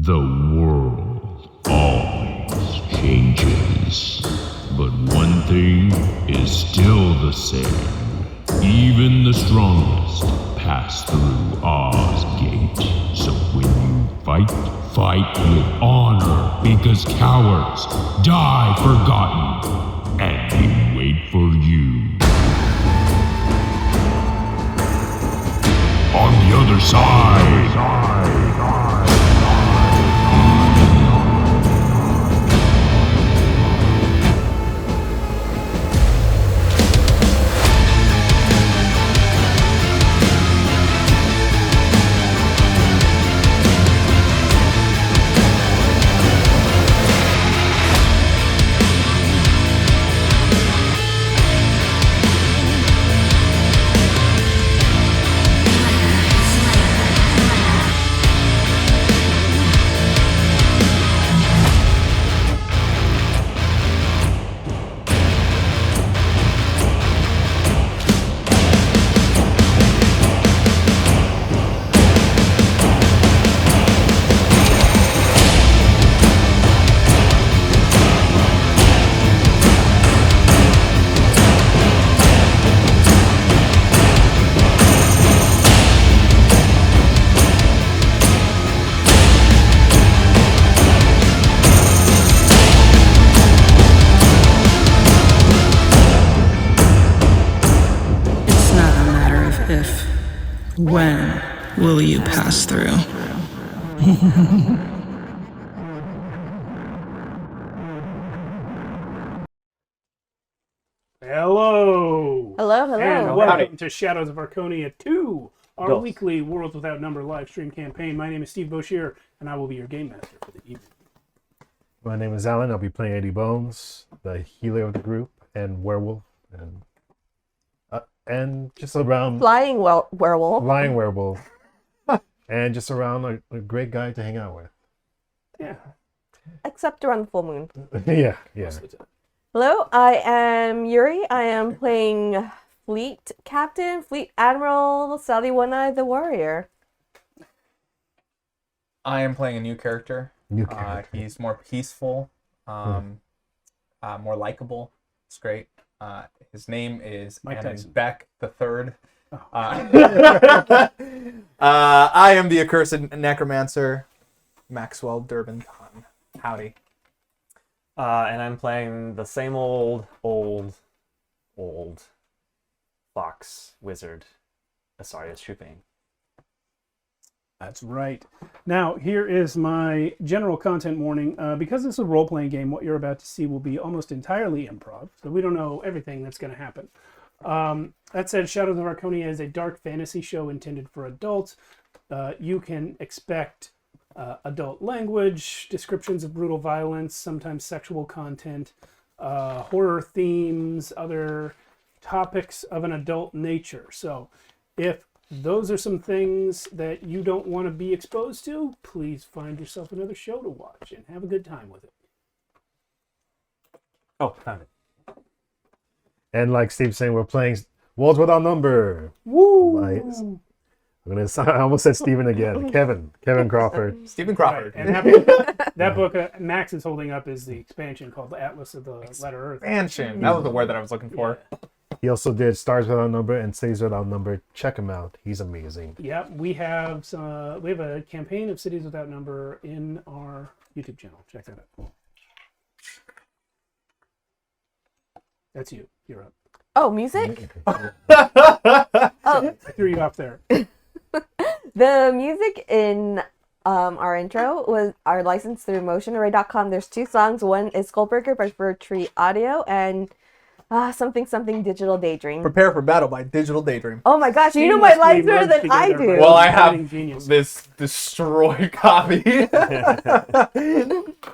The world always changes, but one thing is still the same. Even the strongest pass through Oz Gate. So when you fight, fight with honor, because cowards die forgotten, and we wait for you. On the other side. When will you pass through? Hello! Hello. And welcome to Shadows of Archonia 2, our weekly Worlds Without Number live stream campaign. My name is Steve Boshier, and I will be your game master for the evening. My name is Alan. I'll be playing Eddie Bones, the healer of the group, and werewolf, and just around Flying werewolf. and just around a great guy to hang out with. Yeah. Except around the full moon. yeah. Hello, I am Yuri. I am playing Fleet Admiral Sally One-Eye the Warrior. I am playing a new character. He's more peaceful, more likable. It's great. His name is Beck the Third. I am the accursed necromancer, Maxwell Durbin Khan. Howdy. And I'm playing the same old fox wizard, Asarius Shupane. That's right. Now, here is my general content warning. Because this is a role-playing game, what you're about to see will be almost entirely improv, so we don't know everything that's going to happen. That said, Shadows of Archonia is a dark fantasy show intended for adults. You can expect adult language, descriptions of brutal violence, sometimes sexual content, horror themes, other topics of an adult nature. So if those are some things that you don't want to be exposed to, please find yourself another show to watch and have a good time with it. Oh, found it. And like Steve's saying, we're playing Worlds Without Number. Woo! I almost said Steven again. Kevin Crawford. Stephen Crawford. Right. And that book Max is holding up is the expansion called The Atlas of the Letter Earth. Expansion. That was the word that I was looking for. He also did Stars Without Number and Cities Without Number. Check him out. He's amazing. Yeah, we have a campaign of Cities Without Number in our YouTube channel. Check that out. That's you. You're up. Oh, music? I threw you off there. The music in our intro are licensed through motionarray.com. There's 2 songs. One is Skullbreaker by Fir Tree Audio and something Digital Daydream. Prepare for Battle by Digital Daydream. Oh my gosh, you know my lines better than I do. Well, I have this destroyed copy.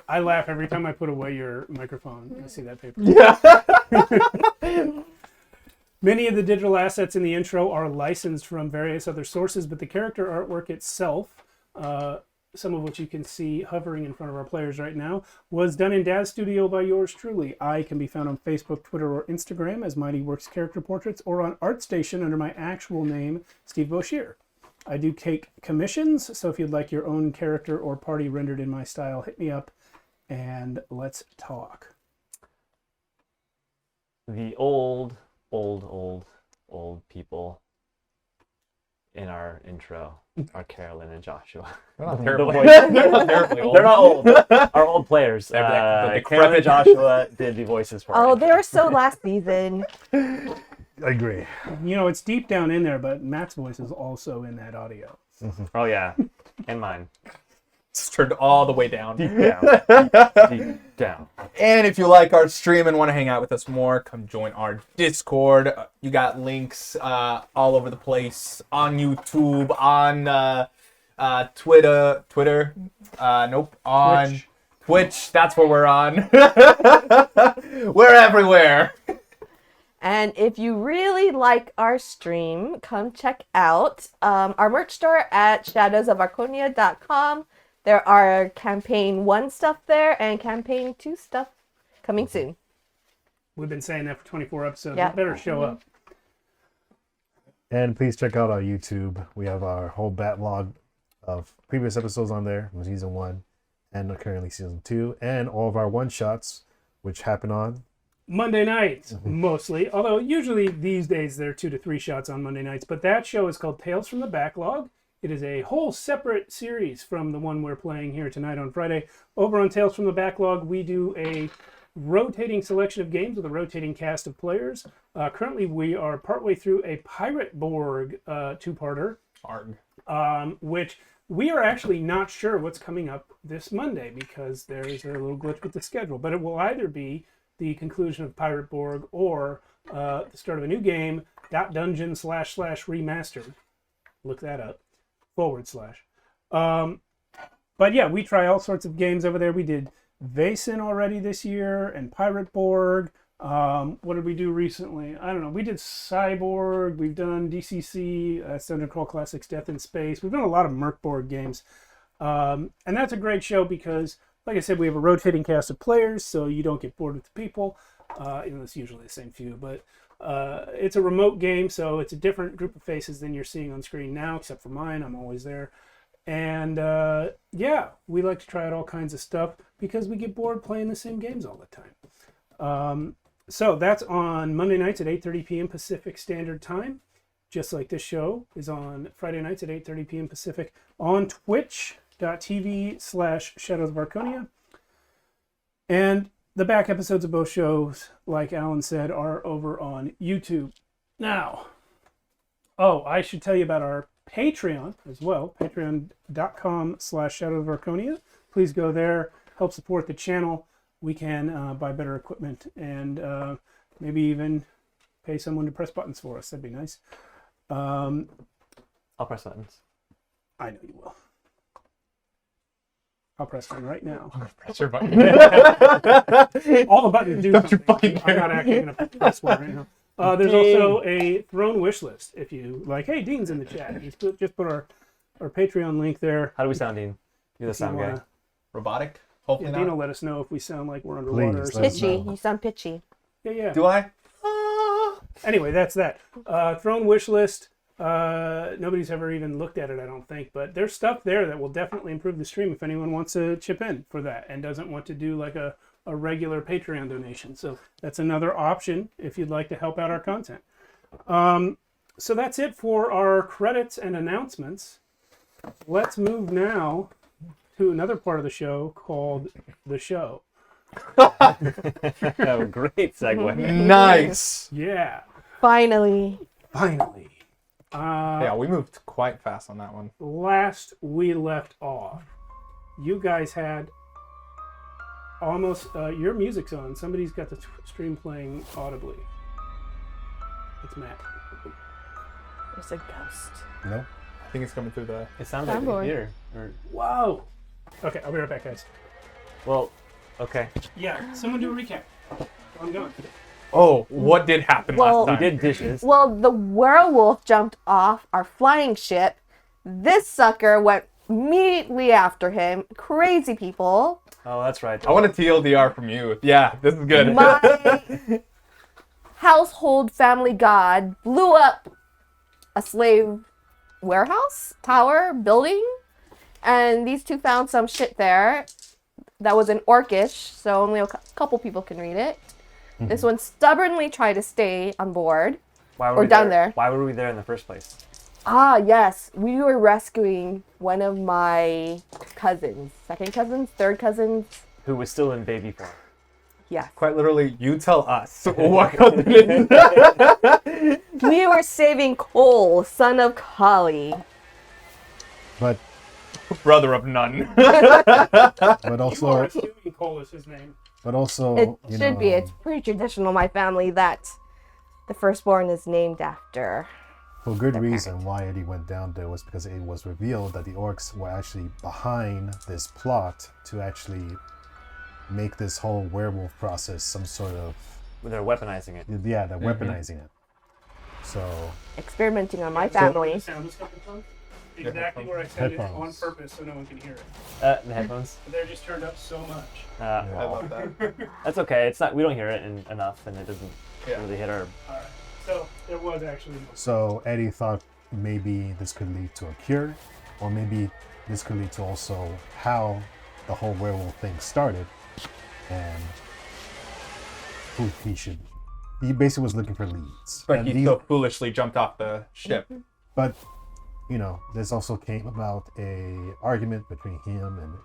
I laugh every time I put away your microphone. I see that paper. Yeah. Many of the digital assets in the intro are licensed from various other sources, but the character artwork itself, some of which you can see hovering in front of our players right now, was done in Daz Studio by yours truly. I can be found on Facebook, Twitter, or Instagram as Mighty Works Character Portraits, or on ArtStation under my actual name, Steve Boshier. I do take commissions, so if you'd like your own character or party rendered in my style, hit me up and let's talk. The old people in our intro are Carolyn and Joshua. They're not The terribly, voice- they're not terribly old. They're not old. Our old players. They're the Carolyn and decrepit- Joshua did the voices for Oh, us. they were so last season. I agree. You know, it's deep down in there, but Matt's voice is also in that audio. Oh yeah, and mine. It's turned all the way down. Deep down. Deep down. And if you like our stream and want to hang out with us more, come join our Discord. You got links all over the place on YouTube, on Twitter. Nope, on Twitch. That's where we're on. We're everywhere. And if you really like our stream, come check out our merch store at shadowsofarconia.com. There are campaign 1 stuff there and campaign 2 stuff coming soon. We've been saying that for 24 episodes. Yeah. It better show up. And please check out our YouTube. We have our whole backlog of previous episodes on there from season 1 and currently season 2, and all of our one-shots, which happen on Monday nights, mostly. Although usually these days they're 2 to 3 shots on Monday nights. But that show is called Tales from the Backlog. It is a whole separate series from the one we're playing here tonight on Friday. Over on Tales from the Backlog, we do a rotating selection of games with a rotating cast of players. Currently, we are partway through a Pirate Borg 2-parter, which we are actually not sure what's coming up this Monday because there is a little glitch with the schedule. But it will either be the conclusion of Pirate Borg or the start of a new game, .dungeon / remastered. Look that up. /. But yeah, we try all sorts of games over there. We did Vaesen already this year and Pirate Borg. What did we do recently? I don't know. We did Cyborg. We've done DCC, Thunder Crawl Classics Death in Space. We've done a lot of Mercborg games. And that's a great show because, like I said, we have a rotating cast of players, so you don't get bored with the people. Even though it's usually the same few, but it's a remote game, so it's a different group of faces than you're seeing on screen now, except for mine. I'm always there. And yeah, we like to try out all kinds of stuff because we get bored playing the same games all the time. So that's on Monday nights at 8:30 p.m. Pacific Standard Time, just like this show is on Friday nights at 8:30 p.m. Pacific on twitch.tv/Shadows of Archonia. And the back episodes of both shows, like Alan said, are over on YouTube. Now, I should tell you about our Patreon as well, patreon.com/Shadows of Archonia. Please go there, help support the channel. We can buy better equipment and maybe even pay someone to press buttons for us. That'd be nice. I'll press buttons. I know you will. I'll press one right now. Press your button. All the buttons do Don't you something. fucking I'm not actually going to press one right now. There's also a Throne wish list. If you like, hey, Dean's in the chat. Just put our Patreon link there. How do we sound, Dean? You're the If you sound guy. wanna- Robotic? Hopefully Yeah, Dean not. will let us know if we sound like we're underwater. Please, or let us something. know. Pitchy. You sound pitchy. Yeah. Do I? Anyway, that's that. Throne wish list. Nobody's ever even looked at it, I don't think, but there's stuff there that will definitely improve the stream if anyone wants to chip in for that and doesn't want to do like a regular Patreon donation. So that's another option if you'd like to help out our content. So that's it for our credits and announcements. Let's move now to another part of the show called The Show. Oh, great segue. Nice. Yeah, Finally. finally. Yeah, we moved quite fast on that one. Last we left off, you guys had almost your music's on. Somebody's got the stream playing audibly. It's Matt. There's a ghost. No? I think it's coming through the... It sounds like a Soundboard. computer. Or, Whoa. Okay, I'll be right back, guys. well, okay. Yeah, someone do a recap. I'm going. Oh, what did happen Well- last We time? did dishes. Well, the werewolf jumped off our flying ship. This sucker went immediately after him. Crazy people. Oh, that's right. I want a TLDR from you. Yeah, this is good. My household family god blew up a slave warehouse, tower, building, and these two found some shit there that was in Orcish, so only a couple people can read it. This one stubbornly tried to stay on board. Why were Or we down there. Why were we there in the first place? Ah, yes. We were rescuing one of my cousins. Second cousins? Third cousins? Who was still in baby form? Yes. Quite literally, you tell us what cousin. We were saving Cole, son of Kali. But Brother of none. but You are also assuming Cole is his name. but also It you should be. know, It's pretty traditional in my family that the firstborn is named after. for good reason why Eddie went down there was because it was revealed that the orcs were actually behind this plot to actually make this whole werewolf process some sort of They're weaponizing it. they're weaponizing it. So Experimenting on my Where the family. sound is coming from? Exactly where I said it on Headphones. purpose so no one can hear it. The headphones. But they're just turned up so much. I love that. That's okay. It's not. We don't hear it enough, and it doesn't Yeah. really hit our. Alright. So there was actually more. So Eddie thought maybe this could lead to a cure, or maybe this could lead to also how the whole werewolf thing started, and who he should. He basically was looking for leads. But And he so foolishly jumped off the ship. But you know, this also came about a argument between him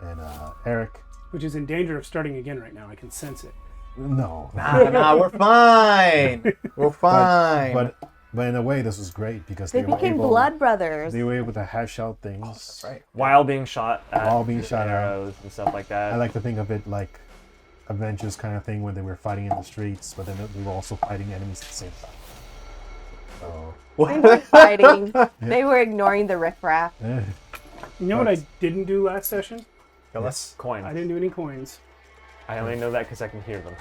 and Eric. Which is in danger of starting again right now. I can sense it. No, Nah, we're fine. We're fine. but in a way, this was great because They were became able, blood brothers. They were able to hash out things. That's right. While being shot at While being with shot at. arrows and stuff like that. I like to think of it like Avengers kind of thing when they were fighting in the streets, but then they were also fighting enemies at the same time. So, They weren't fighting. They were ignoring the riffraff. eh. You know what I didn't do last session? Kill us. coins. I didn't do any coins. I only know that because I can hear them.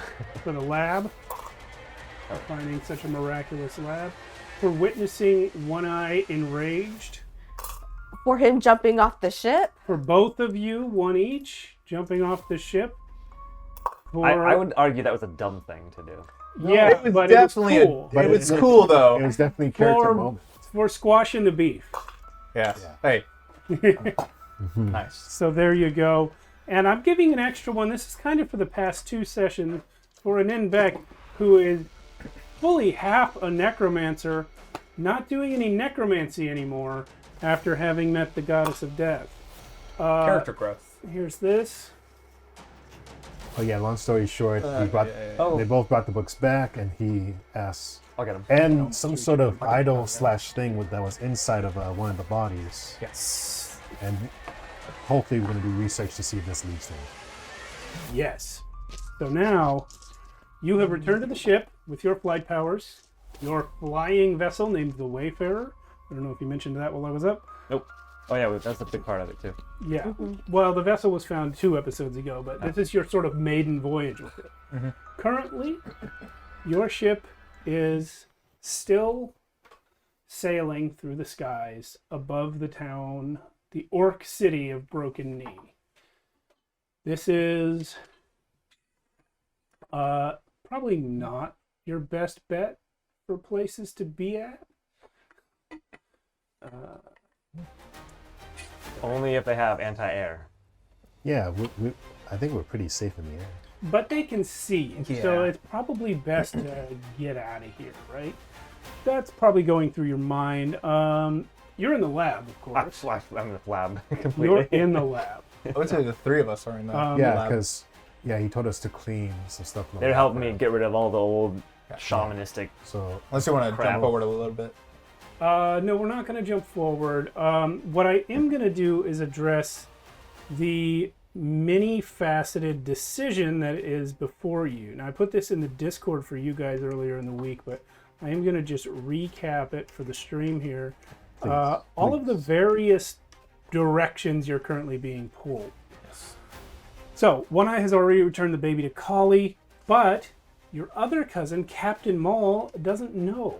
For the lab, finding such a miraculous lab. For witnessing One Eye enraged. For him jumping off the ship. For both of you, one each, jumping off the ship. For, I would argue that was a dumb thing to do. yeah, it was but definitely it was cool. It was cool though. It was definitely a character For, moment. for squashing the beef. Yes. Hey. Nice. So there you go. And I'm giving an extra one. This is kind of for the past two sessions for an Beck who is fully half a necromancer, not doing any necromancy anymore after having met the goddess of death. Character growth. Here's this. Oh yeah, long story short, Oh, they both brought the books back, and he asked, I'll get them. and some sort of idol slash thing that was inside of one of the bodies, Yes. and hopefully we're going to do research to see if this leads to it. Yes. So now you have returned to the ship with your flight powers, your flying vessel named the Wayfarer. I don't know if you mentioned that while I was up. Nope. Oh yeah, that's a big part of it too. Yeah. Well, the vessel was found 2 episodes ago, but this is your sort of maiden voyage with it. Currently, your ship is still sailing through the skies above the town, the orc city of Broken Knee. This is probably not your best bet for places to be at. Only if they have anti-air. Yeah, I think we're pretty safe in the air. But they can see, so Yeah. it's probably best to get out of here, right? That's probably going through your mind. You're in the lab, of course. I'm in the lab You're completely. in the lab. I would say the 3 of us are in the Yeah, lab. because he told us to clean some stuff. in the They're lab. helping me get rid of all the old shamanistic. So Unless you want to Crap. jump forward a little bit. No, we're not going to jump forward. What I am going to do is address the many-faceted decision that is before you. Now, I put this in the Discord for you guys earlier in the week, but I am going to just recap it for the stream here. All of the various directions you're currently being pulled. So, One Eye has already returned the baby to Kali, but your other cousin, Captain Maul, doesn't know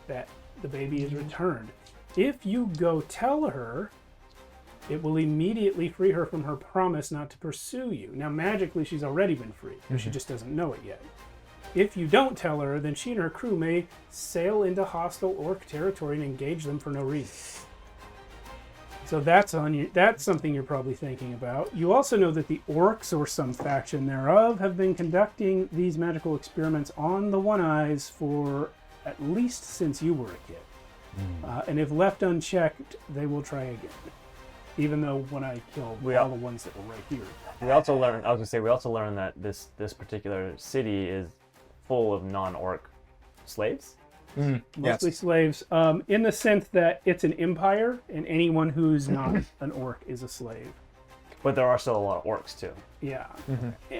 that the baby is returned. If you go tell her, it will immediately free her from her promise not to pursue you. Now, magically, she's already been free, but she just doesn't know it yet. If you don't tell her, then she and her crew may sail into hostile orc territory and engage them for no reason. So that's on you. That's something you're probably thinking about. You also know that the orcs, or some faction thereof, have been conducting these magical experiments on the One-Eyes for at least since you were a kid. And if left unchecked, they will try again. Even though when I killed all the ones that were right here. We also learned. I was gonna say we also learned that this particular city is full of non-orc slaves. Mostly slaves, in the sense that it's an empire, and anyone who's not an orc is a slave. But there are still a lot of orcs too. Yeah.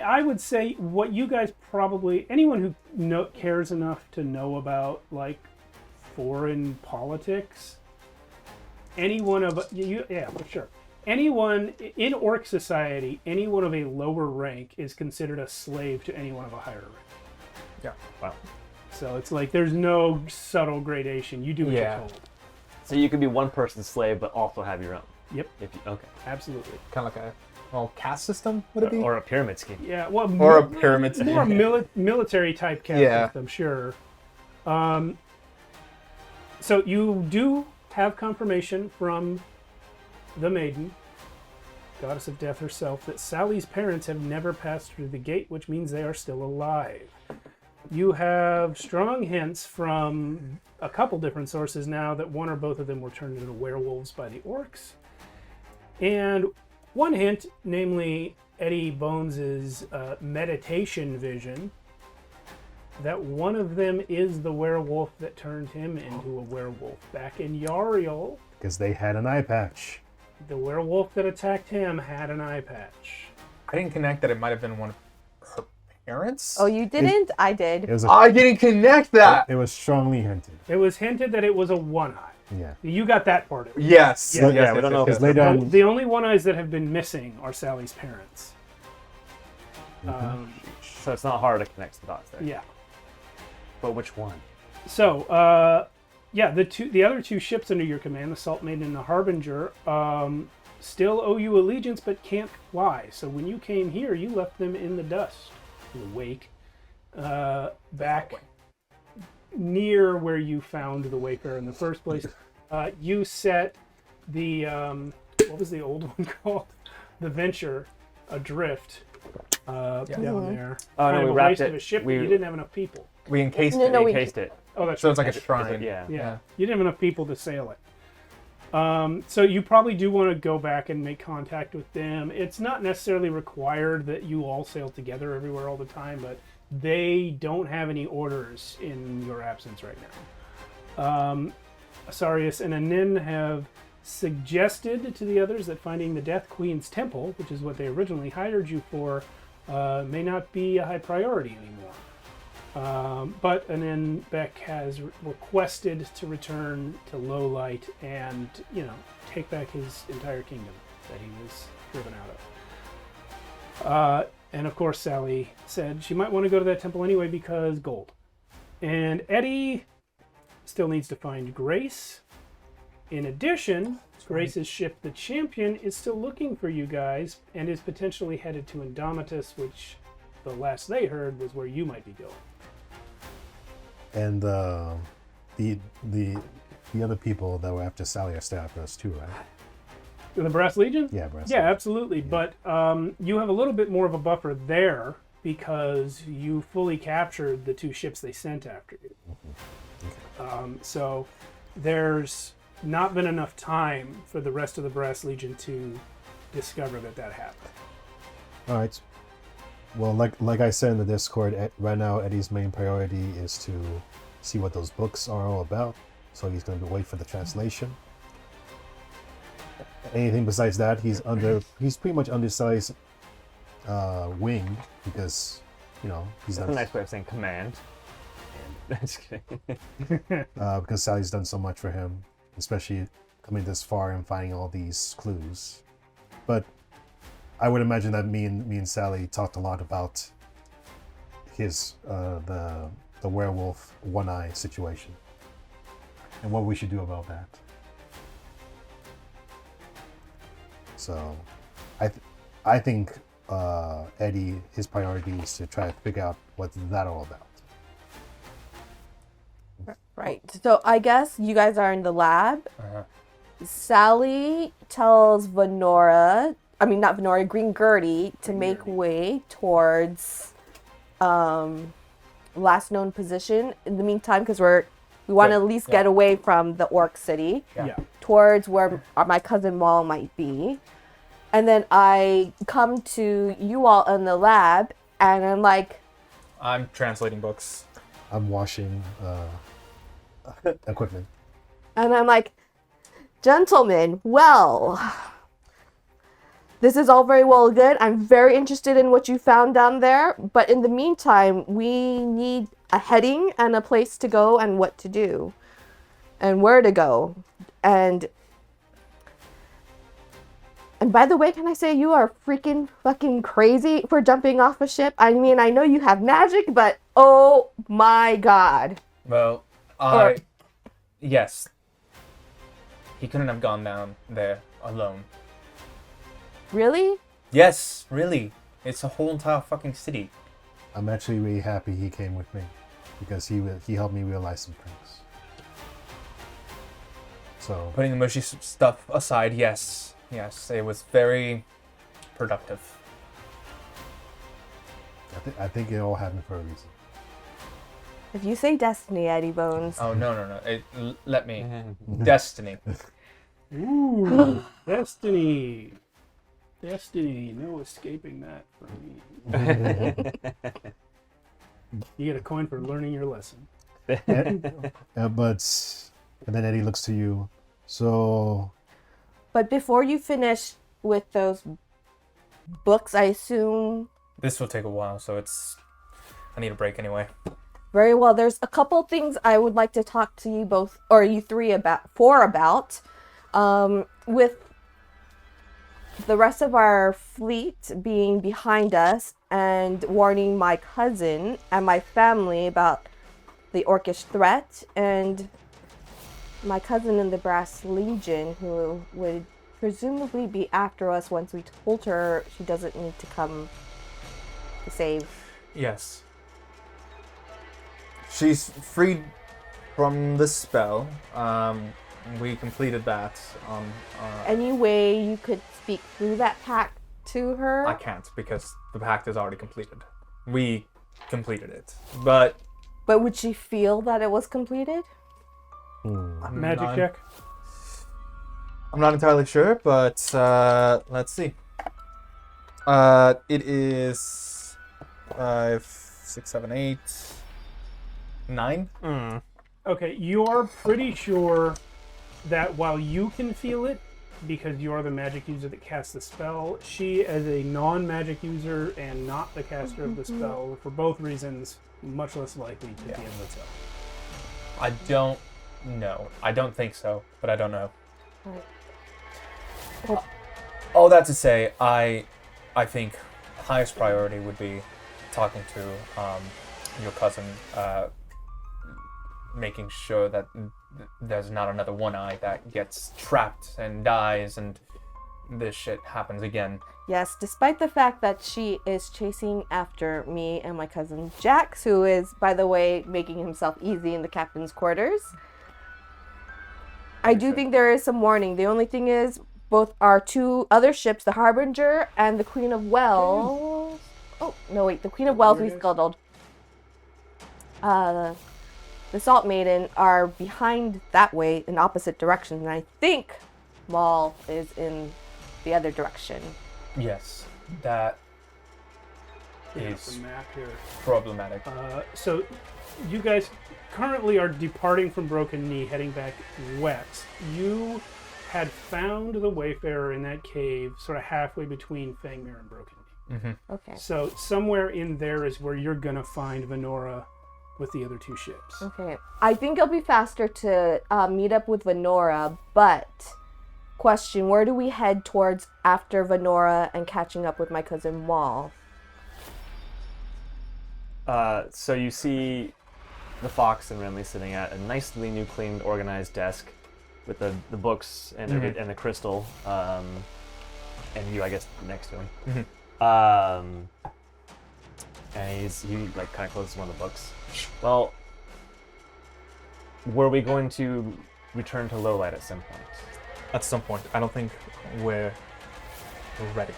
I would say what you guys probably, anyone who cares enough to know about, like, foreign politics, anyone of, yeah, for sure. Anyone in orc society, anyone of a lower rank is considered a slave to anyone of a higher rank. Yeah. Wow. So it's like there's no subtle gradation. You do what you're told. So you could be one person's slave, but also have your own. Yep. Okay. Absolutely. Kind of like a caste system, would it be? Or a pyramid scheme. Yeah. Well, or a pyramid scheme. More military type caste system, sure. So you do have confirmation from the maiden, goddess of death herself, that Sally's parents have never passed through the gate, which means they are still alive. You have strong hints from a couple different sources now that one or both of them were turned into werewolves by the orcs. And one hint, namely Eddie Bones's meditation vision, that one of them is the werewolf that turned him into a werewolf back in Yariel. Because they had an eye patch. The werewolf that attacked him had an eye patch. I didn't connect that it might have been one of her parents. Oh, you didn't? I did. I didn't connect that. It was strongly hinted. It was hinted that it was a one-eye. Yeah. You got that part of it. Yes. Yeah, yes, we don't know. Because later on, The only one-eyes that have been missing are Sally's parents. So it's not hard to connect the dots there. Yeah. But which one? So, the other two ships under your command, the Salt Maiden and the Harbinger, still owe you allegiance but can't fly. So when you came here, you left them in the dust, in the wake, back near where you found the Wayfarer in the first place. You set the, what was the old one called? The Venture adrift down there. Oh, no, Kind we of a wrapped waste it. of a ship, but you didn't have enough people. We encased No, it. no, We we- encased it. Oh, that's So it's right. like a shrine. Yeah. Yeah. You didn't have enough people to sail it. So you probably do want to go back and make contact with them. It's not necessarily required that you all sail together everywhere all the time, but they don't have any orders in your absence right now. Asarius and Anin have suggested to the others that finding the Death Queen's temple, which is what they originally hired you for, may not be a high priority anymore. But Anin Beck has requested to return to Lowlight and, take back his entire kingdom that he was driven out of. And of course, Sally said she might want to go to that temple anyway because gold. And Eddie still needs to find Grace. In addition, Grace's ship, the Champion, is still looking for you guys and is potentially headed to Indomitus, which the last they heard was where you might be going. and the other people that were after Sally are still after us too, right? The Brass Legion? Yeah, Brass Yeah, Legion. absolutely. But you have a little bit more of a buffer there because you fully captured the two ships they sent after you. So there's not been enough time for the rest of the Brass Legion to discover that happened. All right. Well, like I said in the Discord, right now Eddie's main priority is to see what those books are all about. So he's going to wait for the translation. Anything besides that, he's pretty much undersized wing because he's That's done a nice way of saying command. Just kidding. because Sally's done so much for him, especially coming this far and finding all these clues. But I would imagine that me and Sally talked a lot about his the werewolf one-eye situation and what we should do about that. So I think Eddie, his priority is to try to figure out what's that all about. Right. So I guess you guys are in the lab. Uh-huh. Sally tells Venora, I mean not Venora, Green Gertie to make way towards last known position. In the meantime, because we want to at least get away from the orc city, towards where my cousin Maul might be. And then I come to you all in the lab, and I'm like, I'm translating books. I'm washing equipment. And I'm like, gentlemen, well, this is all very well good. I'm very interested in what you found down there. But in the meantime, we need a heading and a place to go and what to do and where to go. And by the way, can I say you are freaking fucking crazy for jumping off a ship? I mean, I know you have magic, but oh my god. Well, yes. He couldn't have gone down there alone. Really? Yes, really. It's a whole entire fucking city. I'm actually really happy he came with me because he helped me realize some things. So Putting the mushy stuff aside, yes, it was very productive. I think it all happened for a reason. If you say destiny, Eddie Bones. Oh no! Let me. Destiny. Ooh, Destiny. Destiny. No escaping that for me. You get a coin for learning your lesson. But and then Eddie looks to you. So But before you finish with those books, I assume. This will take a while, so I need a break anyway. Very well. There's a couple things I would like to talk to you both, or you three about. With the rest of our fleet being behind us and warning my cousin and my family about the orcish threat, and my cousin in the Brass Legion, who would presumably be after us once we told her she doesn't need to come to save. Yes. She's freed from the spell. We completed that. Any way you could speak through that pact to her? I can't because the pact is already completed. We completed it, but would she feel that it was completed? Magic check. I'm not entirely sure, but let's see. It is 5, 6, 7, 8, 9. Okay, you're pretty sure that while you can feel it, because you are the magic user that casts the spell, she, as a non-magic user and not the caster of the spell, for both reasons, much less likely to be able to tell. I don't know. I don't think so, but I don't know. Right. All that to say, I think highest priority would be talking to your cousin, making sure that there's not another one-eye that gets trapped and dies and this shit happens again. Yes, despite the fact that she is chasing after me and my cousin Jax, who is, by the way, making himself easy in the captain's quarters. I do think there is some warning. The only thing is, both our two other ships, the Harbinger and the Queen of Wells... Oh, no, wait, the Queen of Wells we scuttled. The Salt Maiden are behind that way in opposite directions, and I think Maul is in the other direction. Yes, that Yeah, is the map here. problematic. So you guys currently are departing from Broken Knee, heading back west. You had found the Wayfarer in that cave, sort of halfway between Fangmere and Broken Knee. Okay. So somewhere in there is where you're gonna find Venora with the other two ships. Okay. I think it'll be faster to meet up with Venora, but question, where do we head towards after Venora and catching up with my cousin Maul? So you see the Fox and Renly sitting at a nicely new, cleaned, organized desk with the books and and the crystal, and you, I guess, next to him. And he like kind of closes one of the books. Well, were we going to return to Lowlight at some point? At some point. I don't think we're ready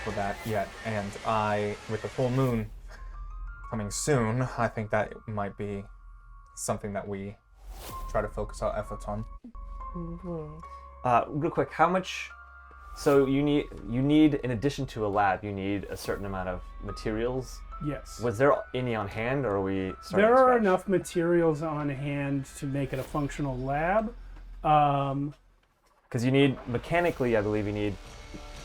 for that yet. And with the full moon coming soon, I think that might be something that we try to focus our efforts on. Real quick, how much? So you need in addition to a lab, you need a certain amount of materials. Yes. Was there any on hand, or are we starting There from are scratch? enough materials on hand to make it a functional lab. Because you need, mechanically, I believe you need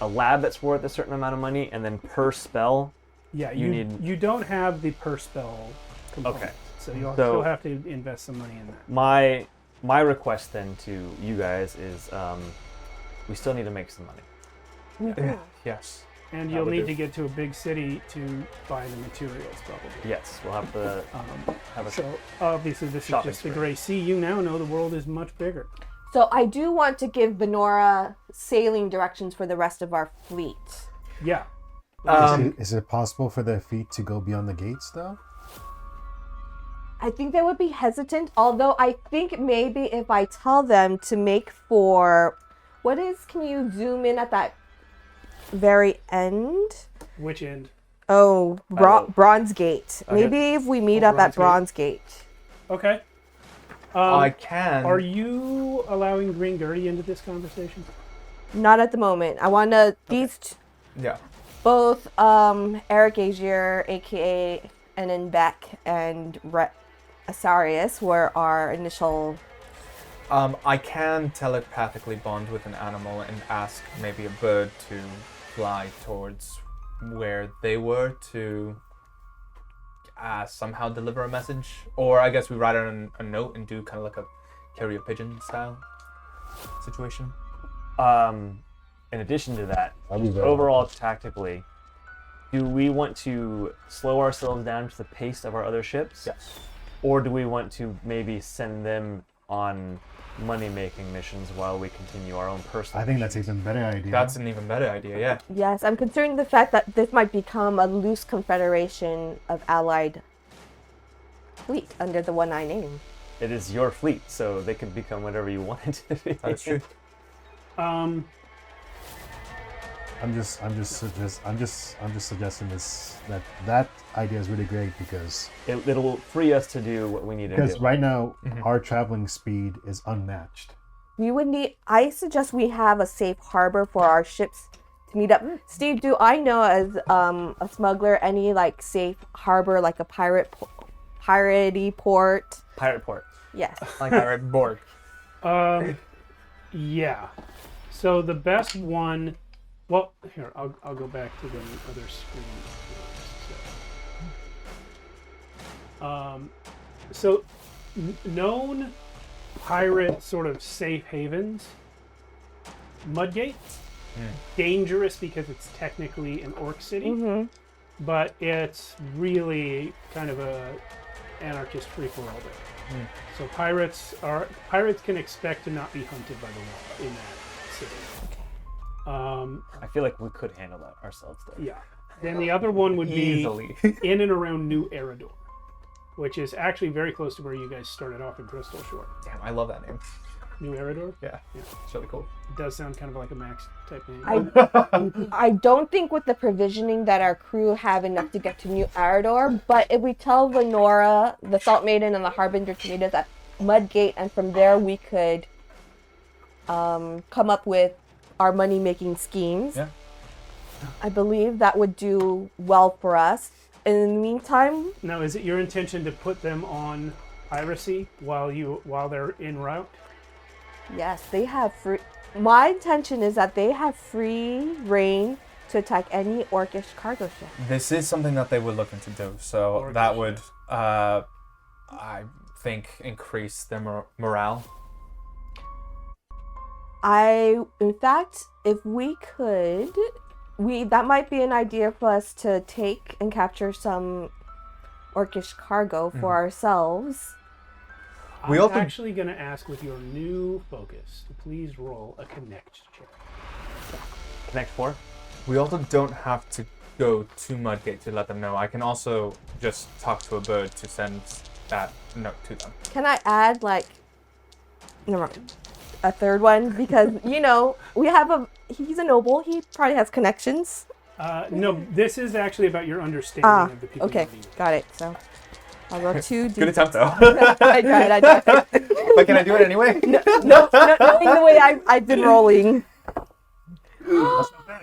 a lab that's worth a certain amount of money, and then per spell. Yeah, You you don't have the per spell component. Okay. So you'll So- still have to invest some money in that. My request then to you guys is, we still need to make some money. Yes. And That you'll would need do. to get to a big city to buy the materials, probably. Yes, we'll have to have a. So obviously this is Shopping just the spree. Gray Sea. You now know the world is much bigger. So I do want to give Benora sailing directions for the rest of our fleet. Yeah. Is it possible for their feet to go beyond the gates, though? I think they would be hesitant, although I think maybe if I tell them to make for can you zoom in at that very end? Which end? Oh, Bronze Gate. Okay. Maybe if we meet up at Bronze Gate. Okay. I can. Are you allowing Green Gertie into this conversation? Not at the moment. I want to, Yeah. both Eric Agier, aka and Beck, and Asarius were our initial. I can telepathically bond with an animal and ask maybe a bird to fly towards where they were to somehow deliver a message. Or I guess we write on a note and do kind of like a carrier pigeon style situation. In addition to that, That'd be just very overall tactically, do we want to slow ourselves down to the pace of our other ships? Yes. Or do we want to maybe send them on money-making missions while we continue our own personal I think that's even better idea. That's an even better idea, yeah. Yes, I'm concerned the fact that this might become a loose confederation of allied fleet under the one I name. It is your fleet, so they can become whatever you want it to be. That's true. I'm just suggesting that idea is really great because It'll free us to do what we need to do. right now our traveling speed is unmatched. I suggest we have a safe harbor for our ships to meet up. Steve, do I know as a smuggler any like safe harbor, like a piratey port? Pirate port. Yes. Like pirate board. Yeah. So the best one. Well, here I'll go back to the other screen. So known pirate sort of safe havens. Mudgate. Dangerous because it's technically an orc city, but it's really kind of a anarchist free for all there. So pirates can expect to not be hunted by the law in that city. I feel like we could handle that ourselves, though. Yeah. Then the other one would be Easily. in and around New Eridor, which is actually very close to where you guys started off in Crystal Shore. Damn, I love that name. New Eridor? Yeah. It's really cool. It does sound kind of like a Max type name. I don't think with the provisioning that our crew have enough to get to New Arador, but if we tell Lenora, the Salt Maiden, and the Harbinger to meet us at Mudgate, and from there we could come up with our money-making schemes. Yeah. I believe that would do well for us. In the meantime, Now, is it your intention to put them on piracy while they're en route? yes, they have free. My intention is that they have free reign to attack any orcish cargo ship. This is something that they were looking to do, so Or that good would, I think, increase their morale. In fact, if we could, that might be an idea for us to take and capture some orcish cargo for ourselves. We I'm also- actually going to ask with your new focus to please roll a connect check. Connect 4? We also don't have to go to Mudgate to let them know. I can also just talk to a bird to send that note to them. Can I add never mind, a third one because he's a noble. He probably has connections. No, this is actually about your understanding of the people. Okay, you're meeting. got it. So I'll go 2D. Good attempt, though. I tried. But can I do it anyway? No, knowing the way I've been rolling.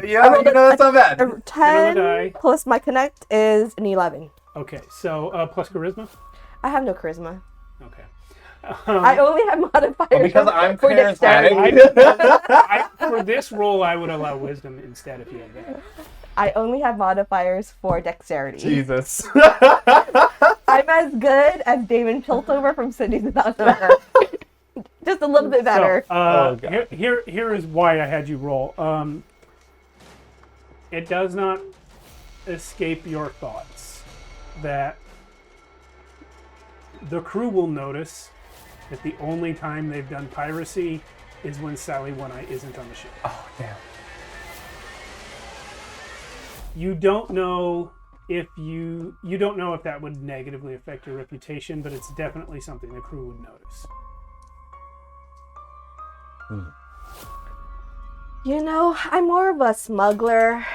Yeah, that's not bad. A 10 plus my connect is an 11. Okay, so plus charisma. I have no charisma. Okay. I only have modifiers because I'm for dexterity. For this roll, I would allow wisdom instead if you had that. I only have modifiers for dexterity. Jesus. I'm as good as Damon Piltover from Cities Without Number. Just a little bit better. So, here is why I had you roll. It does not escape your thoughts that the crew will notice that the only time they've done piracy is when Sally One-Eye isn't on the ship. Oh, damn. You don't know if that would negatively affect your reputation, but it's definitely something the crew would notice. I'm more of a smuggler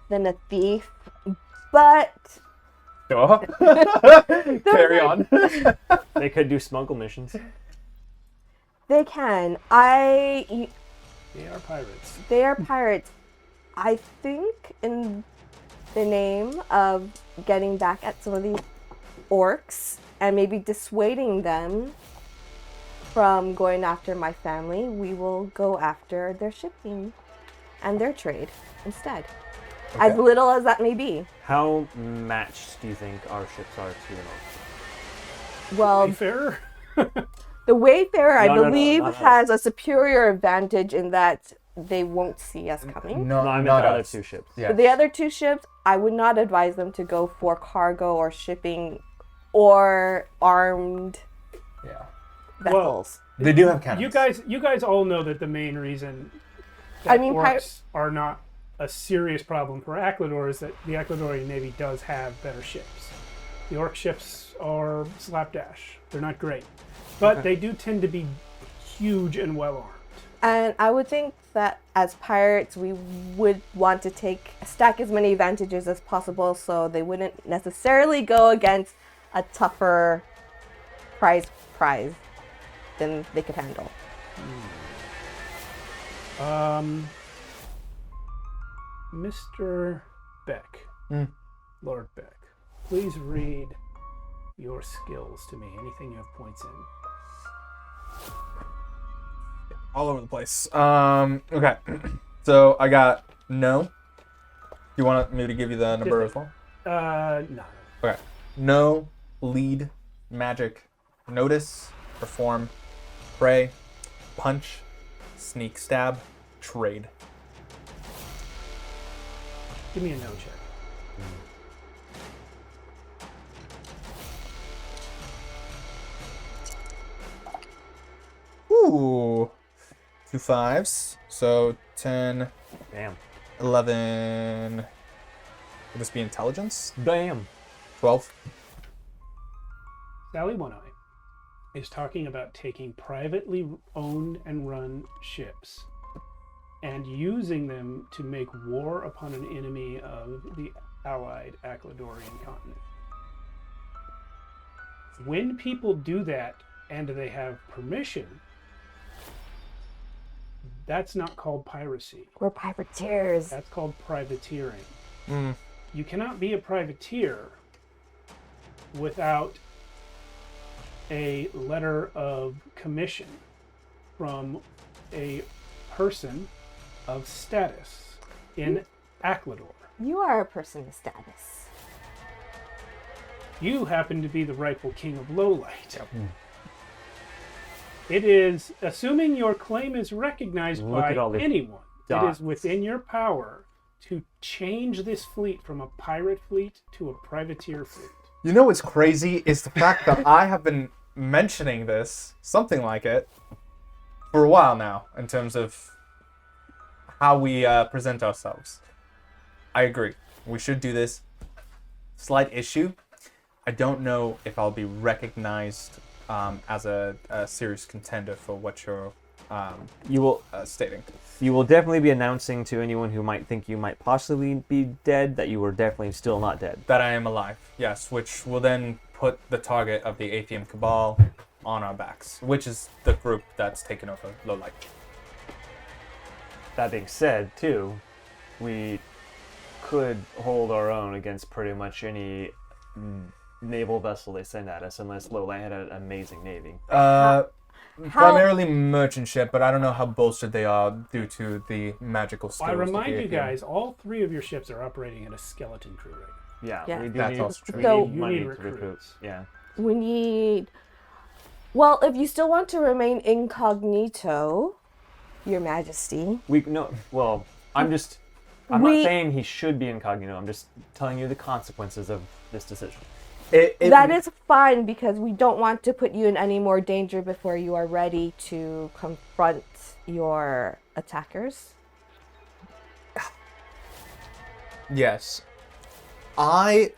than a thief, but carry on. They could do smuggle missions. they can. They are pirates. They are pirates. I think in the name of getting back at some of these orcs and maybe dissuading them from going after my family, we will go after their shipping and their trade instead. Okay. As little as that may be. How matched do you think our ships are to an orc? Well, Wayfarer? the Wayfarer, I No, believe, not us. has a superior advantage in that they won't see us coming. No, I meant not the other us. 2 ships. Yeah. But the other 2 ships, I would not advise them to go for cargo or shipping or armed Yeah. vessels. They do have cannons. You guys all know that the main reason that orcs are not a serious problem for Aklador is that the Akladorian Navy does have better ships. The orc ships are slapdash. They're not great. But they do tend to be huge and well armed. And I would think that as pirates, we would want to stack as many advantages as possible so they wouldn't necessarily go against a tougher prize than they could handle. Mr. Beck, Lord Beck, please read your skills to me. Anything you have points in. All over the place. Okay. So I got no. You want me to give you the number as well? No. Okay. No, lead, magic, notice, perform, pray, punch, sneak, stab, trade. Give me a no check. Ooh. 2 5s. So 10, Damn. 11. Would this be intelligence? Damn. 12. Sally One-Eye is talking about taking privately owned and run ships and using them to make war upon an enemy of the allied Akladorian continent. When people do that and they have permission, that's not called piracy. We're privateers. That's called privateering. Mm. You cannot be a privateer without a letter of commission from a person of status in Aklador. You are a person of status. You happen to be the rightful king of Lowlight. It is, assuming your claim is recognized Look by at all the anyone, dots. it is within your power to change this fleet from a pirate fleet to a privateer fleet. You know what's crazy is the fact that I have been mentioning this, something like it, for a while now, in terms of how we present ourselves. I agree. We should do this. Slight issue. I don't know if I'll be recognized as a serious contender for what you're You will stating. you will definitely be announcing to anyone who might think you might possibly be dead that you were definitely still not dead. That I am alive, yes, which will then put the target of the Atheum Cabal on our backs, which is the group that's taken over Lowlight. That being said, too, we could hold our own against pretty much any naval vessel they send at us, unless Lowlight had an amazing navy. Primarily merchant ship, but I don't know how bolstered they are due to the magical skills. Well, I of the remind you Atheum. guys, all 3 of your ships are operating at a skeleton crew right now. Yeah, Yeah. we do That's need, also true. we So- need You money need to recruit. recruits. Yeah. We need. Well, if you still want to remain incognito, Your Majesty. Well, I'm not saying he should be incognito. I'm just telling you the consequences of this decision. That is fine because we don't want to put you in any more danger before you are ready to confront your attackers. Yes.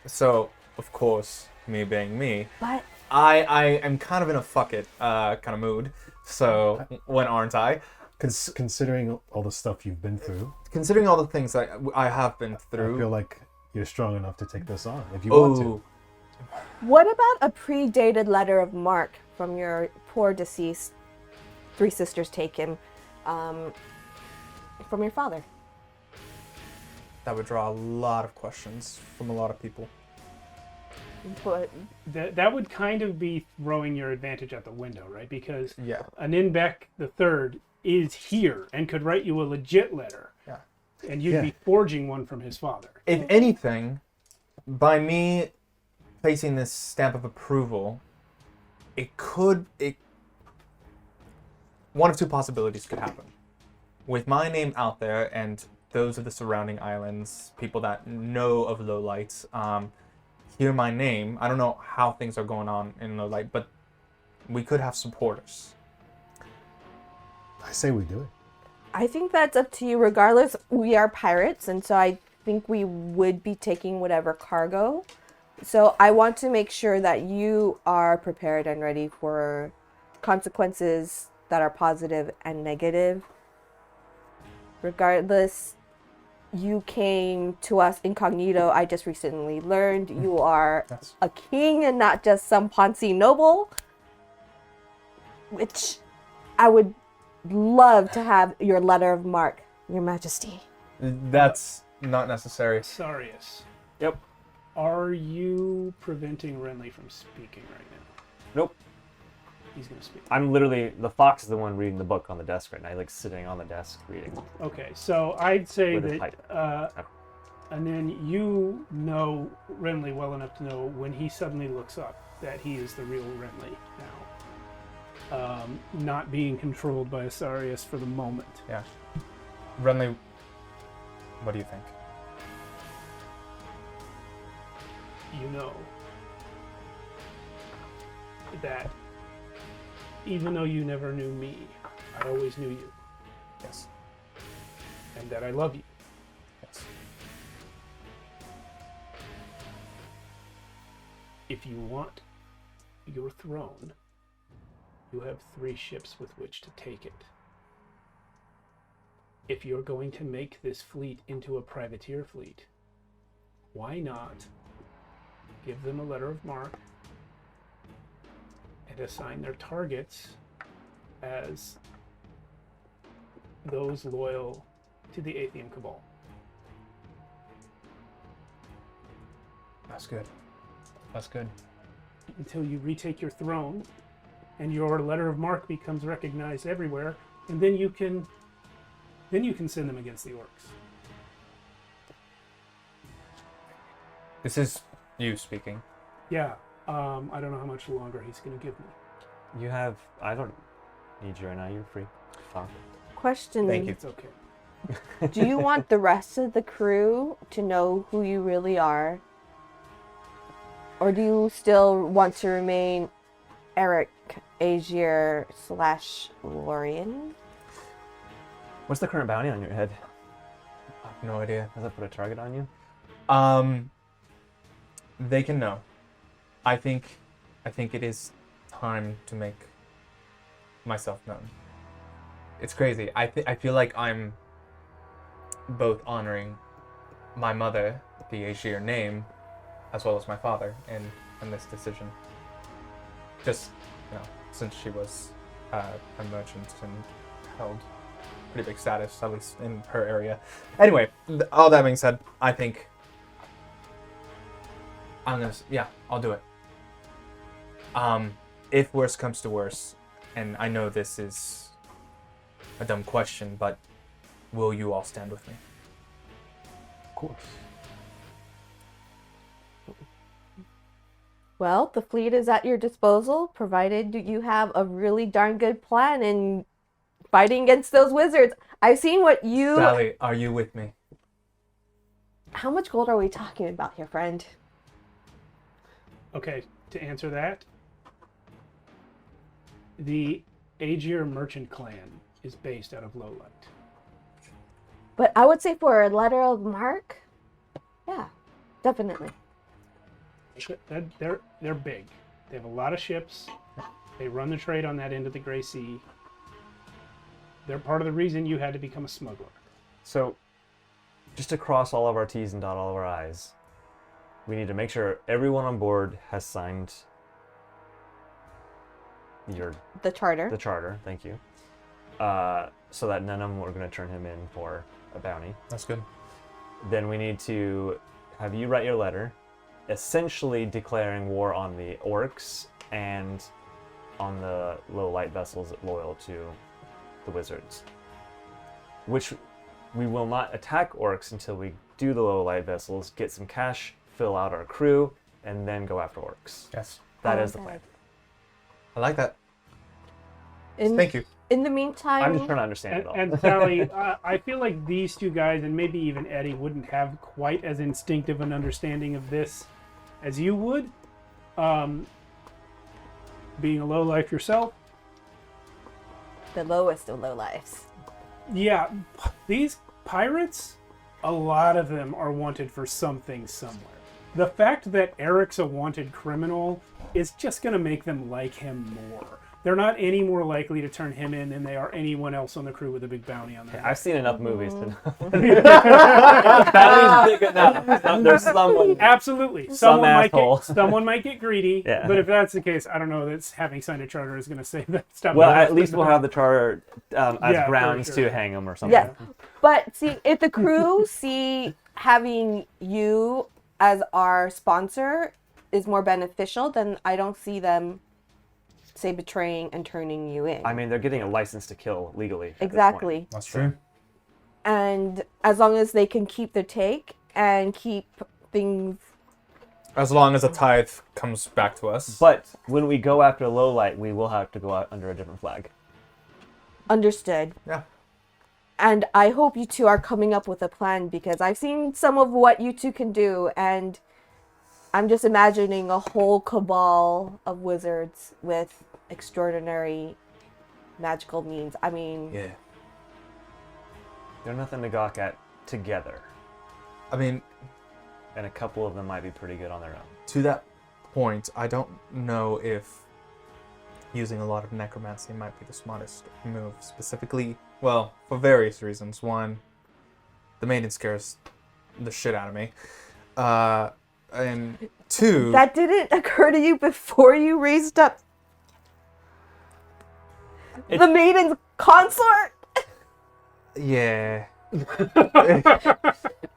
So, of course, me being me, But I am kind of in a fuck it kind of mood. So, when aren't I? Considering all the stuff you've been through, Considering all the things that I have been through. I feel like you're strong enough to take this on if you want to. what about a predated letter of marque from your poor deceased 3 sisters taken from your father? That would draw a lot of questions from a lot of people. But That would kind of be throwing your advantage out the window, right? Because Yeah. Aninbek the Third is here and could write you a legit letter, Yeah. and you'd Yeah. be forging one from his father. If anything, by me placing this stamp of approval, one of 2 possibilities could happen. With my name out there and those of the surrounding islands, people that know of Lowlight, hear my name. I don't know how things are going on in Lowlight, but we could have supporters. I say we do it. I think that's up to you. Regardless, we are pirates, and so I think we would be taking whatever cargo. So I want to make sure that you are prepared and ready for consequences that are positive and negative. Regardless, you came to us incognito. I just recently learned you are a king and not just some Ponzi noble, which I would love to have your letter of marque, Your Majesty. That's not necessary. Sarius, Yep. are you preventing Renly from speaking right now? Nope. He's going to speak. I'm literally the fox is the one reading the book on the desk right now. Like sitting on the desk reading. Okay, so I'd say With his that, pipe. and then you know Renly well enough to know when he suddenly looks up that he is the real Renly now. Not being controlled by Asarius for the moment. Yeah. Renly, what do you think? You know that even though you never knew me, I always knew you, Yes. and that I love you. Yes. If you want your throne, you have 3 ships with which to take it. If you're going to make this fleet into a privateer fleet, why not give them a letter of marque and assign their targets as those loyal to the Atheum Cabal? That's good. That's good. Until you retake your throne and your letter of marque becomes recognized everywhere, and then you can send them against the orcs. This is you speaking. Yeah, I don't know how much longer he's going to give me. You have. I don't need you right now. You're free. Fine. Question. Thank you. It's okay. Do you want the rest of the crew to know who you really are? Or do you still want to remain Eric Azier / Lorian? What's the current bounty on your head? I have no idea. Does that put a target on you? They can know. I think it is time to make myself known. It's crazy. I feel like I'm both honoring my mother, the Aegir name, as well as my father in this decision. Just, since she was a merchant and held pretty big status, at least in her area. Anyway, all that being said, I think I'll do it. If worse comes to worse, and I know this is a dumb question, but will you all stand with me? Of course. Well, the fleet is at your disposal, provided you have a really darn good plan in fighting against those wizards. I've seen what you... Sally, are you with me? How much gold are we talking about here, friend? Okay, to answer that, the Aegir merchant clan is based out of Lowlight. But I would say for a letter of marque, yeah, definitely. They're big. They have a lot of ships. They run the trade on that end of the Grey Sea. They're part of the reason you had to become a smuggler. So, just to cross all of our T's and dot all of our I's, we need to make sure everyone on board has signed the charter. The charter, thank you. So that none of them are going to turn him in for a bounty. That's good. Then we need to have you write your letter, essentially declaring war on the orcs and on the low light vessels loyal to the wizards. Which we will not attack orcs until we do the low light vessels, get some cash, fill out our crew, and then go after orcs. Yes. That is the plan. I like that. Thank you. In the meantime... I'm just trying to understand it all. And Sally, I feel like these two guys, and maybe even Eddie, wouldn't have quite as instinctive an understanding of this as you would. Being a lowlife yourself. The lowest of lowlifes. Yeah, these pirates, a lot of them are wanted for something somewhere. The fact that Eric's a wanted criminal is just going to make them like him more. They're not any more likely to turn him in than they are anyone else on the crew with a big bounty on their head. I've seen enough movies to know. The bounty's big enough. There's someone. Absolutely. Some asshole. Someone might get greedy, Yeah. but if that's the case, I don't know that having signed a charter is going to save that stuff. Well, at least we'll have the charter as Yeah, for grounds sure. to hang them or something. Yes. But see, if the crew see having you as our sponsor is more beneficial, then I don't see them, say, betraying and turning you in. I mean, they're getting a license to kill legally. at this point. Exactly. That's true. And as long as they can keep their take and keep things... As long as a tithe comes back to us. But when we go after low light, we will have to go out under a different flag. Understood. Yeah. And I hope you two are coming up with a plan, because I've seen some of what you two can do, and I'm just imagining a whole cabal of wizards with extraordinary magical means. I mean... Yeah. They're nothing to gawk at together. I mean, And a couple of them might be pretty good on their own. to that point, I don't know if using a lot of necromancy might be the smartest move. Specifically, well, for various reasons. One, the maiden scares the shit out of me. And two... That didn't occur to you before you raised up the maiden's consort? Yeah.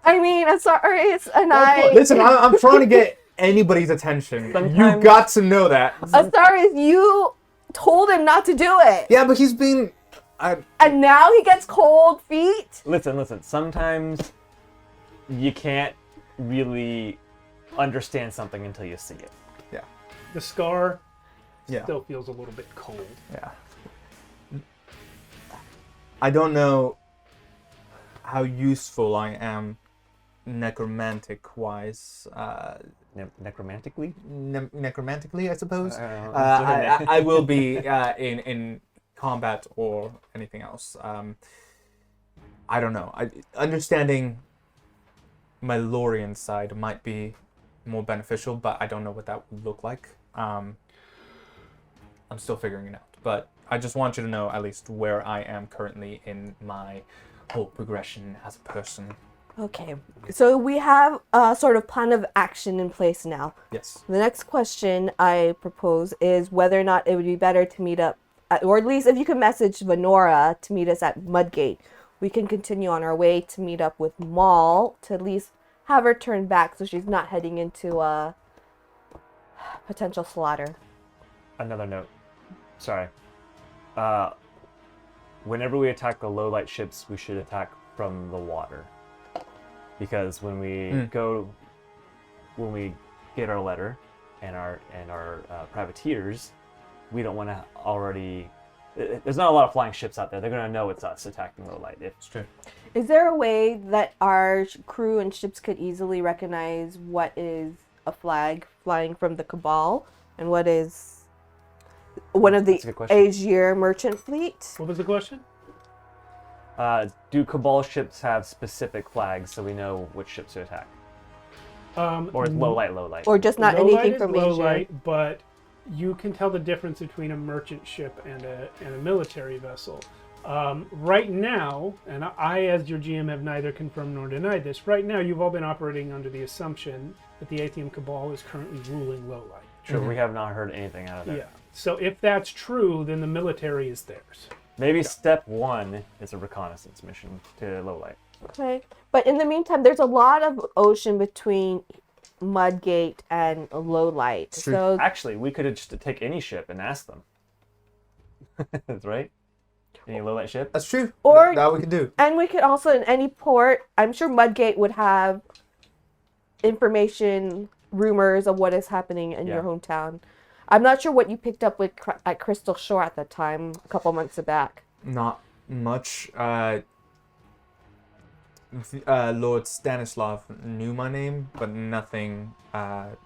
I mean, I'm sorry, it's an I... Listen, I'm trying to get anybody's attention. You Sometimes- got to know that. Asarius, you told him not to do it. Yeah, but he's been... And now he gets cold feet? Listen. Sometimes you can't really understand something until you see it. Yeah. The scar Yeah. still feels a little bit cold. Yeah. I don't know how useful I am necromantic-wise. Necromantically? Necromantically, I suppose. I I will be in combat or anything else. I don't know. Understanding my Lorian side might be more beneficial, but I don't know what that would look like. I'm still figuring it out, but I just want you to know at least where I am currently in my whole progression as a person. Okay, so we have a sort of plan of action in place now. Yes. The next question I propose is whether or not it would be better to meet up, or at least if you could message Venora to meet us at Mudgate, we can continue on our way to meet up with Maul to at least have her turn back so she's not heading into a potential slaughter. Another note. Sorry. Whenever we attack the low light ships, we should attack from the water. Because when we when we get our letter and our privateers, we don't want to already. There's not a lot of flying ships out there. They're going to know it's us attacking low light. It's true. Is there a way that our crew and ships could easily recognize what is a flag flying from the Cabal and what is one of the Aegir merchant fleet? What was the question? Do Cabal ships have specific flags so we know which ships to attack? Or low light? Or just not low anything light from low Asia? light, but you can tell the difference between a merchant ship and a military vessel. Right now, and I as your GM have neither confirmed nor denied this, right now you've all been operating under the assumption that the Atheum Cabal is currently ruling low light. True, we have not heard anything out of that. Yeah, so if that's true, then the military is theirs. Maybe step 1 is a reconnaissance mission to low light. Okay. But in the meantime, there's a lot of ocean between Mudgate and Lowlight. So actually, we could just take any ship and ask them. That's right. Any low light ship. That's true. Or that we could do. And we could also, in any port, I'm sure Mudgate would have information, rumors of what is happening in your hometown. I'm not sure what you picked up with at Crystal Shore at the time, a couple months back. Not much. Lord Stanislav knew my name, but nothing to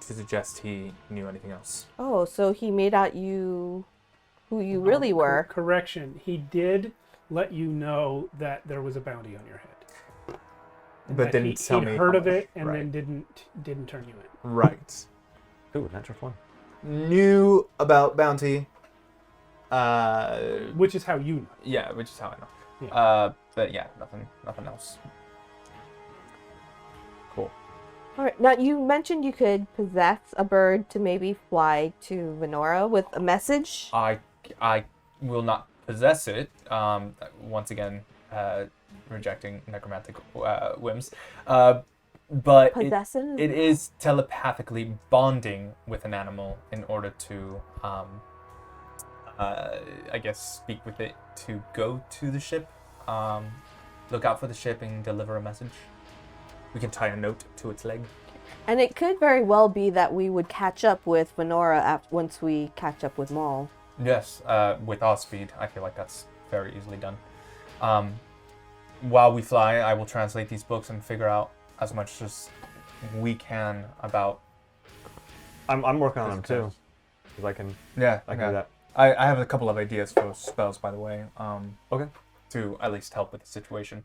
suggest he knew anything else. Oh, so he made out who you really were. Correction. He did let you know that there was a bounty on your head. But didn't tell me. He'd heard of it and then didn't turn you in. Right. Ooh, natural one. Knew about bounty. Which is how you know. Yeah, which is how I know. Yeah. But yeah, nothing else. Cool. All right. Now you mentioned you could possess a bird to maybe fly to Venora with a message. I will not possess it. Once again, rejecting necromantic whims. But it is telepathically bonding with an animal in order to, I guess, speak with it to go to the ship, look out for the ship and deliver a message. We can tie a note to its leg. And it could very well be that we would catch up with Venora once we catch up with Maul. Yes, with our speed, I feel like that's very easily done. While we fly, I will translate these books and figure out as much as we can about. I'm working on them too, because I can. Yeah, I can do that. I have a couple of ideas for spells, by the way. Okay. To at least help with the situation.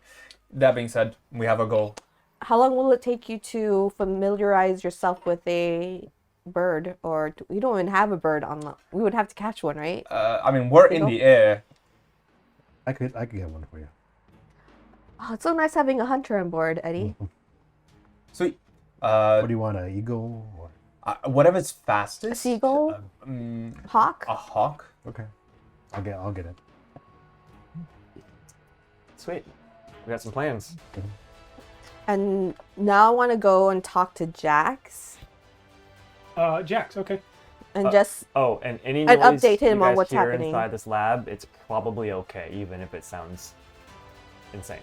That being said, we have a goal. How long will it take you to familiarize yourself with a bird? Or we don't even have a bird on the. We would have to catch one, right? I mean, we're in the air. I could get one for you. Oh, it's so nice having a hunter on board, Eddie. Sweet. What do you want, an eagle? Or? Whatever's fastest. A seagull? Hawk? A hawk? Okay. I'll get it. Sweet. We got some plans. And now I want to go and talk to Jax. Jax, okay. And just and any and noise update him you on guys what's hear happening inside this lab, it's probably okay, even if it sounds insane.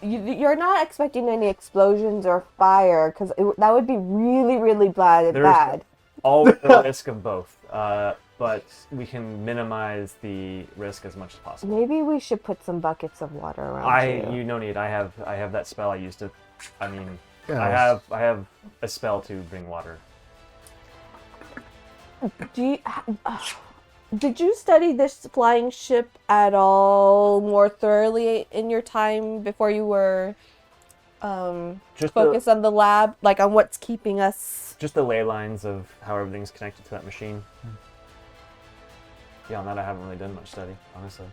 You're not expecting any explosions or fire, because that would be really, really bad. Always the risk of both, but we can minimize the risk as much as possible. Maybe we should put some buckets of water around you no need. I have that spell I used to. I mean, Yeah, I have a spell to bring water. Did you study this flying ship at all more thoroughly in your time before you were Just focus on the lab, like on what's keeping us. Just the ley lines of how everything's connected to that machine. Beyond that, I haven't really done much study, honestly.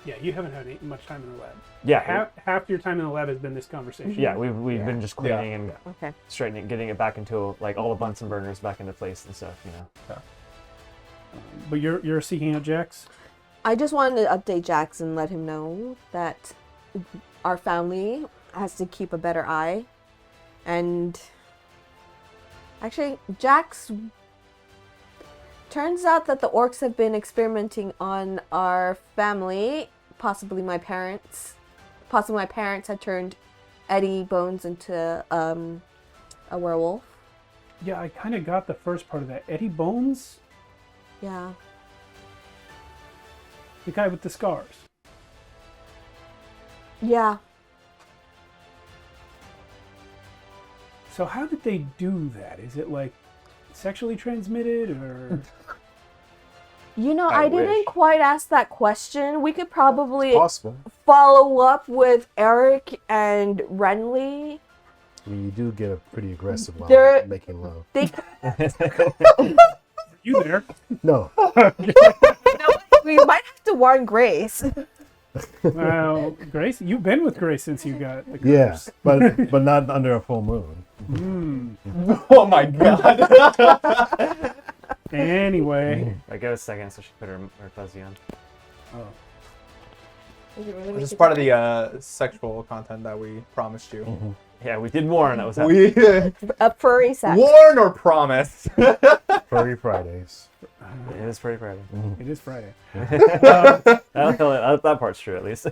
Yeah, you haven't had much time in the lab. Yeah, Half your time in the lab has been this conversation. yeah, we've been just cleaning and Okay. straightening, getting it back into like all the Bunsen burners back into place and stuff. You know. But you're seeking out Jax? I just wanted to update Jax and let him know that our family has to keep a better eye. And actually, Jax, turns out that the orcs have been experimenting on our family, possibly my parents. Possibly my parents had turned Eddie Bones into a werewolf. Yeah, I kind of got the first part of that. Eddie Bones? Yeah. The guy with the scars. Yeah. So how did they do that? Is it like sexually transmitted or... You know, I I didn't wish. quite ask that question. We could probably Possible. follow up with Eric and Renly. I mean, you do get a pretty aggressive while There- making love. They You there? No. we might have to warn Grace. Well, Grace, you've been with Grace since you got the curse. Yeah, but not under a full moon. Oh my god. Anyway. I give it a second, so she put her fuzzy on. Oh. This is part of the sexual content that we promised you. Yeah, we did warn that was happening. We A furry sex. warn or promise. Furry Fridays. It is pretty Friday. It is Friday. That part's true, at least.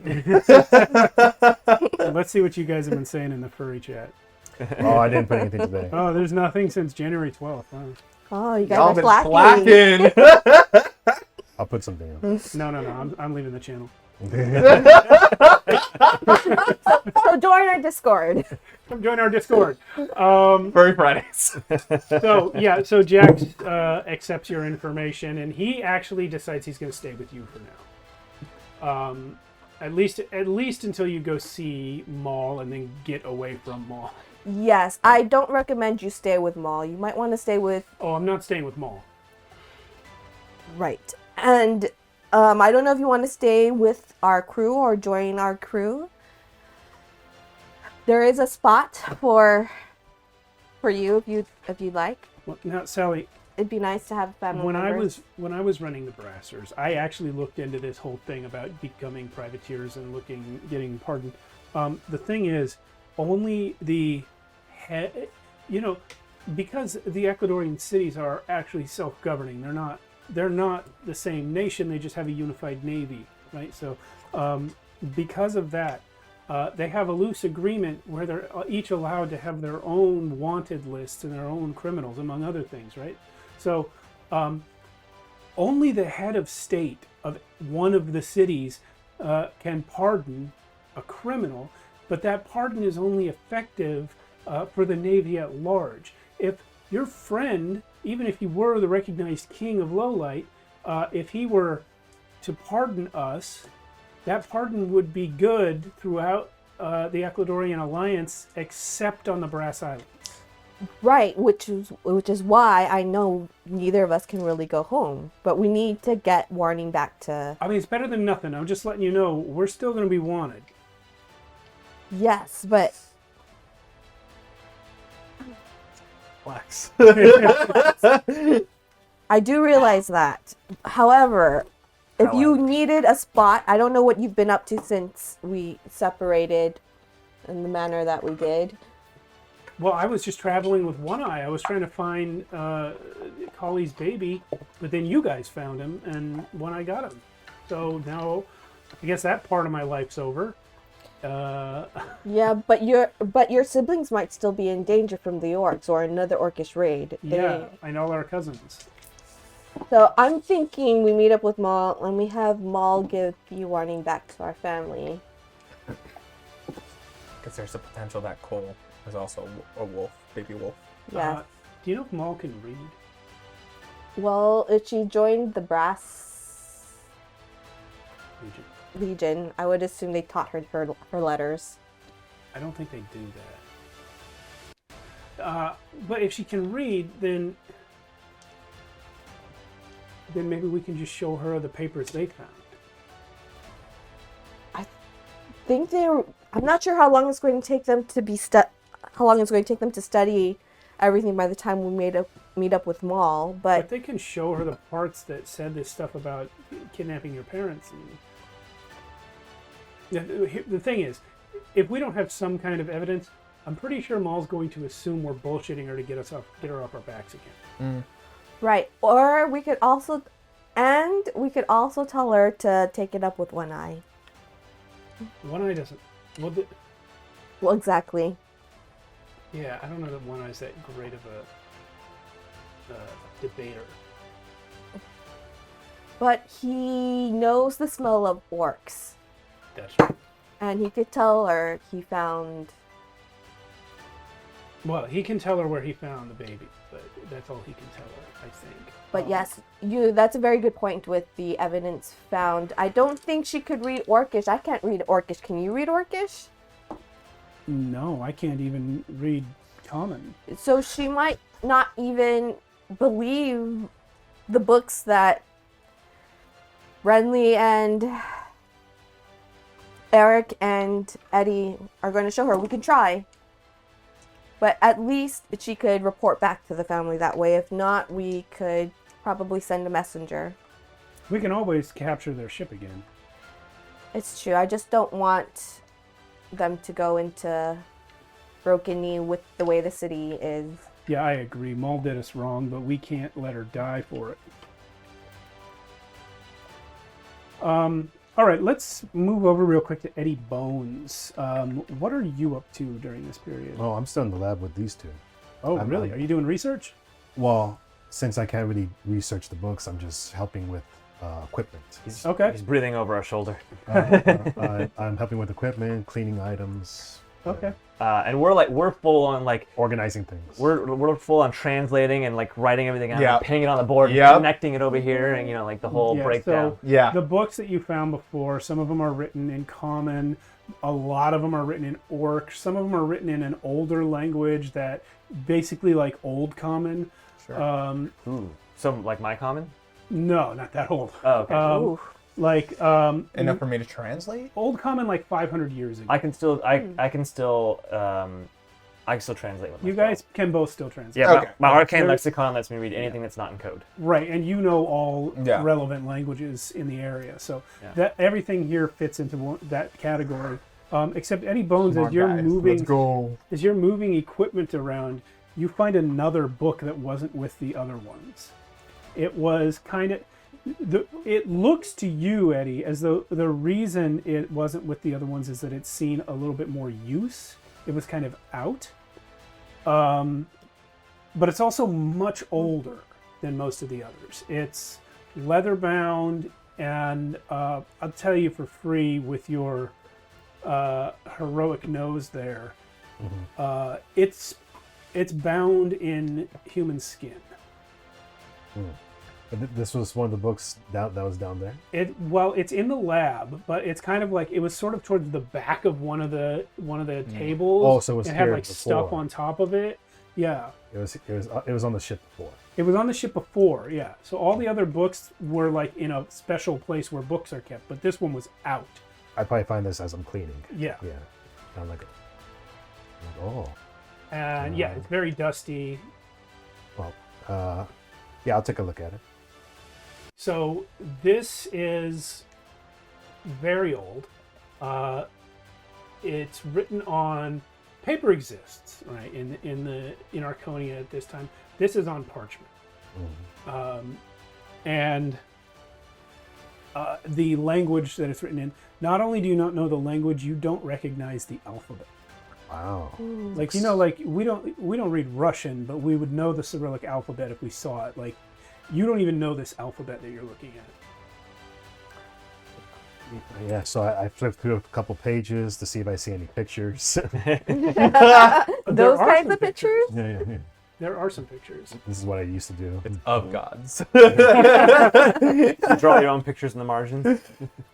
Let's see what you guys have been saying in the furry chat. Oh, I didn't put anything today. Oh, there's nothing since January 12th. Wow. Oh, you Y'all guys been are slacking. slacking. I'll put something else. No, I'm leaving the channel. So join our Discord. Come join our Discord. Furry Fridays. So Jax accepts your information, and he actually decides he's going to stay with you for now. At least until you go see Maul and then get away from Maul. Yes, I don't recommend you stay with Maul. You might want to stay with... Oh, I'm not staying with Maul. Right. And I don't know if you want to stay with our crew or join our crew. There is a spot for you if you'd like. Well, now, Sally, It'd be nice to have family when members. I was running the Brassers, I actually looked into this whole thing about becoming privateers and getting pardoned. The thing is, only the head, because the Ecuadorian cities are actually self-governing. They're not the same nation. They just have a unified navy, right? So, because of that, they have a loose agreement where they're each allowed to have their own wanted lists and their own criminals, among other things, right? So, only the head of state of one of the cities can pardon a criminal, but that pardon is only effective for the Navy at large. If your friend, even if he were the recognized king of Lowlight, if he were to pardon us, that pardon would be good throughout the Ecuadorian alliance, except on the Brass Islands. Right, which is why I know neither of us can really go home. But we need to get warning back to... I mean, it's better than nothing. I'm just letting you know, we're still going to be wanted. Yes, but... Flex. I do realize that. However, if you needed a spot, I don't know what you've been up to since we separated in the manner that we did. Well, I was just traveling with one eye. I was trying to find Collie's baby, but then you guys found him, and one eye got him. So now, I guess that part of my life's over. Yeah, but your siblings might still be in danger from the orcs or another orcish raid. Yeah, I know our cousins. So I'm thinking we meet up with Maul and we have Maul give you warning back to our family. Because there's a potential that Cole is also a wolf, baby wolf. Yeah. Do you know if Maul can read? Well, if she joined the brass... Legion? Legion. I would assume they taught her letters. I don't think they do that. But if she can read, then maybe we can just show her the papers they found. I'm not sure how long it's going to take them to study everything by the time we meet up with Maul, But they can show her the parts that said this stuff about kidnapping your parents. And the thing is, if we don't have some kind of evidence, I'm pretty sure Maul's going to assume we're bullshitting her to get her off our backs again. Right. Or we could also tell her to take it up with One Eye. One Eye doesn't. Well, exactly. Yeah, I don't know that One Eye's that great of a debater. But he knows the smell of orcs. That's right. And he could tell her he found... Well, he can tell her where he found the baby, but that's all he can tell her, I think. But yes, that's a very good point with the evidence found. I don't think she could read Orcish. I can't read Orcish. Can you read Orcish? No, I can't even read Common. So she might not even believe the books that Renly and Eric and Eddie are going to show her. We can try. But at least she could report back to the family that way. If not, we could probably send a messenger. We can always capture their ship again. It's true. I just don't want them to go into Broken Knee with the way the city is. Yeah, I agree. Maul did us wrong, but we can't let her die for it. All right, let's move over real quick to Eddie Bones. What are you up to during this period? Oh, I'm still in the lab with these two. Oh, really? Are you doing research? Well, since I can't really research the books, I'm just helping with equipment. He's breathing over our shoulder. I'm helping with equipment, cleaning items. Okay. And we're full on like organizing things. We're full on translating and like writing everything out, Yep. and pinning it on the board, and Yep. connecting it over here, and like the whole breakdown. So the books that you found before, some of them are written in Common, a lot of them are written in Orc, some of them are written in an older language that basically like Old Common. Sure. So like my common? No, not that old. Oh, okay. Like Enough for me to translate? Old Common, like 500 years ago. I can still translate with You myself. guys can both still translate. Yeah, Okay. my arcane lexicon lets me read anything that's not in code. Right, and you know all Yeah. relevant languages in the area, so Yeah. that everything here fits into that category. Except Eddie Bones, Smart as you're guys. moving, Let's go. as you're moving equipment around, you find another book that wasn't with the other ones. It was kind of. It looks to you, Eddie, as though the reason it wasn't with the other ones is that it's seen a little bit more use. It was kind of out. But it's also much older than most of the others. It's leather bound, and I'll tell you for free with your heroic nose there, it's bound in human skin. This was one of the books that was down there. It's in the lab, but it's kind of like it was sort of towards the back of one of the tables. Oh, so it was had here like before. stuff on top of it. Yeah, It was on the ship before. it was on the ship before. Yeah, so all the other books were like in a special place where books are kept, but this one was out. I'd probably find this as I'm cleaning. Yeah, Yeah. I'm like, oh. and yeah, it's very dusty. Well, yeah, I'll take a look at it. So this is very old. It's written on paper exists, right? In Archonia at this time. This is on parchment, and the language that it's written in. Not only do you not know the language, you don't recognize the alphabet. Wow. Like like we don't read Russian, but we would know the Cyrillic alphabet if we saw it. Like you don't even know this alphabet that you're looking at. Yeah, so I flipped through a couple pages to see if I see any pictures. Those There are kinds some of pictures? yeah. There are some pictures. This is what I used to do. It's of gods. You draw your own pictures in the margins.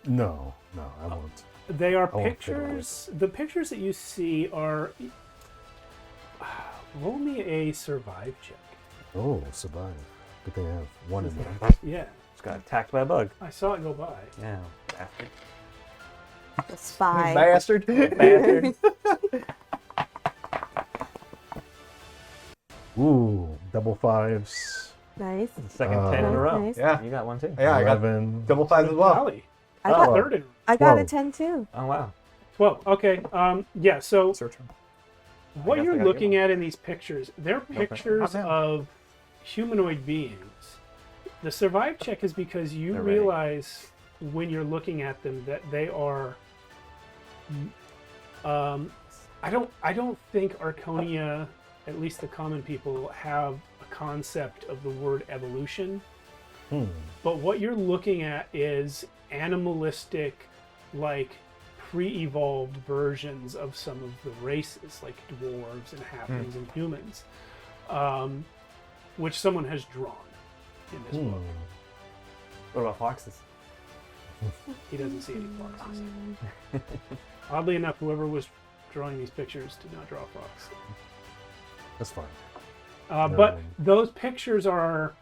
No, I won't. They are won't take it away. pictures. The pictures that you see are. Roll me a survive check. Oh, survive. Good thing I have one in there. Yeah, Just got attacked by a bug. I saw it go by. Yeah, bastard. The spy. Bastard. Bastard. Ooh, double fives. Nice. Second 10 in a row. Nice. Yeah. You got one too. Yeah, I got 11. double fives as well. Golly, I got, third in. I got a 12. 10 too. Oh wow. 12. Okay. Yeah. So Search them. what guess I you're gotta looking get at in these pictures, they're pictures man. of humanoid beings. The survive check is because you They're ready. realize when you're looking at them that they are. I don't think Archonia, at least the common people, have a concept of the word evolution. But what you're looking at is animalistic, like pre-evolved versions of some of the races, like dwarves and halflings and humans, which someone has drawn in this book. What about foxes? He doesn't see any foxes. Oddly enough, whoever was drawing these pictures did not draw a fox. That's fine. But those pictures are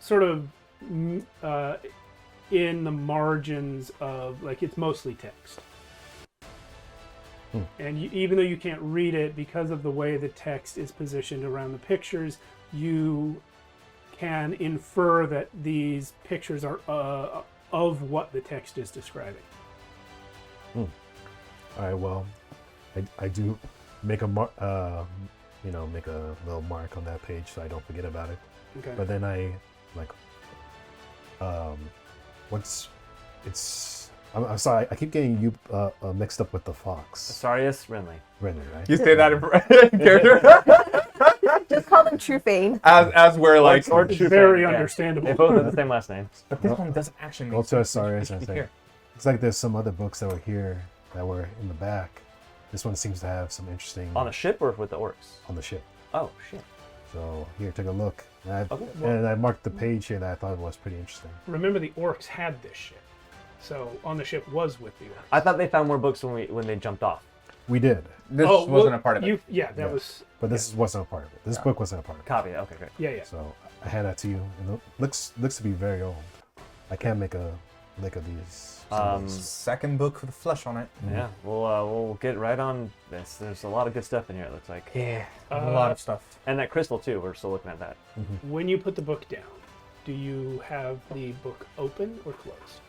sort of in the margins of, like, it's mostly text. And even though you can't read it, because of the way the text is positioned around the pictures, you can infer that these pictures are of what the text is describing. All right. Well, I do make a make a little mark on that page so I don't forget about it. Okay. But then I like, I'm sorry. I keep getting you mixed up with the fox. Asarius Renly. Renly, right? You say that in character Just call them Trufane. as we're like. Or It's Trufane, very yeah. understandable. They both have the same last name. But this one doesn't actually Go make to sense. Asarius It should and be say, here. it's like there's some other books that were here that were in the back. This one seems to have some interesting On a ship or with the orcs? on the ship. Oh shit. So here, take a look. And Okay. and I marked the page here that I thought was pretty interesting. Remember, the orcs had this ship. So on the ship was with the orcs. I thought they found more books when they jumped off. We did, This wasn't a part of it. Yeah, that Yeah. was. but this wasn't a part of it. This book wasn't a part of it. Copy. Okay, great. Yeah, yeah. So I had that to you. And it looks to be very old. I can't make a lick of these. symbols. Second book with flesh on it. Yeah, we'll get right on this. There's a lot of good stuff in here. It looks like. Yeah, a lot of stuff. And that crystal too. We're still looking at that. When you put the book down, do you have the book open or closed?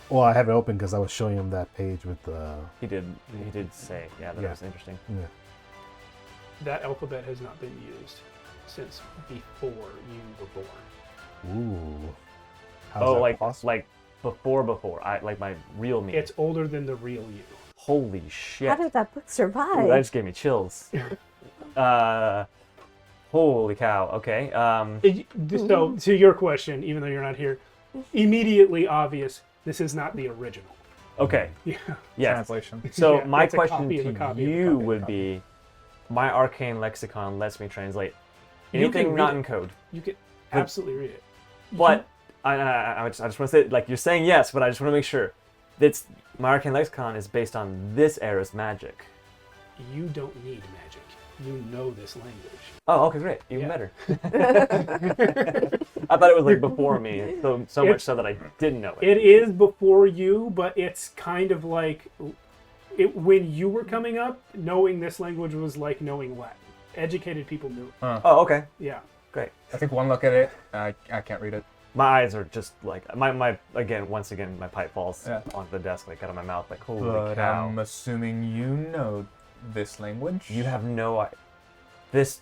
Well, I have it open because I was showing him that page with the. He did say, yeah, that Yeah. was interesting. Yeah. That alphabet has not been used since before you were born. Ooh. How's Oh, that like possible? before. I like my real me. It's older than the real you. Holy shit. How did that book survive? Ooh, that just gave me chills. Holy cow. Okay. So, to your question, even though you're not here, immediately obvious, this is not the original. Okay. Yeah. Yes. Translation. So Yeah, my it's a question copy of a to copy of a you copy of a would copy. be, my arcane lexicon lets me translate You can anything read not it. in code. You can absolutely read it. But I just want to say, like, you're saying yes, but I just want to make sure. It's my arcane lexicon is based on this era's magic. You don't need magic. You know this language. Oh, okay, great. Even Yeah. better. I thought it was like before me, so much so that I didn't know it. It is before you, but it's kind of like when you were coming up, knowing this language was like knowing Latin. Educated people knew it. Oh, okay, Yeah. great. I think one look at it, I can't read it. My eyes are just like once again my pipe falls Yeah. onto the desk, like out of my mouth, like holy But cow. I'm assuming you know this language. You have no idea. This.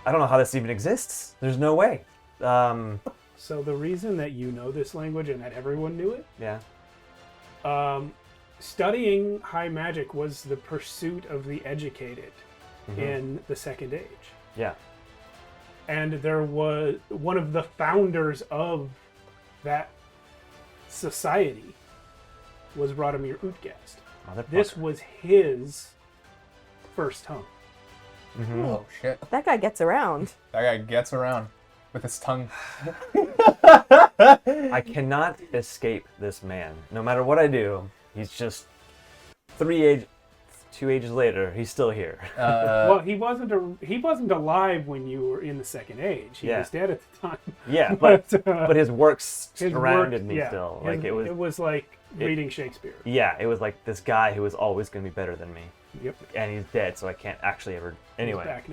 I don't know how this even exists. There's no way. So the reason that you know this language and that everyone knew it, Yeah. studying high magic was the pursuit of the educated in the Second Age. Yeah. And there was one of the founders of that society was Radomir Utgast. This Motherfucker. was his first home. Oh shit! That guy gets around. That guy gets around with his tongue. I cannot escape this man. No matter what I do, he's just 2 ages later, he's still here. Well, he wasn't alive when you were in the Second Age. He was dead at the time. Yeah, but his works surrounded me yeah, still. his- Like it was like reading Shakespeare. Yeah, it was like this guy who was always going to be better than me. Yep. And he's dead, so I can't actually ever. Anyway, He's back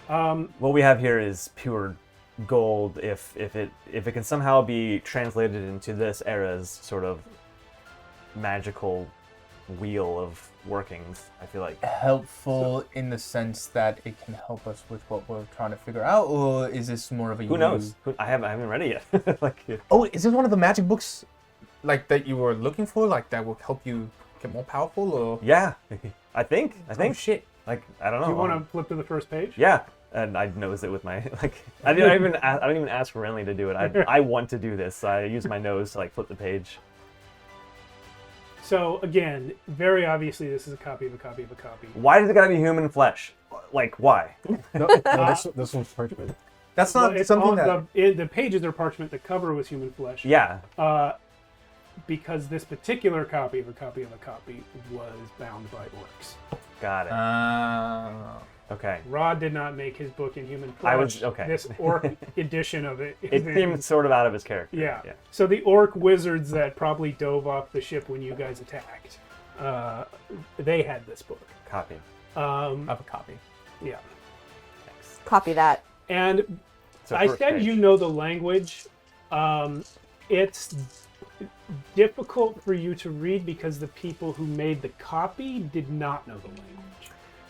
now. what we have here is pure gold. If it can somehow be translated into this era's sort of magical wheel of workings, I feel like. Helpful in the sense that it can help us with what we're trying to figure out, or is this more of a Who knows? I haven't read it yet. Like, Oh, is this one of the magic books, like that you were looking for, like that will help you get more powerful, or? yeah, I think. Oh shit! Like, I don't know. Do you want to flip to the first page? Yeah, and I nose it with my like. I don't even ask Renly to do it. I want to do this. I use my nose to like flip the page. So again, very obviously, this is a copy of a copy of a copy. Why does it gotta be human flesh? Like, why? No, this one's parchment. That's Well, not it's something on that. the pages are parchment. The cover was human flesh. Yeah. Because this particular copy of a copy of a copy was bound by orcs. Got it. Okay. Rod did not make his book in human flesh. I was okay. This orc edition of it. It seemed sort of out of his character. Yeah. So the orc wizards that probably dove off the ship when you guys attacked, they had this book. Copy. Of a copy. Yeah. Thanks. Copy that. And So I first said page. you know the language. It's difficult for you to read because the people who made the copy did not know the language.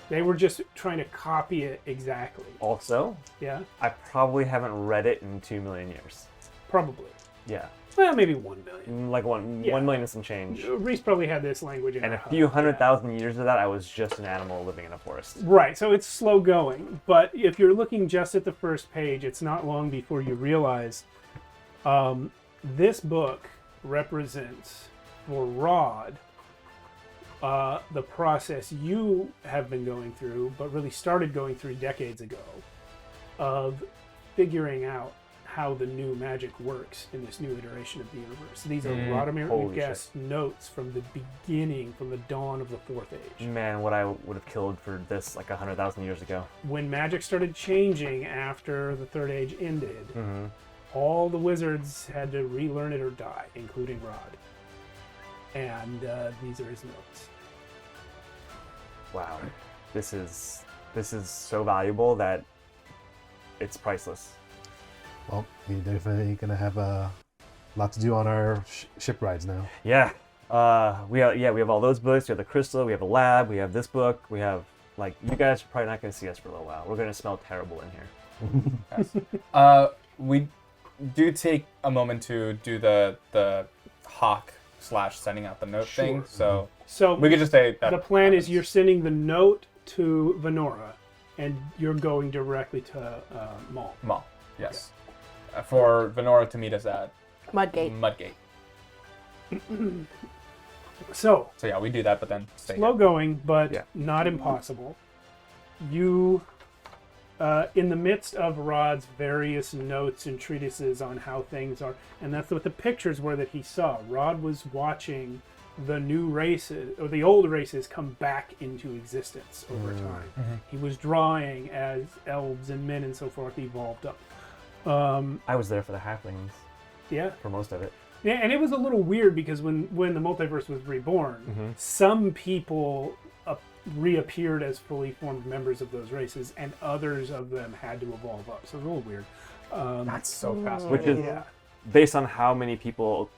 They were just trying to copy it exactly. Also, Yeah, I probably haven't read it in 2 million years. probably. Yeah. Well, maybe 1 million. Like 1 Yeah. million and some change. Reese probably had this language in And her a few hut, 100,000 years of that, I was just an animal living in a forest. Right, so it's slow going, but if you're looking just at the first page, it's not long before you realize this book represents for Rod the process you have been going through, but really started going through decades ago, of figuring out how the new magic works in this new iteration of the universe. These are Radomir holy Guest notes from the beginning, from the dawn of the Fourth Age. Man, what I would have killed for this like 100,000 years ago. When magic started changing after the Third Age ended, all the wizards had to relearn it or die, including Rod. And these are his notes. Wow. This is so valuable that it's priceless. Well, we're definitely gonna have a lot to do on our ship rides now. Yeah. We have all those books. We have the crystal. We have the lab. We have this book. We have like you guys are probably not going to see us for a little while. We're going to smell terrible in here. We do take a moment to do the hawk / sending out the note thing. So we could just say that the plan is you're sending the note to Venora, and you're going directly to Maul. Maul. Yes. For Venora to meet us at Mudgate. Mudgate. So So yeah, we do that, but then stay slow here. going, but Yeah. not impossible. You, in the midst of Rod's various notes and treatises on how things are, and that's what the pictures were that he saw. Rod was watching the new races, or the old races, come back into existence over time. He was drawing as elves and men and so forth evolved up. I was there for the halflings Yeah. for most of it. Yeah, and it was a little weird because when the multiverse was reborn, some people reappeared as fully formed members of those races, and others of them had to evolve up. So it was a little weird. That's so fascinating. Which is Yeah. based on how many people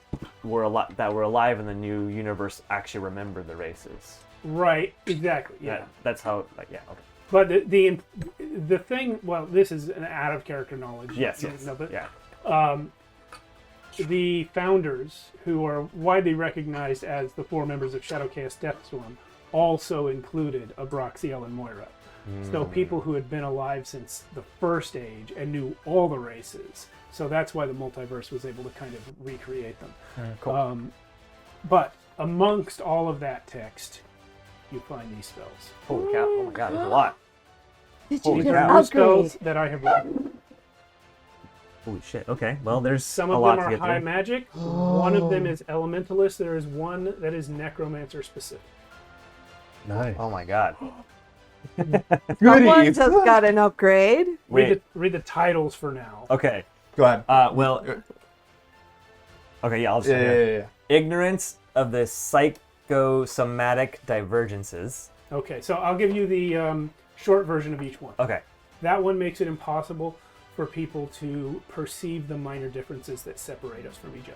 that were alive in the new universe actually remember the races. Right, exactly. Yeah. That's how. Like, yeah. Okay. But the thing, well, this is an out of character knowledge. Yes. You Yes. know, but, Yeah. the founders, who are widely recognized as the 4 members of Shadow Chaos Deathstorm, also included Abraxiel and Moira. So people who had been alive since the First Age and knew all the races. So that's why the multiverse was able to kind of recreate them. Cool. But amongst all of that text, you find these spells. Holy cow! Oh my god, there's a lot. Holy These are cow. new Upgrade. spells that I have written. Holy shit. Okay. Well, there's Some a of lot them to are get high through. magic. One of them is elementalist. There is one that is necromancer specific. Nice. Oh my god. Someone just got an upgrade. Wait. Read the titles for now. Okay. Go ahead. Well. Okay. Yeah. I'll just. Yeah. Ignorance of the psychosomatic divergences. Okay, so I'll give you the short version of each one. Okay. That one makes it impossible for people to perceive the minor differences that separate us from each other.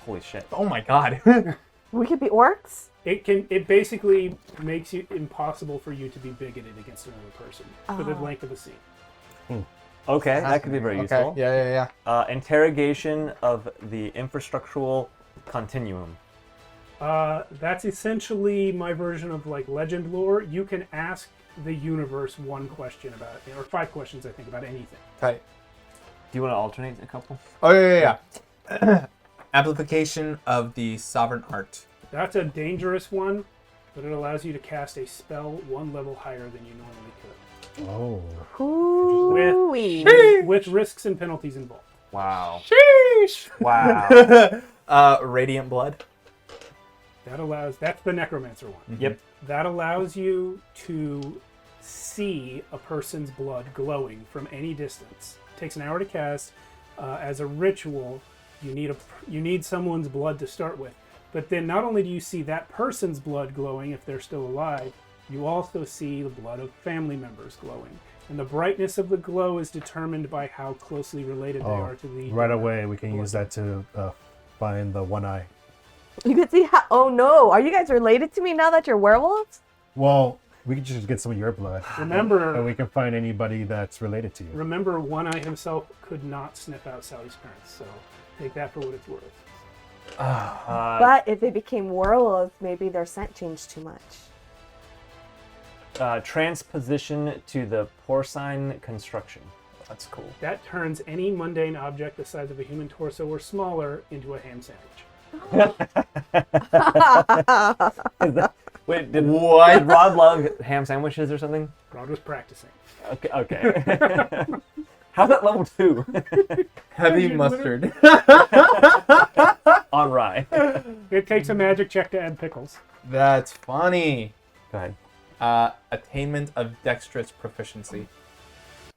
Holy shit. Oh my god. We could be orcs. It basically makes it impossible for you to be bigoted against another person for the Oh. length of a scene. Okay, that could be very Okay. useful. Yeah. Interrogation of the infrastructural continuum. That's essentially my version of like legend lore. You can ask the universe one question about it, or 5 questions, I think, about anything. Tight. Do you want to alternate a couple? Oh yeah. Amplification of the sovereign art. That's a dangerous one, but it allows you to cast a spell 1 level higher than you normally could, Oh. Hooey. with risks and penalties involved. Wow. Sheesh. Wow. Radiant blood. That's the necromancer one. Yep. That allows you to see a person's blood glowing from any distance. It takes an hour to cast. As a ritual, you need someone's blood to start with. But then not only do you see that person's blood glowing if they're still alive, you also see the blood of family members glowing. And the brightness of the glow is determined by how closely related they are to the... Right away, we can use that to find the one eye. You can see how. Oh no! Are you guys related to me now that you're werewolves? Well, we can just get some of your blood. And Remember, we can find anybody that's related to you. One Eye himself could not sniff out Sally's parents, so take that for what it's worth. But if they became werewolves, maybe their scent changed too much. Transposition to the porcine construction. That's cool. That turns any mundane object the size of a human torso or smaller into a ham sandwich. Wait, did Rod love ham sandwiches or something? Rod was practicing. Okay. How's that level 2? Heavy mustard. On rye. Go It takes a magic check to add pickles. That's funny. ahead. Attainment of dexterous proficiency.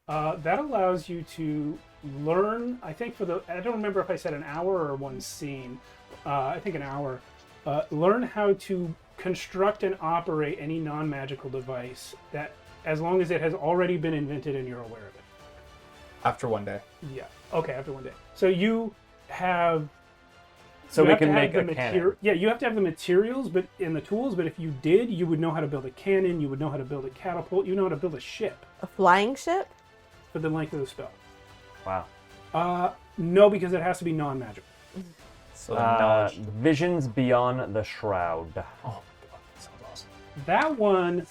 That allows you to learn, I think I don't remember if I said an hour or one scene. I think an hour. Learn how to construct and operate any non-magical device that, as long as it has already been invented and you're aware of it. After one day. Yeah. Okay, after one day. So you have... So you we have to can have make the a cannon. Yeah, you have to have the materials and the tools, but if you did, you would know how to build a cannon, you would know how to build a catapult, you know how to build a ship A flying ship? for the length of the spell. Wow. No, because it has to be non-magical. So knowledge. Visions beyond the shroud. Oh my god, that sounds awesome. That one,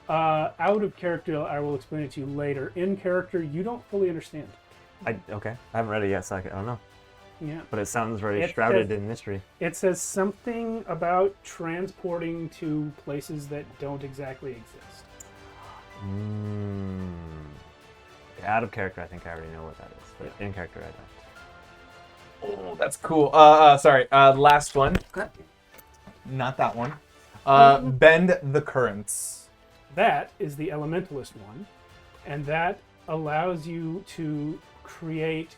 out of character, I will explain it to you later. In character, you don't fully understand. Okay. I haven't read it yet, so I don't know. Yeah. But it sounds very It shrouded says- in mystery. It says something about transporting to places that don't exactly exist. Out of character, I think I already know what that is. But in character, I don't. Oh, that's cool. Sorry. Last one. Not that one. Bend the currents. That is the elementalist one, and that allows you to create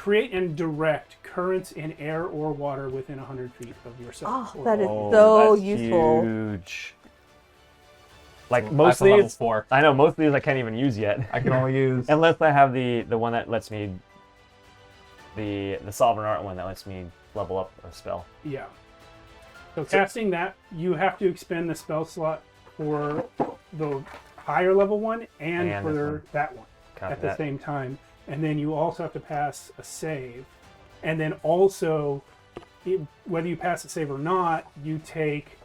and direct currents in air or water within 100 feet of yourself. Oh, or that is wall. so that's useful. Huge. Like That's most a of level these, 4. I know most of these I can't even use yet. I can only use. Unless I have the one that lets me, the sovereign art one that lets me level up a spell. Yeah. So casting that, you have to expend the spell slot for the higher level one and And this for one. that one Copy at the that. same time. And then you also have to pass a save. And then also, whether you pass a save or not, you take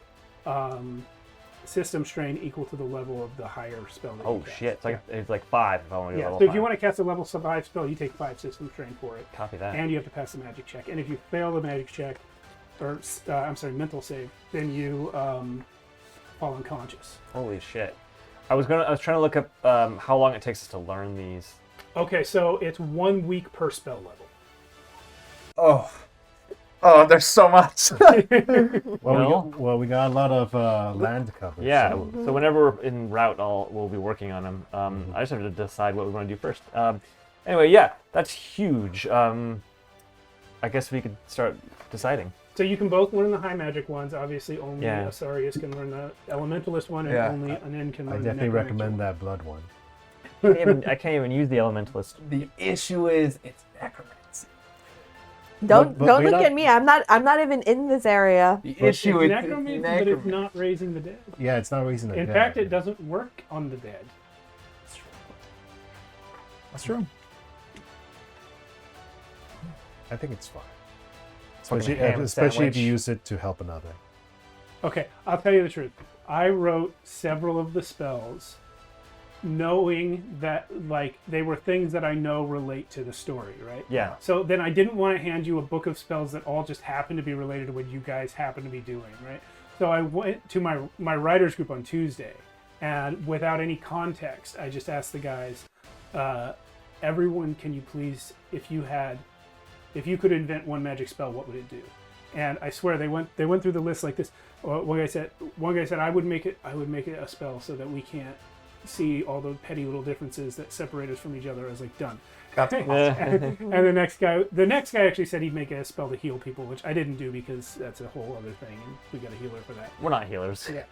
system strain equal to the level of the higher spell that you Oh cast. shit! It's like 5 if I want to do Yeah, level so 5. if you want to cast a level 5 spell, you take 5 system strain for it. Copy that. And you have to pass the magic check. And if you fail the magic check, or mental save, then you fall unconscious. Holy shit. I was trying to look up how long it takes us to learn these. Okay, so it's 1 week per spell level. Oh, there's so much. We got a lot of land cover. Yeah. so- So whenever we're en route, we'll be working on them. I just have to decide what we want to do first. Anyway, yeah, that's huge. I guess we could start deciding. So you can both learn the high magic ones. Obviously, only Yeah. Asarius can learn the elementalist one, and Yeah. only Anin can I learn definitely the necromancer recommend one. that blood one. I can't even use the elementalist. The issue is it's necromancy. Don't but don't you're look not- at me. I'm not even in this area. The But issue is Necromancy, but it's not raising the dead. Yeah, it's not raising the In dead. fact, it doesn't work on the dead. That's true. I think it's fine. Fucking Especially, ham especially if sandwich. you use it to help another. Okay, I'll tell you the truth. I wrote several of the spells knowing that, like, they were things that I know relate to the story, right? Yeah. So then I didn't want to hand you a book of spells that all just happen to be related to what you guys happen to be doing, right? So I went to my writers group on Tuesday, and without any context, I just asked the guys, everyone, can you please, if you could invent one magic spell, what would it do? And I swear they went through the list like this. One guy said I would make it a spell so that we can't see all the petty little differences that separate us from each other. I was like, done. That's And the next guy actually said he'd make a spell to heal people, which I didn't do because that's a whole other thing, and we got a healer for that. We're not healers. Yeah.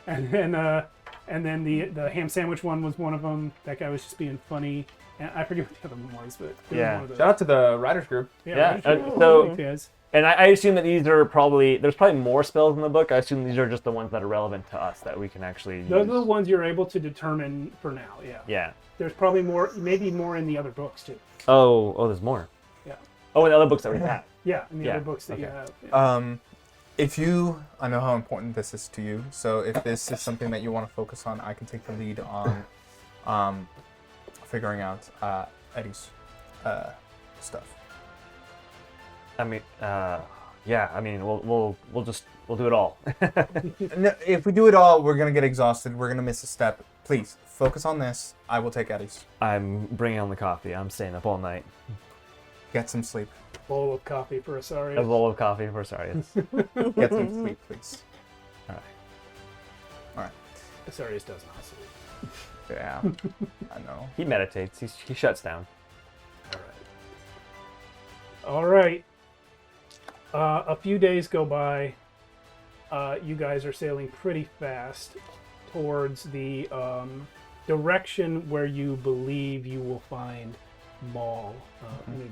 And then the ham sandwich one was one of them. That guy was just being funny. And I forget what the other one was, but it was Yeah. one of those. Shout out to the writers group. Yeah. so- Yes. And I assume that these are there's probably more spells in the book. I assume these are just the ones that are relevant to us that we can actually use. Those are the ones you're able to determine for now. Yeah. Yeah. There's probably more, maybe more in the other books too. Oh, there's more. Yeah. Oh, and the other books that we have. Yeah, in the Yeah, other books that you okay. have. Yeah. I know how important this is to you, so if this is something that you want to focus on, I can take the lead on figuring out Eddie's stuff. I mean, yeah. I mean, we'll do it all. No, if we do it all, we're gonna get exhausted. We're gonna miss a step. Please focus on this. I will take Eddie's. I'm bringing on the coffee. I'm staying up all night. Get some sleep. Bowl of coffee for A Asarius. bowl of coffee for Sarius. Get some sleep, please. All right. All right. Asarius does not sleep. Yeah, I know. He meditates. He shuts down. All right. A few days go by. You guys are sailing pretty fast towards the direction where you believe you will find Maul. Let me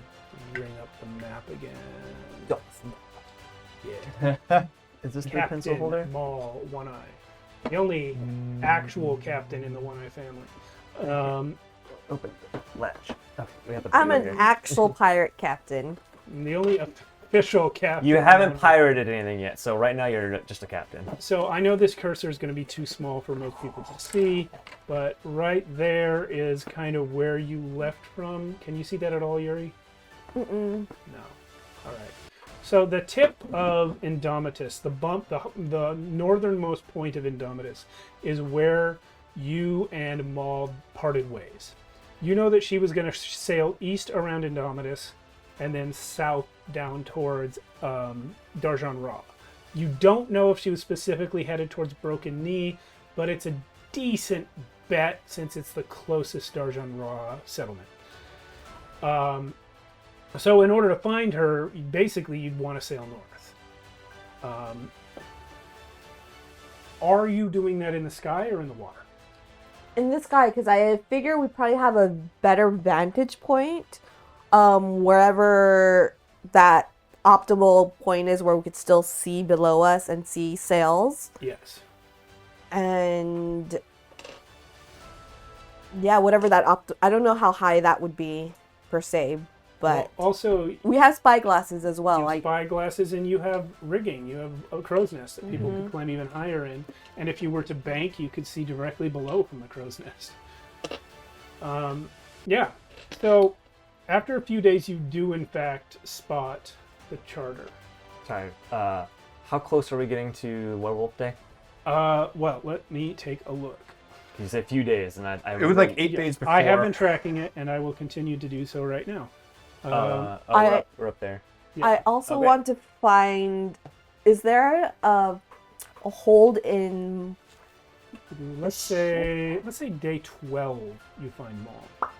bring up the map again. Yeah. Is this the Captain pencil holder? Maul, One Eye. The only actual captain in the One Eye family. Open the latch. Okay, we have the I'm an okay. actual pirate captain. The only official captain. You haven't in the- pirated anything yet, so right now you're just a captain. So I know this cursor is going to be too small for most people to see, but right there is kind of where you left from. Can you see that at all, Yuri? Mm-mm. No. All right. So the tip of Indomitus, the northernmost point of Indomitus, is where you and Maul parted ways. You know that she was going to sail east around Indomitus and then south down towards Darjan Ra. You don't know if she was specifically headed towards Broken Knee, but it's a decent bet since it's the closest Darjan Ra settlement. So in order to find her, basically you'd want to sail north. Are you doing that in the sky or in the water? In the sky, because I figure we probably have a better vantage point wherever that optimal point is where we could still see below us and see sails. Yes. And yeah, whatever that I don't know how high that would be per se, but Well, also, we have spy glasses as well. you have Like spy glasses and you have rigging. You have a crow's nest that people could climb even higher in. And if you were to bank, you could see directly below from the crow's nest. Yeah. So after a few days, you do in fact spot the charter. Sorry. How close are we getting to Werewolf Day? Well, let me take a look. You say a few days, and I It was like 8 days before. I have been tracking it, and I will continue to do so right now. We're up there. Yeah. I also Okay. want to find. Is there a hold in? Let's say day 12 you find Maul.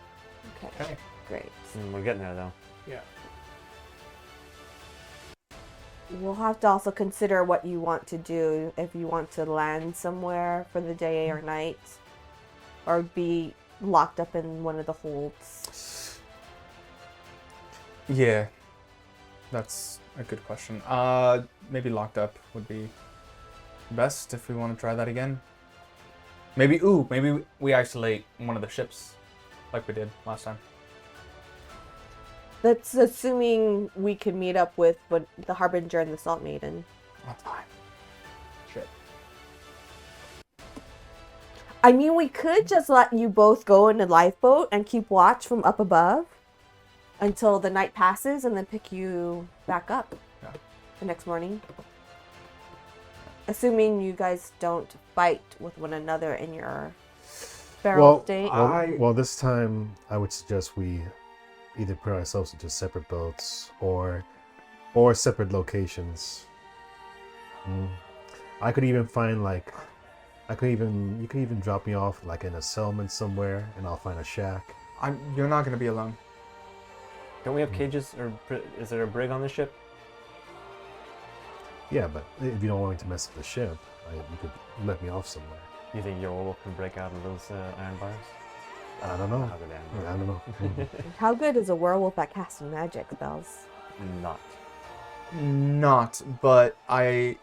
Okay, great. We're getting there though. Yeah. We'll have to also consider what you want to do. If you want to land somewhere for the day or night, or be locked up in one of the holds. Yeah, that's a good question. Maybe locked up would be best if we want to try that again. Maybe we isolate one of the ships, like we did last time. That's assuming we can meet up with the Harbinger and the Salt Maiden. That's fine. Shit. I mean, we could just let you both go in a lifeboat and keep watch from up above until the night passes and then pick you back up the next morning. Assuming you guys don't fight with one another in your feral state. Well, this time I would suggest we either put ourselves into separate boats or separate locations. I could even find you could even drop me off like in a settlement somewhere, and I'll find a shack. You're not gonna be alone. Don't we have cages, or is there a brig on the ship? Yeah, but if you don't want me to mess up the ship, you could let me off somewhere. You think your werewolf can break out of those iron bars? I don't know. How good iron I don't know. How good is a werewolf at casting magic spells? Not. Not, but I'm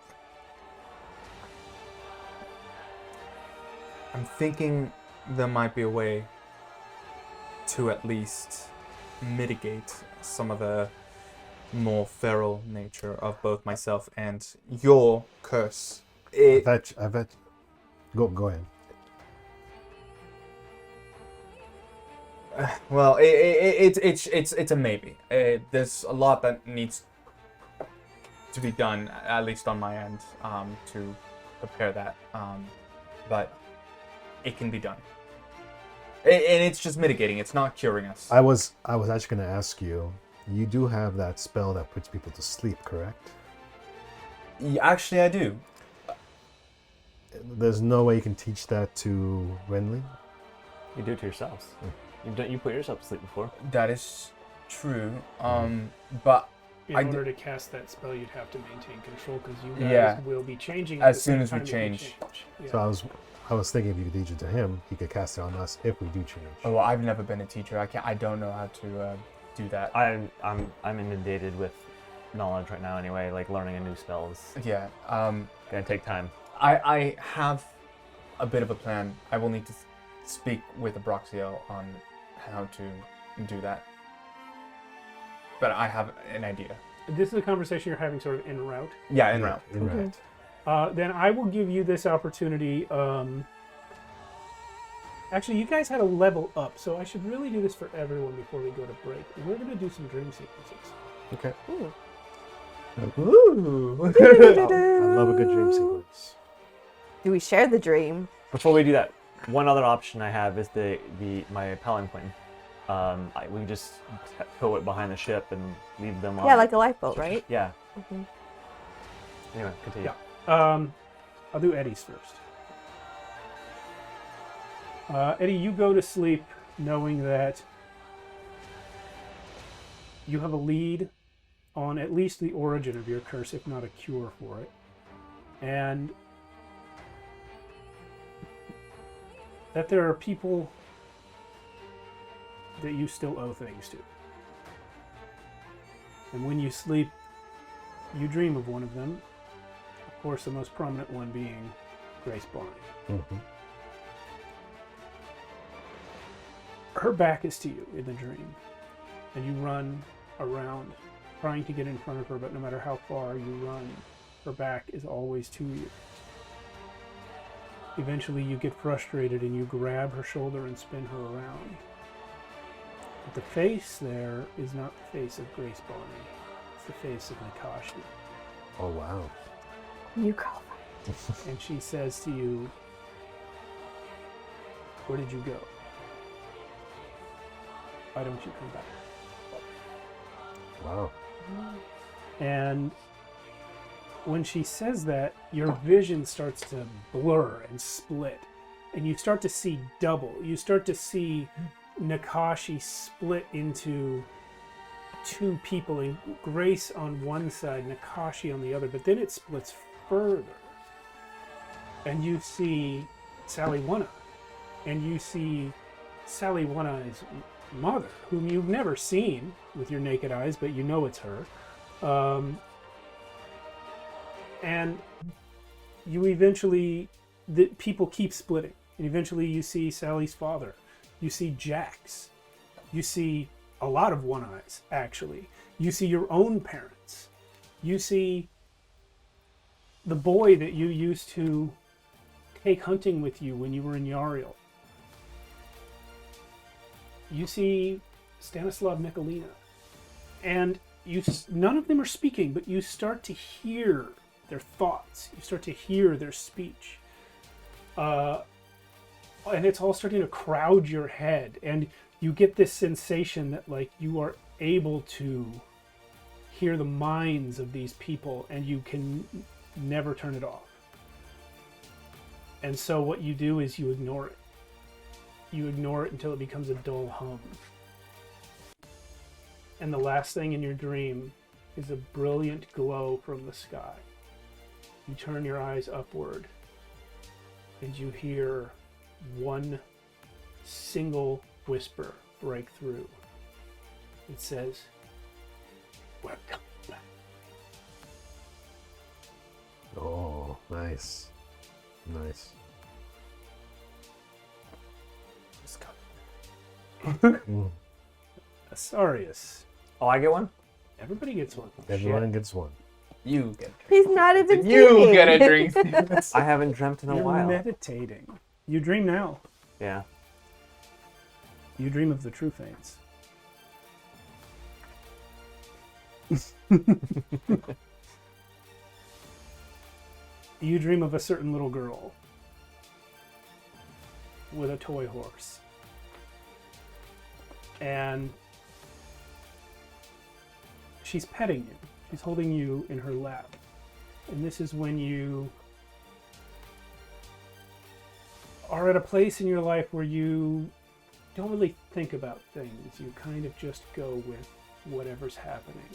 thinking there might be a way to at least mitigate some of the more feral nature of both myself and your curse. I bet. Go ahead. Well, it's a maybe. There's a lot that needs to be done, at least on my end, to prepare that. But it can be done, and it's just mitigating. It's not curing us. I was actually going to ask you. You do have that spell that puts people to sleep, correct? Actually, I do. There's no way you can teach that to Renly? You do it to yourselves. You put yourself to sleep before. That is true. But In order to cast that spell, you'd have to maintain control because you guys Yeah. will be changing As at the soon same as we time that change. Yeah. So I was thinking if you could teach it to him, he could cast it on us if we do change. Oh, well, I've never been a teacher. I don't know how to do that. I'm inundated with knowledge right now anyway. Like learning a new spell is Yeah. gonna take time. I have a bit of a plan. I will need to speak with Abraxio on how to do that. But I have an idea. This is a conversation you're having sort of en route. Yeah, en route. Right. Then I will give you this opportunity. Actually, you guys had a level up, so I should really do this for everyone before we go to break. We're going to do some dream sequences. Okay. Ooh. Ooh. I love a good dream sequence. Do we share the dream? Before we do that, one other option I have is my palanquin. We can just tow it behind the ship and leave them on. Yeah, like a lifeboat, right? Yeah. Mm-hmm. Anyway, continue. Yeah. I'll do Eddie's first. Eddie, you go to sleep knowing that you have a lead on at least the origin of your curse, if not a cure for it. And that there are people that you still owe things to. And when you sleep, you dream of one of them. Of course, the most prominent one being Grace Barney. Mm-hmm. Her back is to you in the dream, and you run around trying to get in front of her, but no matter how far you run, her back is always to you. Eventually you get frustrated and you grab her shoulder and spin her around. But the face there is not the face of Grace Barney, it's the face of Nakashi. Oh, wow. You call And she says to you, Where did you go? Why don't you come back? Wow. And when she says that, your vision starts to blur and split. And you start to see double. You start to see Nakashi split into two people, and Grace on one side, Nakashi on the other. But then it splits further. And you see Sally One-Eye. And you see Sally One-Eye's mother, whom you've never seen with your naked eyes, but you know it's her. And you eventually, the people keep splitting. And eventually you see Sally's father. You see Jax. You see a lot of One-Eyes, actually. You see your own parents. You see the boy that you used to take hunting with you when you were in Yariel. You see Stanislav Nikolina. And none of them are speaking, but you start to hear their thoughts. You start to hear their speech. And it's all starting to crowd your head. And you get this sensation that, like, you are able to hear the minds of these people and you can never turn it off. And so what you do is you ignore it. You ignore it until it becomes a dull hum. And the last thing in your dream is a brilliant glow from the sky. You turn your eyes upward and you hear one single whisper break through. It says, "Welcome back." Oh, nice. Nice. Asarius. Oh, I get one? Everybody gets one. Everyone gets one. You get He's not even you singing. get a drink. I haven't dreamt in a You're while. meditating. You dream now. Yeah. You dream of the true faints. You dream of a certain little girl with a toy horse. And she's petting you. She's holding you in her lap. And this is when you are at a place in your life where you don't really think about things. You kind of just go with whatever's happening.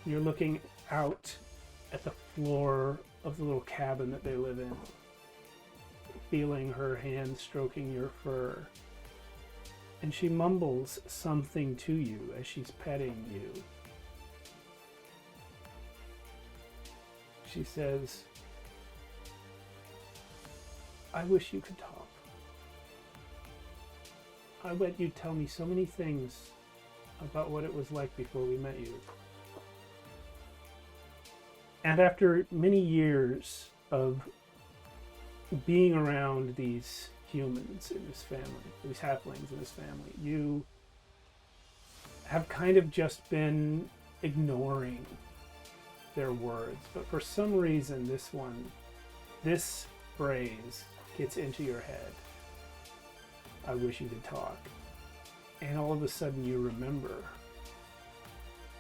You're looking out at the floor of the little cabin that they live in, feeling her hand stroking your fur. And she mumbles something to you as she's petting you. She says, "I wish you could talk. I bet you'd tell me so many things about what it was like before we met you." And after many years of being around these humans in this family, these halflings in this family, you have kind of just been ignoring their words. But for some reason, this phrase gets into your head. "I wish you could talk." And all of a sudden you remember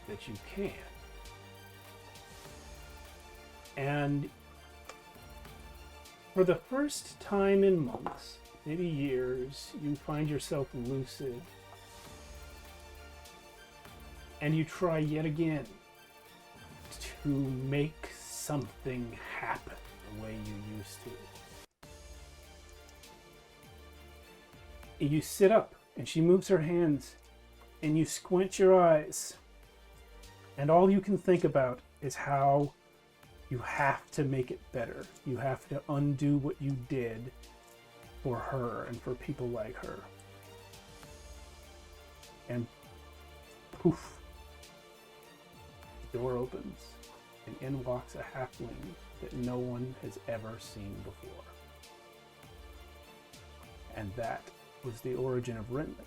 that you can. And for the first time in months, maybe years, you find yourself lucid. And you try yet again to make something happen the way you used to. You sit up and she moves her hands and you squint your eyes. And all you can think about is how you have to make it better. You have to undo what you did for her and for people like her. And poof, the door opens and in walks a halfling that no one has ever seen before. And that was the origin of Renly.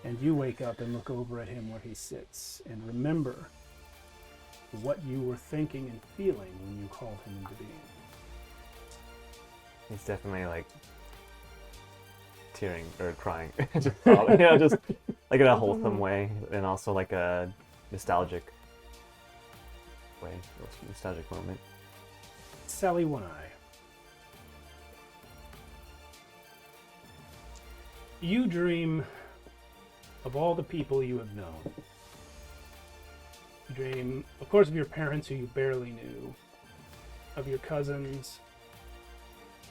And you wake up and look over at him where he sits and remember what you were thinking and feeling when you called him into being. He's definitely like tearing or crying, just, you know, just like in a wholesome way, and also like a nostalgic way, nostalgic moment. Sally One Eye. You dream of all the people you have known. You dream, of course, of your parents who you barely knew, of your cousins,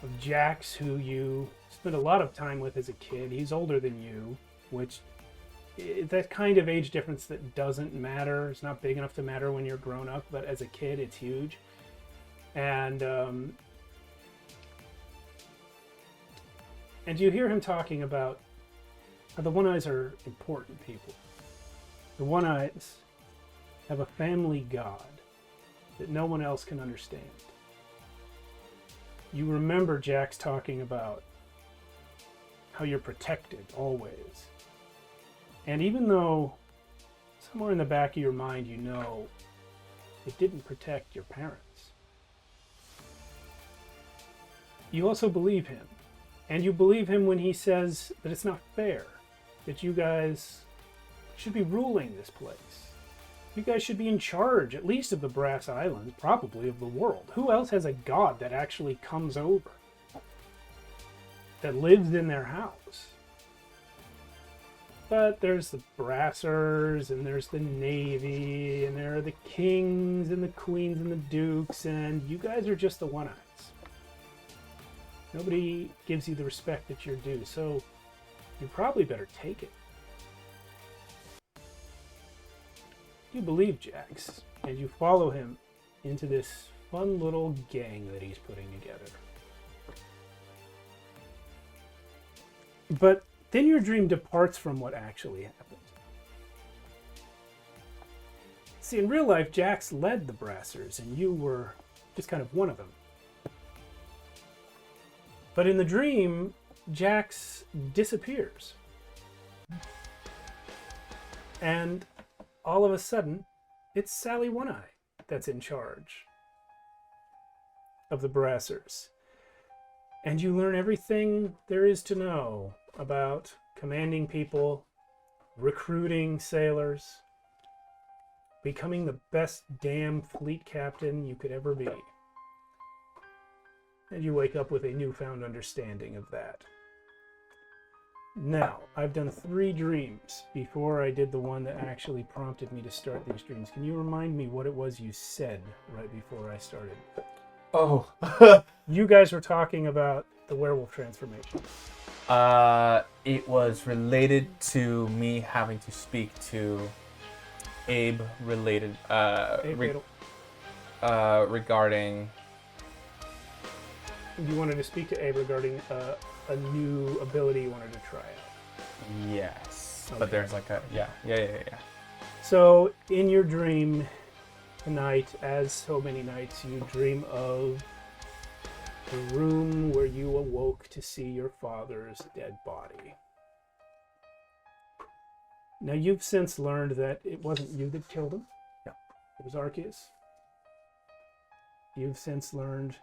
of Jax, who you spent a lot of time with as a kid. He's older than you, which that kind of age difference that doesn't matter. It's not big enough to matter when you're grown up, but as a kid, it's huge. And you hear him talking about how the One-Eyes are important people. The One-Eyes have a family god that no one else can understand. You remember Jax talking about how you're protected always. And even though somewhere in the back of your mind you know it didn't protect your parents, you also believe him. And you believe him when he says that it's not fair, that you guys should be ruling this place. You guys should be in charge, at least of the Brass Islands, probably of the world. Who else has a god that actually comes over, that lives in their house? But there's the Brassers, and there's the Navy, and there are the kings and the queens and the dukes, and you guys are just the One-Eyes. Nobody gives you the respect that you're due, so you probably better take it. You believe Jax, and you follow him into this fun little gang that he's putting together. But then your dream departs from what actually happened. See, in real life, Jax led the Brassers, and you were just kind of one of them. But in the dream, Jax disappears. And all of a sudden, it's Sally One-Eye that's in charge of the Brassers. And you learn everything there is to know about commanding people, recruiting sailors, becoming the best damn fleet captain you could ever be. And you wake up with a newfound understanding of that. Now, I've done 3 dreams before I did the one that actually prompted me to start these dreams. Can you remind me what it was you said right before I started? Oh. You guys were talking about the werewolf transformation. It was related to me having to speak to Abe related regarding. You wanted to speak to Abe regarding a new ability you wanted to try out. Yes. Okay. But there's like a yeah. So in your dream tonight, as so many nights, you dream of the room where you awoke to see your father's dead body. Now you've since learned that it wasn't you that killed him. Yeah. It was Arceus. You've since learned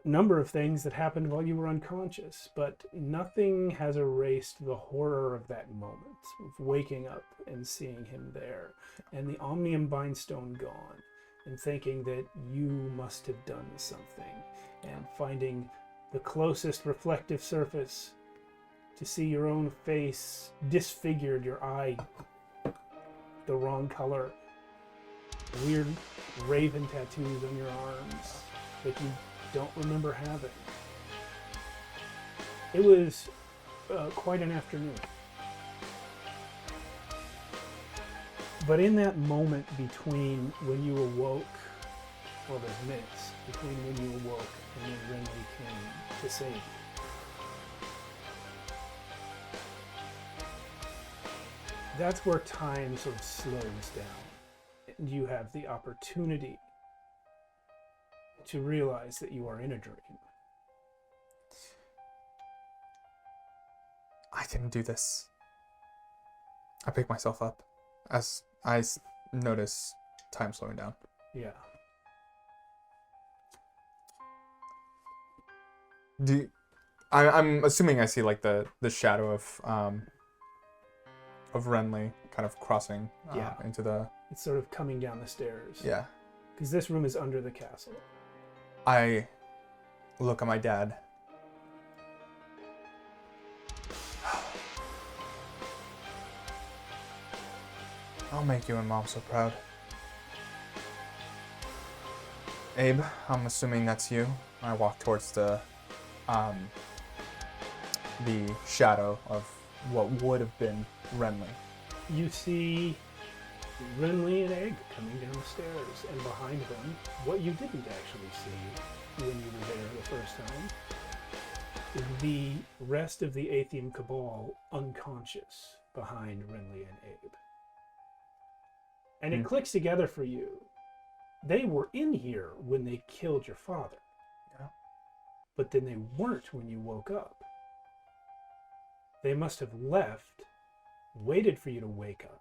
number of things that happened while you were unconscious, but nothing has erased the horror of that moment of waking up and seeing him there, and the Omnium Bindstone gone, and thinking that you must have done something, and finding the closest reflective surface to see your own face disfigured, your eye the wrong color, weird raven tattoos on your arms that you don't remember having. It was quite an afternoon. But in that moment between when you awoke, well, there's minutes between when you awoke and when Renly came to save you. That's where time sort of slows down, and you have the opportunity to realize that you are in a dream. I didn't do this. I picked myself up as I notice time slowing down. Yeah. I'm assuming I see like the shadow of Renly kind of crossing into the. It's sort of coming down the stairs. Yeah. Because this room is under the castle. I look at my dad. I'll make you and Mom so proud. Abe, I'm assuming that's you. I walk towards the shadow of what would have been Renly. You see Renly and Egg coming down the stairs, and behind them, what you didn't actually see when you were there the first time, is the rest of the Atheum Cabal unconscious behind Renly and Abe. And it clicks together for you. They were in here when they killed your father. Yeah. But then they weren't when you woke up. They must have left, waited for you to wake up,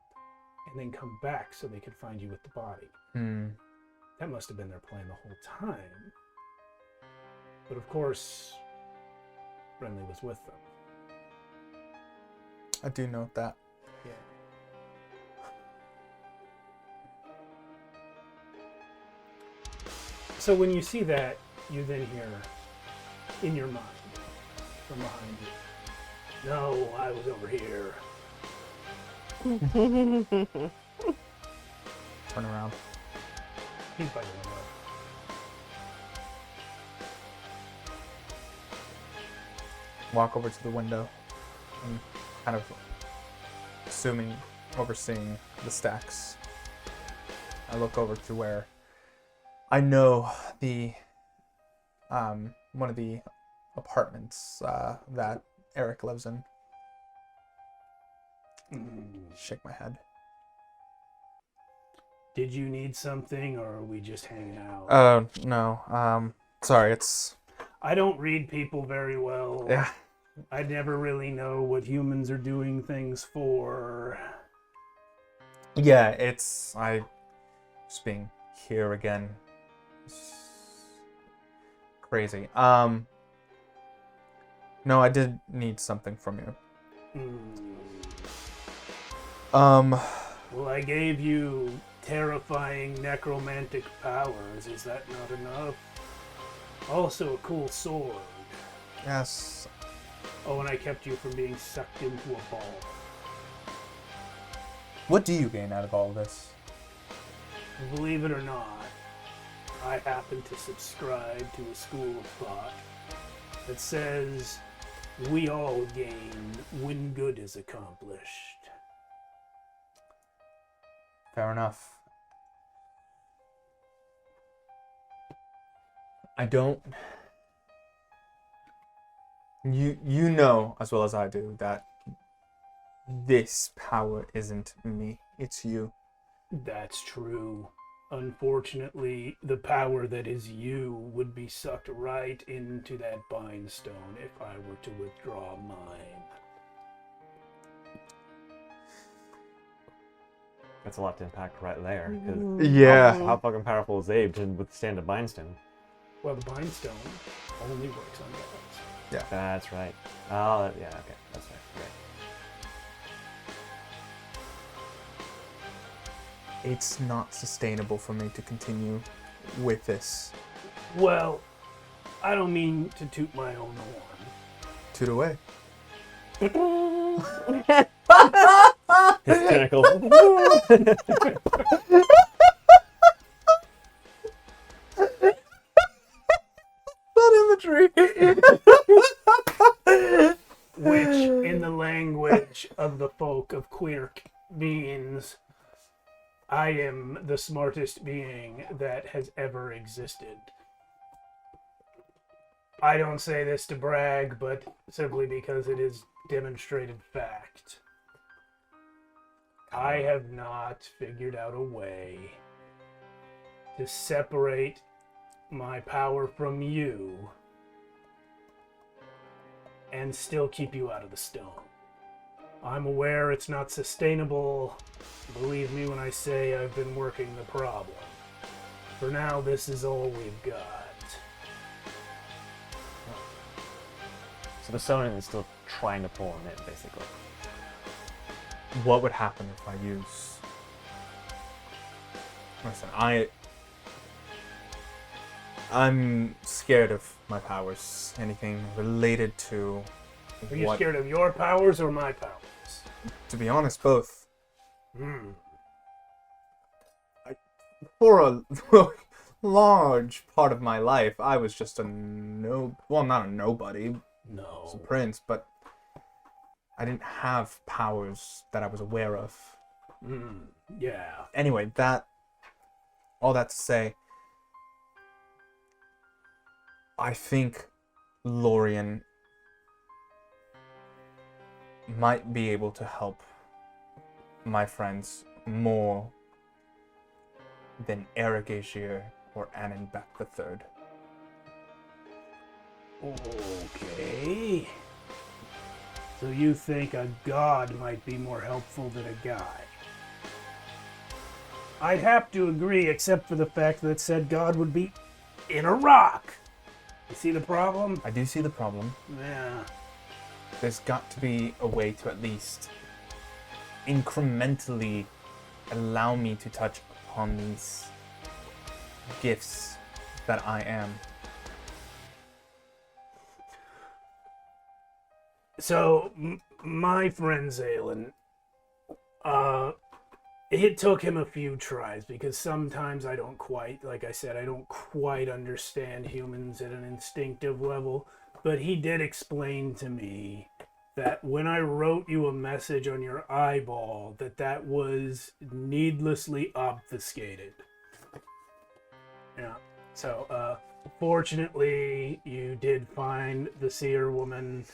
and then come back so they could find you with the body. That must have been their plan the whole time. But of course, Renly was with them. I do note that. Yeah. So when you see that, you then hear in your mind from behind you, "No, I was over here." Turn around. He's by the window. Walk over to the window and kind of overseeing the stacks. I look over to where I know the one of the apartments that Eric lives in. Shake my head. Did you need something, or are we just hanging out? No. Sorry, it's. I don't read people very well. Yeah. I never really know what humans are doing things for. Yeah, it's. Just being here again. It's crazy. No, I did need something from you. Well, I gave you terrifying necromantic powers. Is that not enough? Also, a cool sword. Yes. Oh, and I kept you from being sucked into a ball. What do you gain out of all this? Believe it or not, I happen to subscribe to a school of thought that says we all gain when good is accomplished. Fair enough. I don't. You know as well as I do that this power isn't me, it's you. That's true. Unfortunately, the power that is you would be sucked right into that bind stone if I were to withdraw mine. That's a lot to impact right there. 'Cause Yeah. How fucking powerful is Abe to withstand a bind stone? Well, the bind stone only works on gods. That's right. Oh, yeah, okay. That's right. It's not sustainable for me to continue with this. Well, I don't mean to toot my own horn. Toot away. His tentacle. That imagery. Which, in the language of the folk of Quirk, means I am the smartest being that has ever existed. I don't say this to brag, but simply because it is demonstrated fact. I have not figured out a way to separate my power from you and still keep you out of the stone. I'm aware it's not sustainable. Believe me when I say I've been working the problem. For now, this is all we've got. So the Sonin is still trying to pull him in, basically. What would happen if I use... Listen, I'm scared of my powers. Anything related to Are you what... scared of your powers or my powers? To be honest, both. Hmm. For a large part of my life, I was just well, not a nobody. I was a No. prince, but I didn't have powers that I was aware of. Hmm. Yeah. Anyway, all that to say, I think Lorien might be able to help my friends more than Eragazier or Annenbeck III. Okay. So you think a god might be more helpful than a guy? I'd have to agree, except for the fact that said god would be in a rock. You see the problem? I do see the problem. Yeah. There's got to be a way to at least incrementally allow me to touch upon these gifts that I am. So, my friend Zalen, it took him a few tries because sometimes I don't quite, like I said, I don't quite understand humans at an instinctive level. But he did explain to me that when I wrote you a message on your eyeball, that was needlessly obfuscated. Yeah. So, fortunately, you did find the seer woman,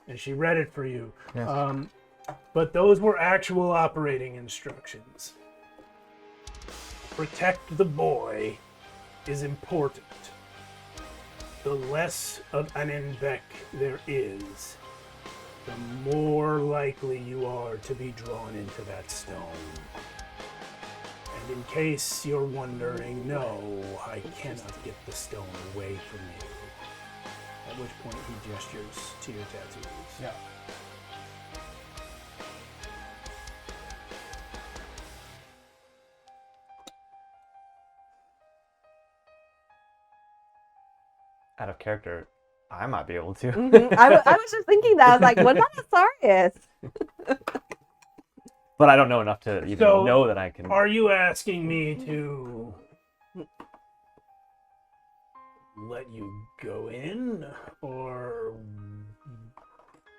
and she read it for you. Yes. But those were actual operating instructions. Protect the boy is important. The less of Annenbeck there is, the more likely you are to be drawn into that stone. And in case you're wondering, no, I cannot get the stone away from you. At which point he gestures to your tattoos. Yeah. Out of character, I might be able to. I was just thinking that. I was like, what about Asarius? But I don't know enough to even So, know that I can. Are you asking me to let you go in or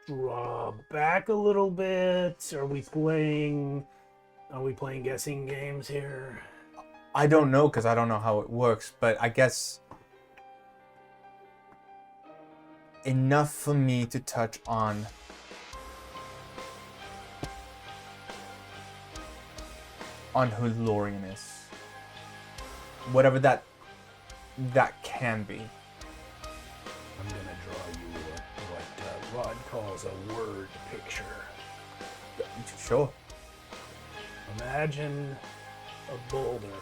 draw back a little bit? Are we playing guessing games here? I don't know because I don't know how it works, but I guess enough for me to touch on who Lorien is. Whatever that can be. I'm gonna draw you what Rod calls a word picture. Sure. Imagine a boulder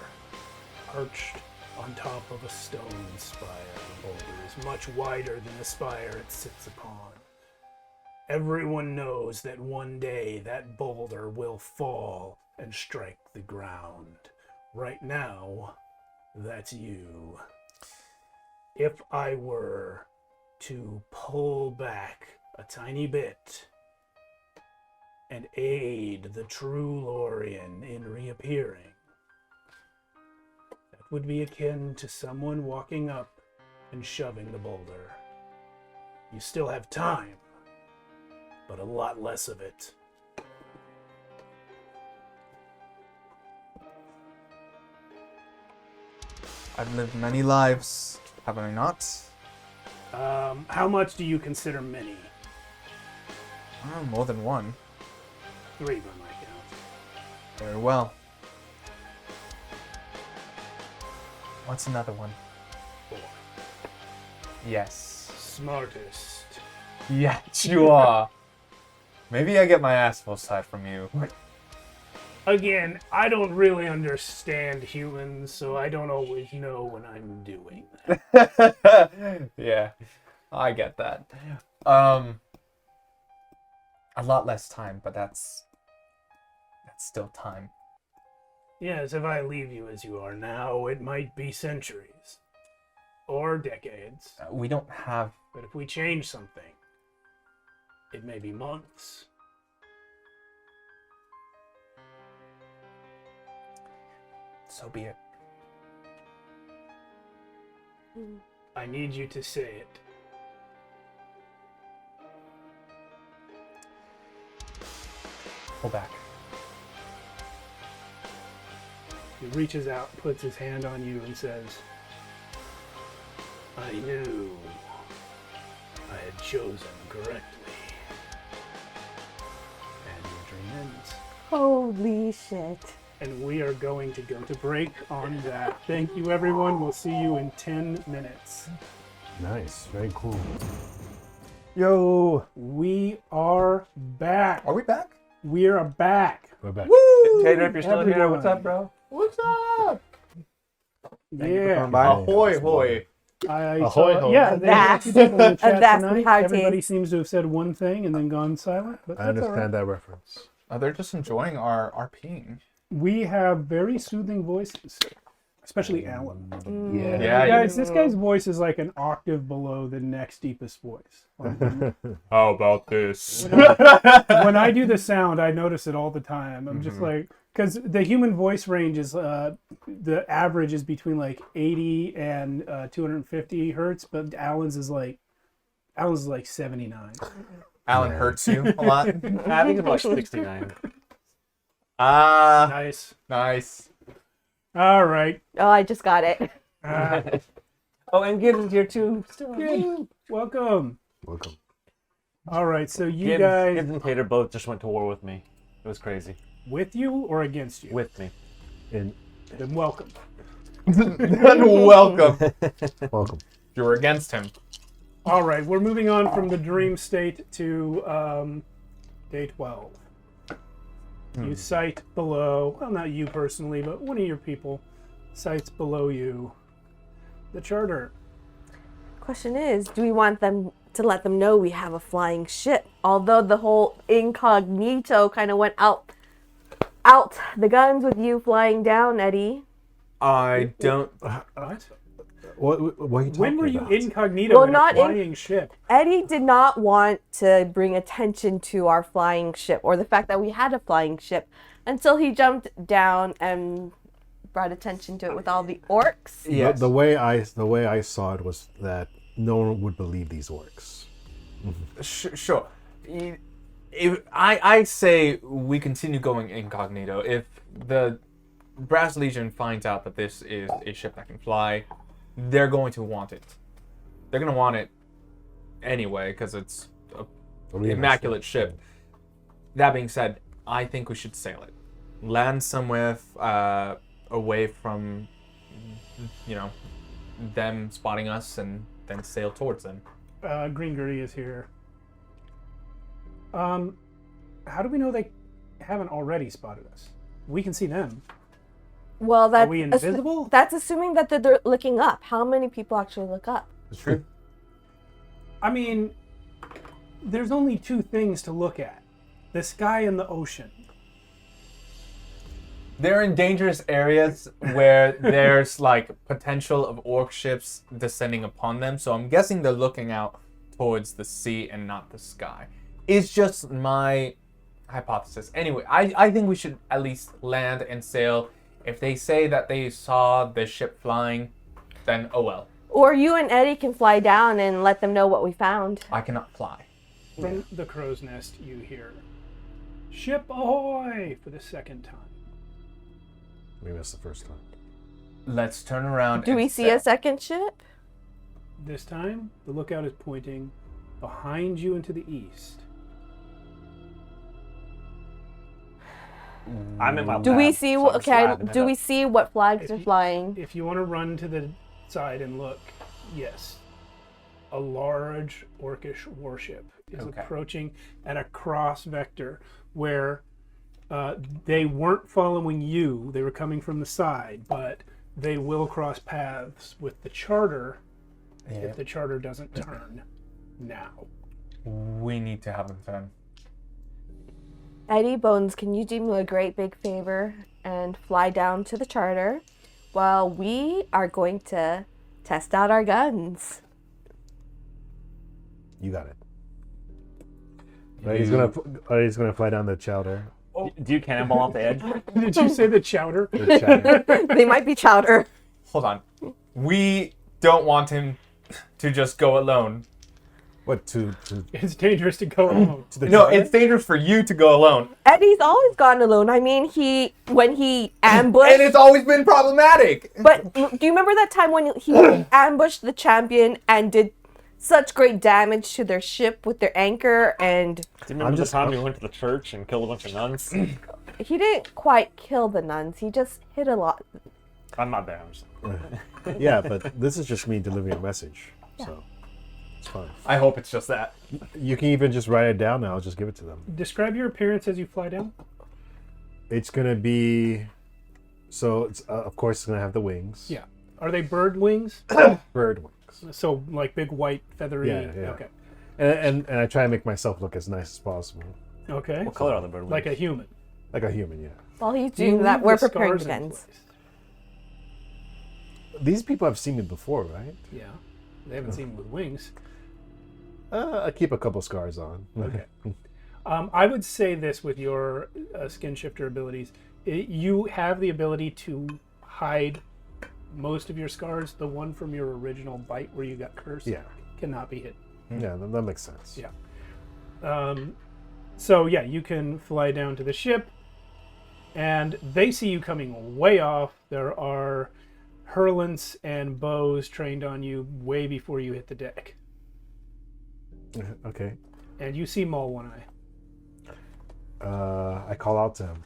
perched on top of a stone spire. The boulder is much wider than the spire it sits upon. Everyone knows that one day that boulder will fall and strike the ground. Right now, that's you. If I were to pull back a tiny bit and aid the true Lorien in reappearing, that would be akin to someone walking up and shoving the boulder. You still have time, but a lot less of it. I've lived many lives, have I not? How much do you consider many? More than one. 3 by my count. Very well. What's another one? 4. Yes. Smartest. Yes, you are. Maybe I get my ass full side from you. Again, I don't really understand humans, so I don't always know when I'm doing that. Yeah, I get that. a lot less time, but that's still time. Yes, if I leave you as you are now, it might be centuries. Or decades. We don't have... But if we change something, it may be months. So be it. I need you to say it. Pull back. He reaches out, puts his hand on you, and says, I knew I had chosen correctly. And your dream ends. Holy shit. And we are going to go to break on that. Thank you, everyone. We'll see you in 10 minutes. Nice. Very cool. Yo, we are back. Are we back? We are back. We're back. Tater, if you're still here, what's up, bro? What's up? Yeah. Ahoy, hoy. Ahoy, hoy. Yeah, That's- there's a few people in the chat that's tonight. how it Everybody is. seems to have said one thing and then gone silent. But I that's all understand right. that reference. They're just enjoying our peeing. We have very soothing voices, especially Alan. Yeah. Yeah, Guys, this guy's voice is like an octave below the next deepest voice. How about this? When I do the sound, I notice it all the time. I'm just like, because the human voice range is, the average is between like 80 and 250 hertz, but Alan's is like 79. Alan hurts you a lot. I think it's like 69. Ah, Nice. nice. All right. Oh, I just got it. Oh, and Gibbs is here too. Still. Good. Welcome. Welcome. All right. So you Gibbs, guys, Gibbs and Tater both just went to war with me. It was crazy. with you or against you? With me. And Then welcome. Welcome. welcome. You're against him. All right. We're moving on from the dream state to day 12. You sight below, well, not you personally, but one of your people sights below you the charter. Question is, do we want them to let them know we have a flying ship? Although the whole incognito kind of went out the guns with you flying down, Eddie. I don't... What? What are you talking When were you about? incognito Well, in not a in- flying ship? Eddie did not want to bring attention to our flying ship or the fact that we had a flying ship until he jumped down and brought attention to it with all the orcs. Yes. The way I saw it was that no one would believe these orcs. Sure. If I say we continue going incognito. If the Brass Legion finds out that this is a ship that can fly, they're going to want it. They're going to want it anyway because it's an immaculate ship. That being said, I think we should sail it. Land somewhere away from, them spotting us and then sail towards them. Green Gertie is here. How do we know they haven't already spotted us? We can see them. Well, Are that's we invisible? that's assuming that they're looking up. How many people actually look up? It's true. I mean, there's only two things to look at. The sky and the ocean. They're in dangerous areas where there's like potential of orc ships descending upon them, so I'm guessing they're looking out towards the sea and not the sky. It's just my hypothesis. Anyway, I think we should at least land and sail. If they say that they saw the ship flying, then oh well. Or you and Eddie can fly down and let them know what we found. I cannot fly. From the crow's nest, you hear, "Ship ahoy!" for the second time. We missed the first time. Let's turn around. Do and we see sail. a second ship? This time, the lookout is pointing behind you and to the east. I'm in my Do we lab, see? so I'm just Okay. lapping it Do we up. see what flags If are you- flying? If you want to run to the side and look, yes, a large orcish warship is Okay. approaching at a cross vector where they weren't following you. They were coming from the side, but they will cross paths with the charter Yeah. if the charter doesn't turn now. We need to have them turn. Eddie Bones, can you do me a great big favor and fly down to the charter while we are going to test out our guns? You got it. He's gonna fly down the chowder. Do you cannonball off the edge? Did you say the chowder? The chowder. They might be chowder. Hold on. We don't want him to just go alone. What to It's dangerous to go alone. the No, chowder? it's dangerous for you to go alone. Eddie's always gone alone. I mean, when he ambushed. And it's always been problematic. But do you remember that time when he ambushed the champion and did such great damage to their ship with their anchor? And Do you remember the time we went to the church and killed a bunch of nuns? he didn't quite kill the nuns. He just hit a lot. I'm not there. I'm just... Yeah, but this is just me delivering a message, so it's fine. I hope it's just that. You can even just write it down now. I'll just give it to them. Describe your appearance as you fly down. It's gonna be, so it's of course it's gonna have the wings. Yeah. Are they bird wings? Bird wings. So like big white feathery. Yeah, yeah. Okay. And I try and make myself look as nice as possible, Okay. What color are the bird wings? Like a human. like a human. Yeah. While he's Do you doing that, leave we're the preparing scars the in guns. place? These people have seen me before, right? Yeah. They haven't seen me with wings. I keep a couple scars on. Okay. I would say this with your skin shifter abilities. You have the ability to hide most of your scars. The one from your original bite where you got cursed Yeah. cannot be hit. Yeah, that makes sense. Yeah. So yeah, you can fly down to the ship, and they see you coming way off. There are hurlants and bows trained on you way before you hit the deck, Okay. and you see Maul One Eye. I call out to him.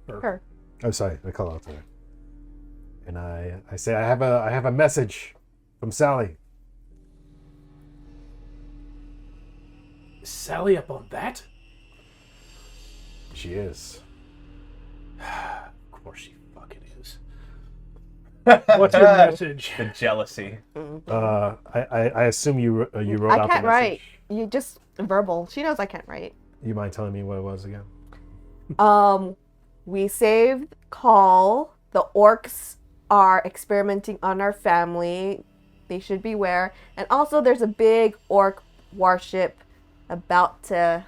Her. Oh, sorry. I call out to her, and I say I have a message from Sally. Sally up on that? She is. Of course she fucking is. What's your message? The jealousy. I assume you wrote I out can't the message. write. You just verbal. She knows I can't write. You mind telling me what it was again? We saved Call. The orcs are experimenting on our family. They should beware. And also, there's a big orc warship about to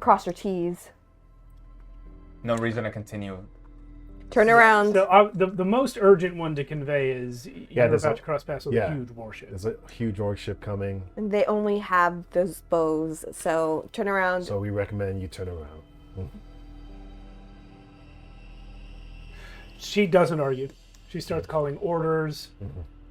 cross your T's. No reason to continue. Turn around. So the most urgent one to convey is you're there's about a- to cross paths with yeah. a huge warship. There's a huge orc ship coming, And they only have those bows. So turn around. so we recommend you turn around. She doesn't argue. She starts calling orders.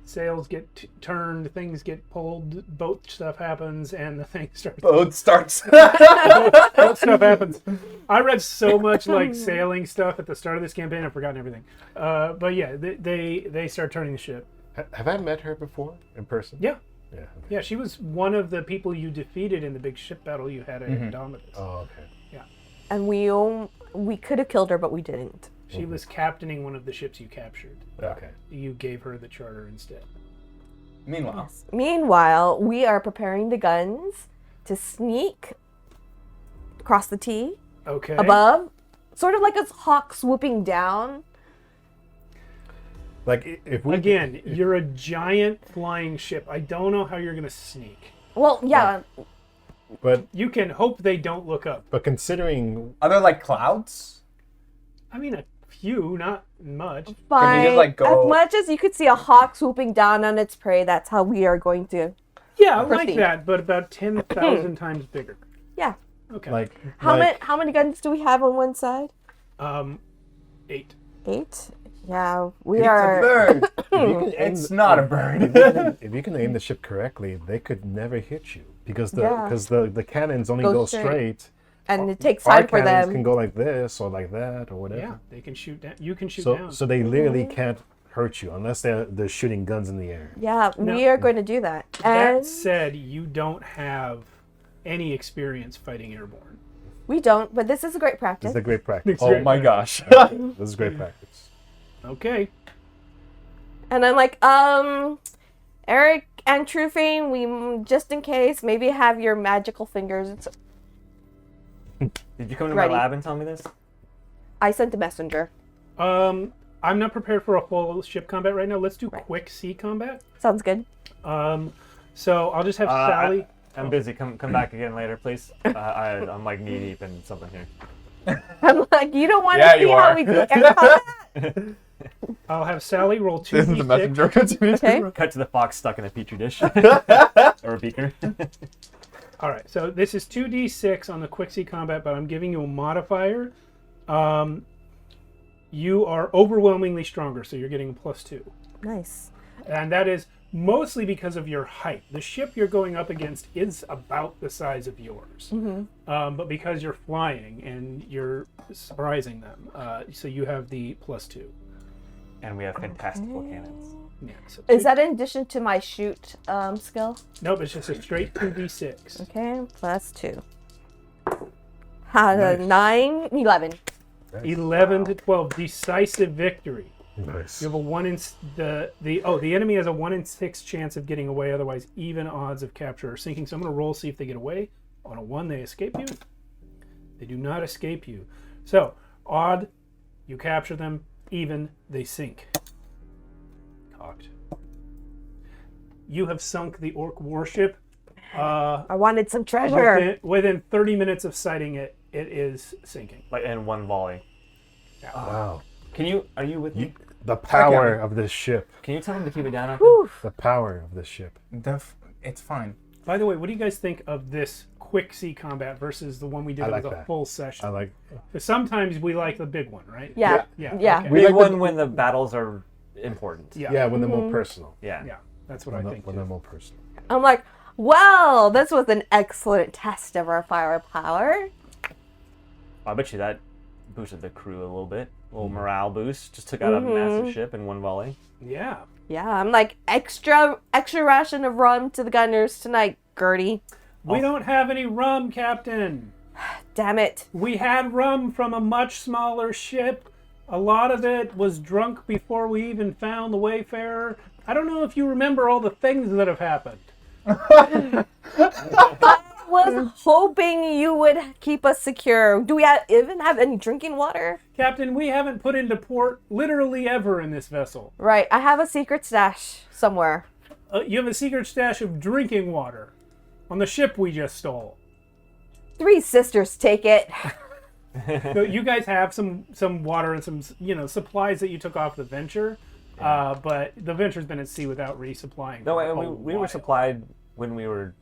Sails get turned, things get pulled, boat stuff happens, and the thing starts. Boat starts. Boat stuff happens. I read so much like sailing stuff at the start of this campaign, I've forgotten everything. But yeah, they start turning the ship. Have I met her before in person? Yeah, Yeah. yeah. She was one of the people you defeated in the big ship battle you had at Indomitus. Oh, okay. And we could have killed her, but we didn't. She was captaining one of the ships you captured. Okay. You gave her the charter instead. Meanwhile, Meanwhile, we are preparing the guns to sneak across the T Okay. above, sort of like a hawk swooping down. Like if we Again, you're a giant flying ship. I don't know how you're gonna sneak. Well, yeah, but You can hope they don't look up. considering are there like clouds? I mean, a few, not much. fine. just, like, go- As much as you could see a hawk swooping down on its prey, that's how we are going to. Yeah, like Proceed. that, but about 10,000 times bigger. Yeah. Okay. like How many guns do we have on one side? 8. 8. Yeah, we It's are. a bird. if you can aim It's not a bird. if you can aim the ship correctly, they could never hit you because Yeah. the cannons only Go go straight. straight. And it takes Our time for cannons them. can go like this or like that or whatever. Yeah, they can shoot down. You can shoot So down. so they literally can't hurt you unless they're shooting guns in the air. Yeah, No. we are going to do that. That And said, you don't have any experience fighting airborne. we don't, but this is a great This practice. is a great practice. Oh my gosh. This is great practice. Okay. And I'm like, Eric and Trufane, we just in case maybe have your magical fingers. Did you come to Ready. my lab and tell me this? I sent a messenger. I'm not prepared for a full ship combat right now. Let's do Right. quick sea combat. Sounds good. So I'll just have Sally. I'm busy. Come back again later, please. I'm like knee deep in something here. I'm like, you don't want Yeah, to see you how are. we do combat? I'll have Sally roll This is the 2d6. messenger. Continue. Okay. Cut to the fox stuck in a petri dish or a beaker. All right, so this is 2d6 on the quick sea combat, but I'm giving you a modifier. You are overwhelmingly stronger, so you're getting a +2. Nice. And that is mostly because of your height. The ship you're going up against is about the size of yours. But because you're flying and you're surprising them, so you have the +2. And we have fantastical cannons. Yeah, so Is that in addition to my shoot skill? Nope, it's just a straight 2d6. Okay, +2. 9, 11. 11 to 12, decisive victory. Nice. You have a 1 in the enemy has a 1 in 6 chance of getting away, otherwise even odds of capture or sinking. So I'm going to roll, see if they get away. On a 1 they escape you. They do not escape you. So odd, you capture them. Even, they sink. Cocked. You have sunk the orc warship. I wanted some treasure. Within 30 minutes of sighting it, it is sinking. Like in one volley. Wow. Are you with me? The power of this ship. Can you tell him to keep it down? The power of this ship. It's fine. By the way, what do you guys think of this quick sea combat versus the one we did I that like was a that. full session? I like. 'Cause sometimes we like the big one, right? Yeah. Yeah. Yeah. okay. We Big like one the- when the battles are important. Yeah. When they're more personal. Yeah. Yeah, that's what When, I the- think. when too. they're more personal. I'm like, well, this was an excellent test of our firepower. I bet you that boosted the crew a little bit. A little morale boost. Just took out a massive ship in one volley. Yeah. Yeah, I'm like, extra ration of rum to the gunners tonight, Gertie. We don't have any rum, Captain. Damn it. We had rum from a much smaller ship. A lot of it was drunk before we even found the Wayfarer. I don't know if you remember all the things that have happened. I was hoping you would keep us secure. Do we even have any drinking water? Captain, we haven't put into port literally ever in this vessel. Right, I have a secret stash somewhere. You have a secret stash of drinking water on the ship we just stole. 3 sisters take it. So you guys have some water and some supplies that you took off the Venture, but the Venture's been at sea without resupplying. No, for a we were while. supplied when we were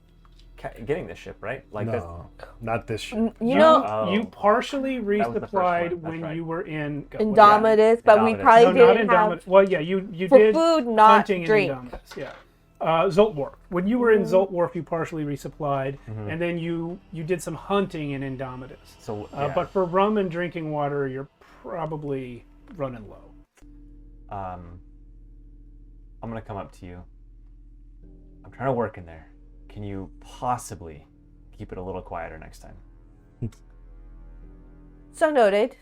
getting this ship, right? Like this. No, not this ship. You know, Oh. You partially was the first resupplied one, that's when right. you were in Indomitus, but we Indomitus. probably No, not didn't Indomitus. have Well, yeah, you for did food, not hunting drink. in Indomitus. Yeah. Zoltwarf. When you were in Zoltwarf, you partially resupplied, and then you did some hunting in Indomitus. So, yeah. But for rum and drinking water, you're probably running low. I'm gonna come up to you. I'm trying to work in there. Can you possibly keep it a little quieter next time? So noted.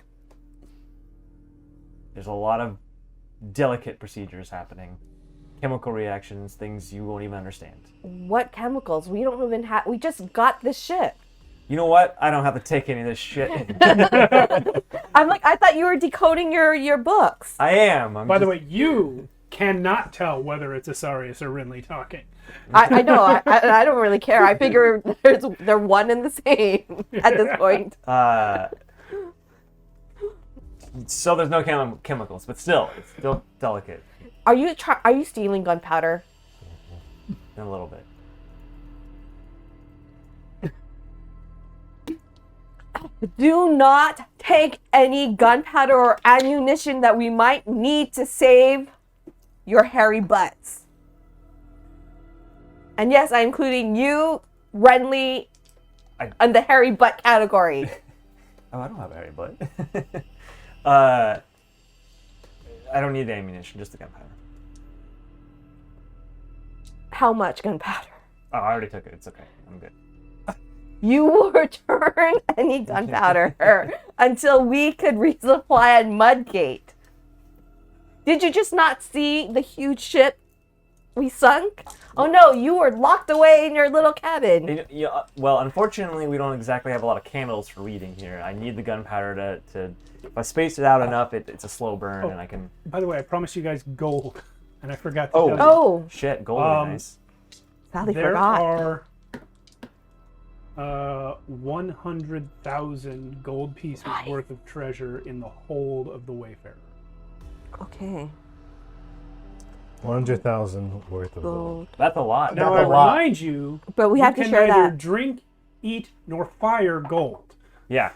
There's a lot of delicate procedures happening. Chemical reactions, things you won't even understand. What chemicals? We don't even have. We just got this ship. You know what? I don't have to take any of this shit. I'm like, I thought you were decoding your books. I am. By the way, you cannot tell whether it's Asarius or Rinley talking. I know. I don't really care. I figure they're one and the same at this point. So there's no chemicals, but still, it's still delicate. Are you stealing gunpowder? In a little bit. Do not take any gunpowder or ammunition that we might need to save your hairy butts. And yes, I'm including you, Renly, in the hairy butt category. Oh, I don't have a hairy butt. I don't need the ammunition, just the gunpowder. How much gunpowder? Oh, I already took it. It's okay. I'm good. You will return any gunpowder until we could resupply at Mudgate. Did you just not see the huge ship we sunk? Oh no, you were locked away in your little cabin. Well, unfortunately, we don't exactly have a lot of candles for reading here. I need the gunpowder to if I space it out enough, it's a slow burn, and I can... By the way, I promised you guys gold, and I forgot to tell you. Oh, shit, gold would be nice. Sally There forgot. are 100,000 gold pieces worth of treasure in the hold of the Wayfarer. Okay. 100,000 worth of gold. That's a lot. Now, That's I a lot. remind you, But we have to can share neither that. drink, eat, nor fire gold, Yeah.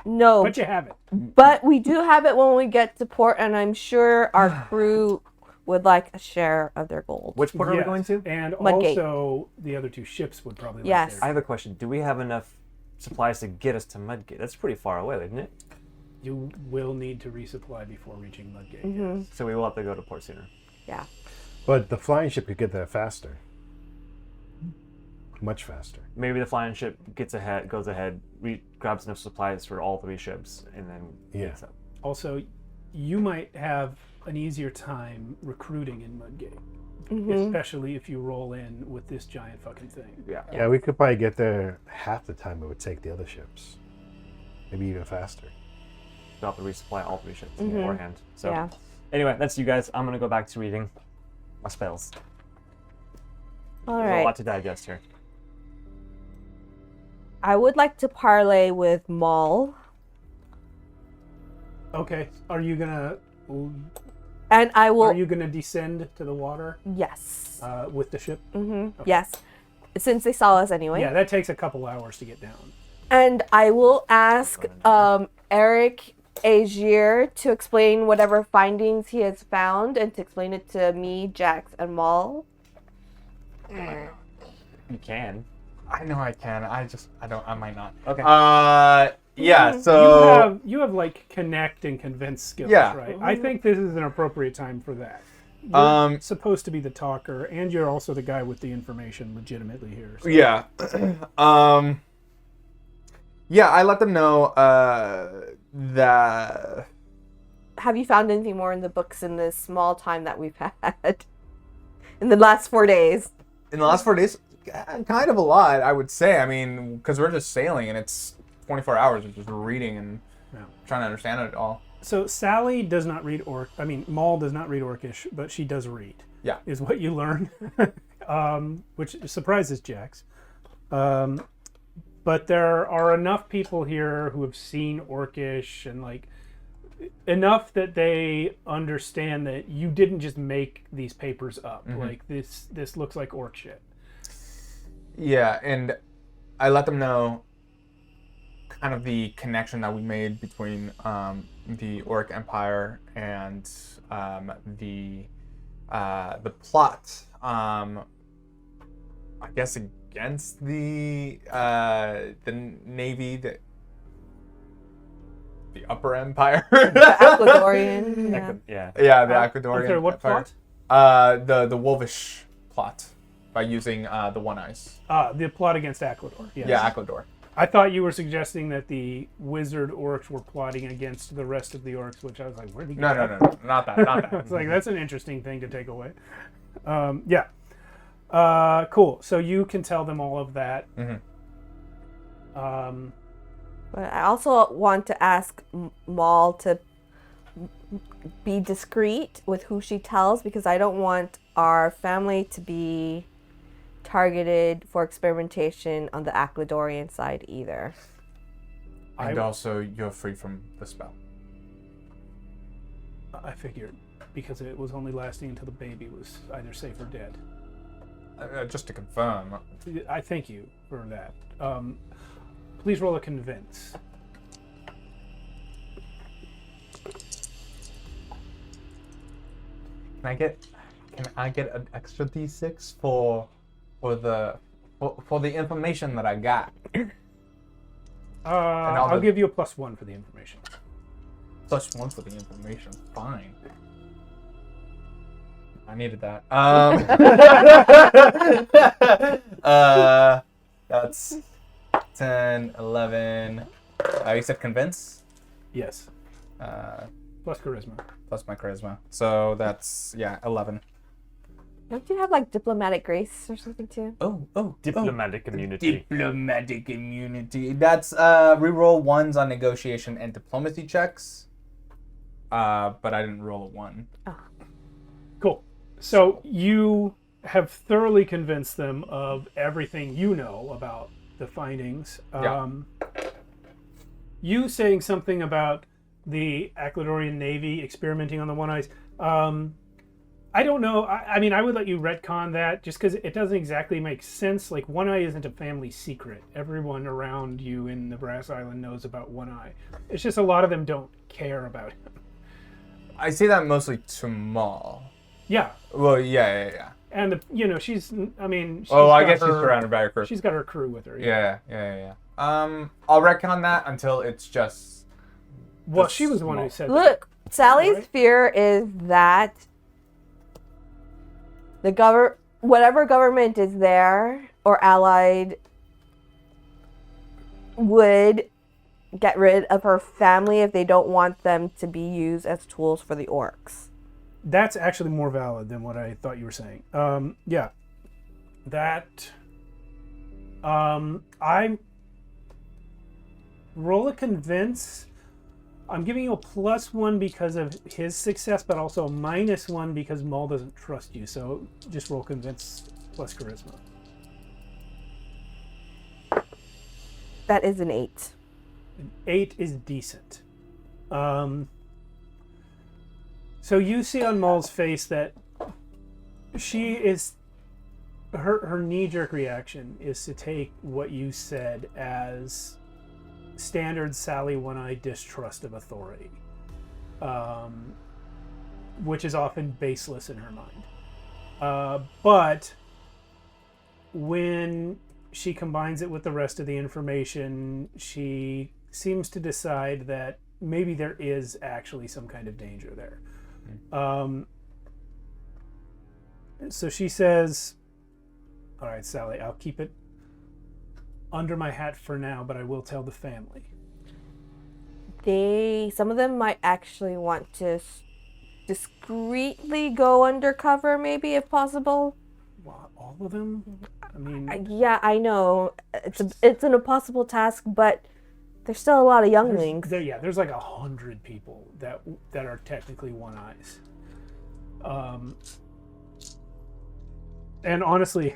No, but you have it. but we do have it when we get to port, and I'm sure our crew would like a share of their gold. Which port are we Yes, going to? And Mudgate. also, the other two ships would probably Yes. like I theirs. have a question. Do we have enough supplies to get us to Mudgate? That's pretty far away, isn't it? You will need to resupply before reaching Mudgate. Mm-hmm. Yes. So we will have to go to port sooner. Yeah. But the flying ship could get there faster. Much faster. Maybe the flying ship goes ahead, grabs enough supplies for all three ships, and then gets up. Also, you might have an easier time recruiting in Mudgate, Mm-hmm. especially if you roll in with this giant fucking thing. Yeah. Yeah, we could probably get there half the time it would take the other ships. Maybe even faster. We'll have to resupply all three ships Mhm. beforehand. So Yeah. anyway, that's you guys. I'm gonna go back to reading my spells. All There's a right. lot to digest here. I would like to parlay with Maul, Okay, are you gonna and I will. are you gonna descend to the water Yes. with the ship? Mm-hmm. Yes. Since they saw us anyway. Yeah, that takes a couple hours to get down. And I will ask Eric Agier to explain whatever findings he has found and to explain it to me, Jax, and Maul. You can. I know I can. I might not. Okay. Yeah. So You have like connect and convince skills, Yeah. right? I think this is an appropriate time for that. You're supposed to be the talker, and you're also the guy with the information legitimately here. So. yeah. Yeah. I let them know that. Have you found anything more in the books in this small time that we've had? In the last 4 days? In the last 4 days, kind of a lot, I would say. I mean, because we're just sailing and it's 24 hours of just reading and Yeah. trying to understand it all. So Sally does not read Maul does not read Orcish, but she does read. Yeah. Is what you learn, which surprises Jax. But there are enough people here who have seen Orcish and like enough that they understand that you didn't just make these papers up. Mm-hmm. Like this looks like orc shit. Yeah, and I let them know kind of the connection that we made between the Orc Empire and the plot. I guess against the Navy, the Upper Empire. Ecuadorian. Yeah. Yeah. Yeah, the I'm Ecuadorian sorry, what Empire. plot? The Wolvish plot by using the One Eyes. The plot against Ecuador. Yes. Yeah, Ecuador. I thought you were suggesting that the wizard orcs were plotting against the rest of the orcs, which I was like, where did he No, get no, that no, not that, not that. It's like, that's an interesting thing to take away. Yeah. Cool. So you can tell them all of that. Mhm. But I also want to ask Maul to be discreet with who she tells because I don't want our family to be targeted for experimentation on the Ecuadorian side either. And also, you're free from the spell. I figured, because it was only lasting until the baby was either safe or dead. Just to confirm. I thank you for that. Please roll a convince. Can I get an extra D6 for the information that I got? I'll give you a +1 for the information. +1 for the information. Fine. I needed that. That's 10, 11. You said convince? Yes. Plus charisma. Plus my charisma. So that's, 11. Don't you have like diplomatic grace or something too? Diplomatic immunity. Diplomatic immunity. That's reroll ones on negotiation and diplomacy checks. But I didn't roll a 1. Cool. So you have thoroughly convinced them of everything you know about the findings. Yeah. You saying something about the Acladorian Navy experimenting on the One Eyes. I don't know. I mean, I would let you retcon that just because it doesn't exactly make sense. Like, One Eye isn't a family secret. Everyone around you in the Brass Island knows about One Eye. It's just a lot of them don't care about him. I say that mostly to Maul. Yeah. Well, yeah. And, she's, I mean... I guess she's surrounded by her crew. She's got her crew with her. Yeah. I'll retcon that until it's just... Well, she was the one who said Look, that. Sally's Right? fear is that the whatever government is there or allied would get rid of her family if they don't want them to be used as tools for the orcs. That's actually more valid than what I thought you were saying. Yeah. That... I roll a convince. I'm giving you a +1 because of his success, but also a -1 because Maul doesn't trust you. So just roll convince plus charisma. That is an 8. An 8 is decent. So you see on Maul's face that she is... Her knee-jerk reaction is to take what you said as standard Sally One-Eye distrust of authority, which is often baseless in her mind. But when she combines it with the rest of the information, she seems to decide that maybe there is actually some kind of danger there. So she says, "All right, Sally, I'll keep it under my hat for now, but I will tell the family." Some of them might actually want to discreetly go undercover, maybe, if possible. Well, all of them? I mean... Yeah, I know. It's an impossible task, but there's still a lot of younglings. There's like 100 people that are technically One Eyes. And honestly...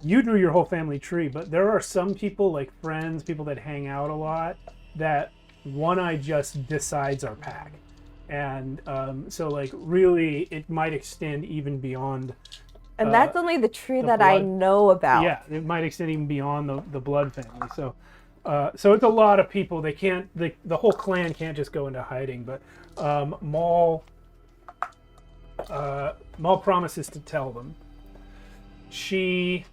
You drew your whole family tree, but there are some people, like friends, people that hang out a lot, that One Eye just decides our pack. And so, like, really, it might extend even beyond... And that's only the tree that blood. I know about. Yeah, it might extend even beyond the blood family. So so it's a lot of people. They can't... The whole clan can't just go into hiding, but Maul promises to tell them. She...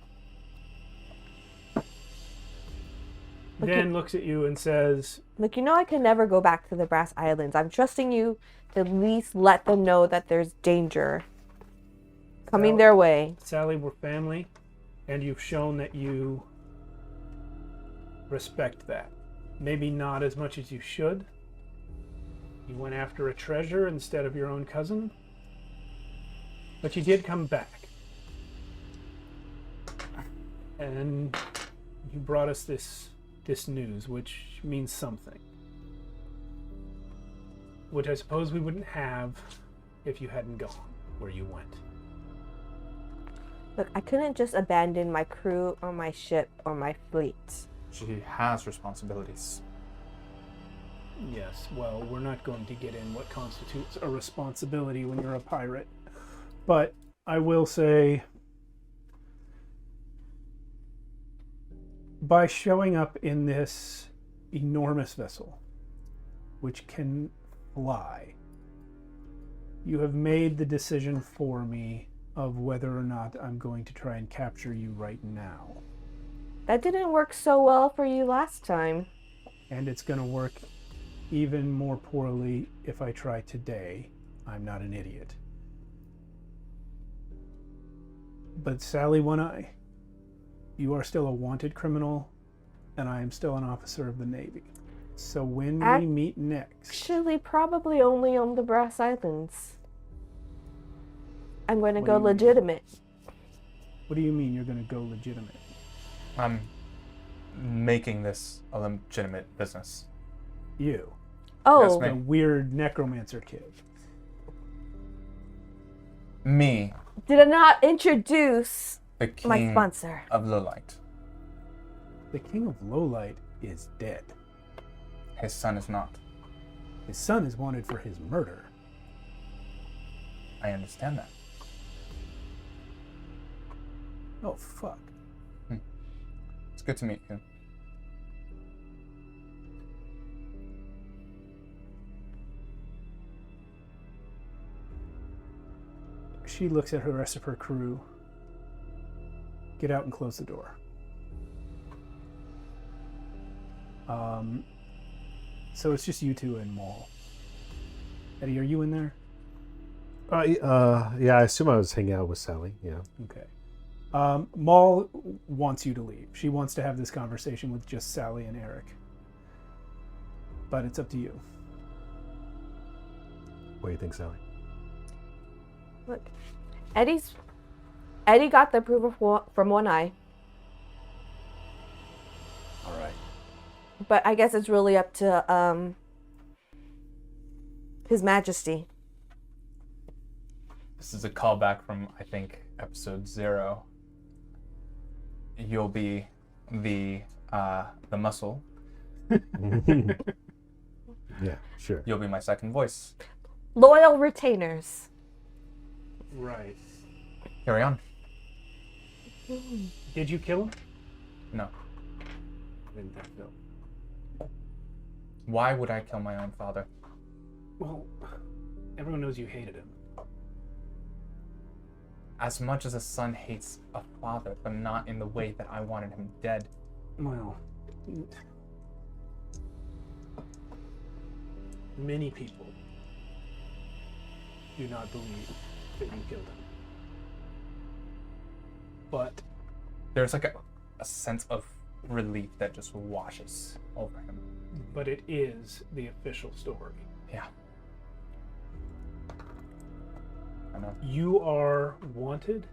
then looks at you and says, "Look, I can never go back to the Brass Islands. I'm trusting you to at least let them know that there's danger coming their way." "Sally, we're family, and you've shown that you respect that. Maybe not as much as you should. You went after a treasure instead of your own cousin, but you did come back. And you brought us this news, which means something. Which I suppose we wouldn't have if you hadn't gone where you went." Look, I couldn't just abandon my crew or my ship or my fleet. She has responsibilities. Yes, well, we're not going to get in what constitutes a responsibility when you're a pirate. But I will say, by showing up in this enormous vessel, which can fly, you have made the decision for me of whether or not I'm going to try and capture you right now. That didn't work so well for you last time. And it's going to work even more poorly if I try today. I'm not an idiot. But Sally One Eye, you are still a wanted criminal, and I am still an officer of the Navy. So when we meet next... Actually, probably only on the Brass Islands. I'm going to go legitimate. What do you mean you're going to go legitimate? I'm making this a legitimate business. You. Oh, Yes, The weird necromancer kid. Me, did I not introduce the king my sponsor? of Lowlight. The king of Lowlight is dead. His son is not. His son is wanted for his murder. I understand that. Oh, fuck. It's good to meet you. She looks at the rest of her crew. Get out and close the door. So it's just you two and Maul. Eddie, are you in there? Yeah, I assume I was hanging out with Sally. Yeah. Okay. Maul wants you to leave. She wants to have this conversation with just Sally and Eric. But it's up to you. What do you think, Sally? Look, Eddie got the approval from One Eye, All right. but I guess it's really up to His Majesty. This is a callback from, I think, episode 0. You'll be the muscle. Yeah, sure. You'll be my second voice. Loyal retainers. Right. Carry on. Did you kill him? No. I didn't think so. Why would I kill my own father? Well, everyone knows you hated him. As much as a son hates a father, but not in the way that I wanted him dead. Well, many people do not believe that you killed him. But There's like a sense of relief that just washes over him. it is the official story. Yeah. I know. You are wanted,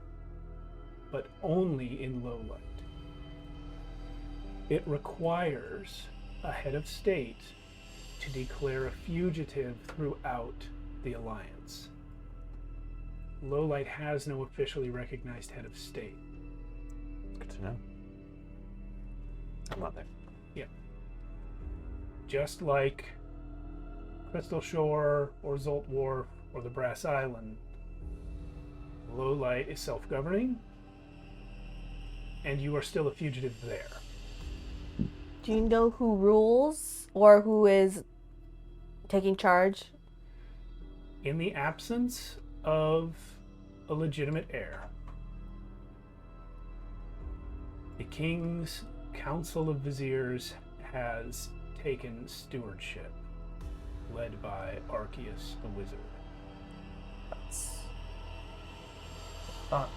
but only in Lowlight. It requires a head of state to declare a fugitive throughout the Alliance. Lowlight has no officially recognized head of state. Good to know. I'm not there. Just like Crystal Shore or Zolt Wharf or the Brass Island, Lowlight is self-governing, and you are still a fugitive there. Do you know who rules or who is taking charge? In the absence of a legitimate heir, the King's Council of Viziers has taken stewardship, led by Arceus the Wizard. That's... thought.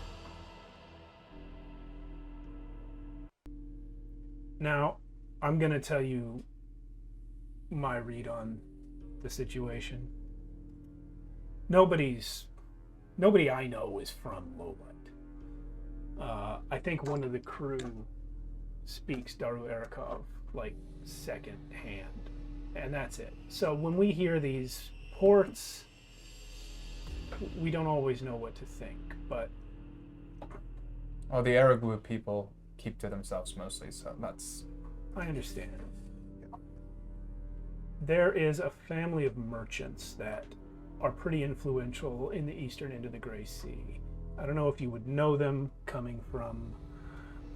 Now, I'm going to tell you my read on the situation. Nobody I know is from Lowlight. I think one of the crew speaks Daru Erikov like second hand, and that's it. So when we hear these ports, we don't always know what to think, but Well, the Araglu people keep to themselves mostly, so that's... I understand. There is a family of merchants that are pretty influential in the eastern end of the Grey Sea. I don't know if you would know them coming from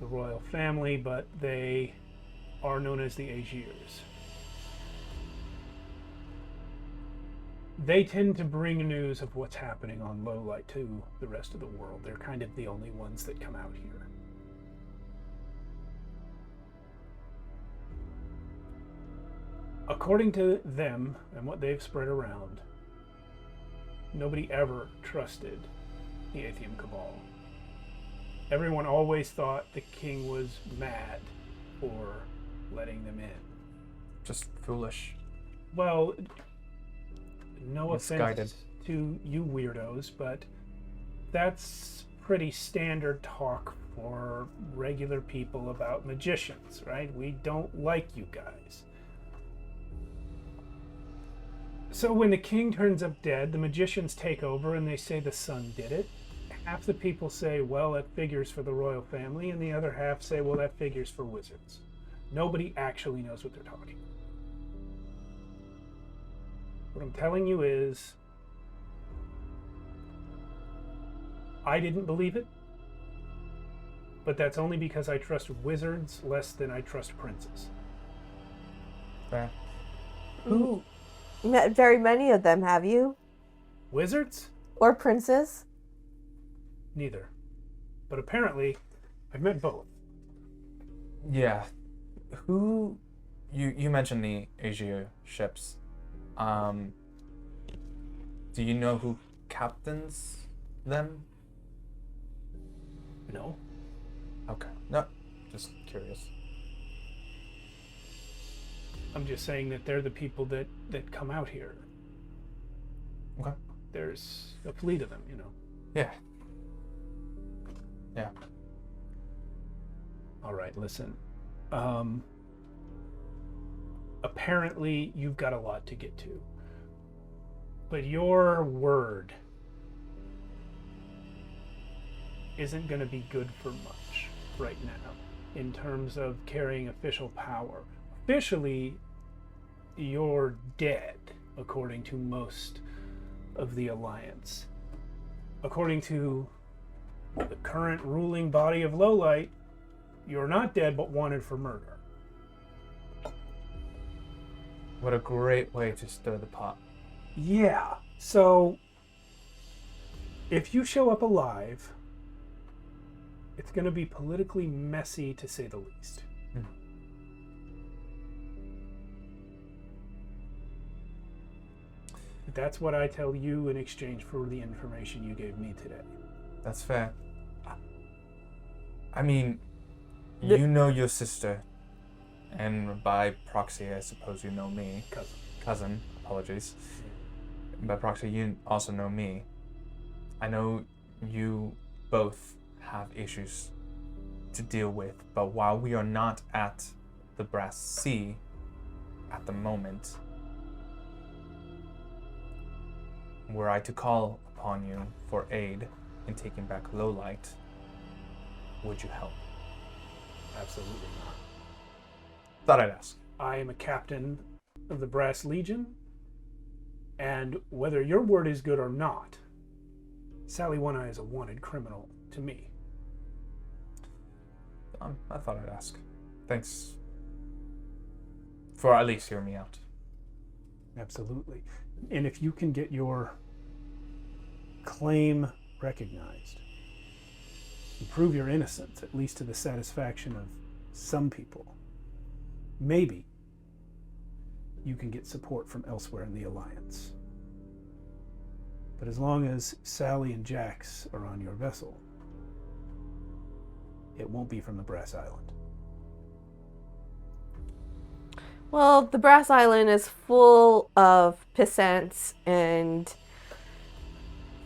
the royal family, but they are known as the Agirs. They tend to bring news of what's happening on Lowlight to the rest of the world. They're kind of the only ones that come out here. According to them and what they've spread around, nobody ever trusted the Atheum Cabal. Everyone always thought the king was mad for letting them in. just foolish. Well, no Misguided. offense to you weirdos, but that's pretty standard talk for regular people about magicians, right? We don't like you guys. So when the king turns up dead, the magicians take over and they say the son did it. Half the people say, well, that figures for the royal family, and the other half say, well, that figures for wizards. Nobody actually knows what they're talking about. What I'm telling you is, I didn't believe it, but that's only because I trust wizards less than I trust princes. Fair. Ooh. Met very many of them, have you? Wizards? Or princes? Neither. But apparently, I've met both. Yeah. Who... You mentioned the Asia ships. Do you know who captains them? No. Okay. No, just curious. I'm just saying that they're the people that come out here. Okay. There's a fleet of them, you know. Yeah. Yeah. All right, listen. Apparently, you've got a lot to get to. But your word isn't going to be good for much right now in terms of carrying official power. Officially, you're dead, according to most of the Alliance. According to the current ruling body of Lowlight, you're not dead, but wanted for murder. What a great way to stir the pot. Yeah, so if you show up alive, it's going to be politically messy, to say the least. That's what I tell you in exchange for the information you gave me today. That's fair. I mean, you know your sister, and by proxy, I suppose you know me. Cousin, apologies. By proxy, you also know me. I know you both have issues to deal with, but while we are not at the Brass Sea at the moment, were I to call upon you for aid in taking back Lowlight, would you help? Absolutely not. Thought I'd ask. I am a captain of the Brass Legion, and whether your word is good or not, Sally One-Eye is a wanted criminal to me. I thought I'd ask. Thanks for at least hearing me out. Absolutely. And if you can get your claim recognized, and prove your innocence, at least to the satisfaction of some people, maybe you can get support from elsewhere in the Alliance. But as long as Sally and Jax are on your vessel, it won't be from the Brass Island. Well, the Brass Island is full of pissants and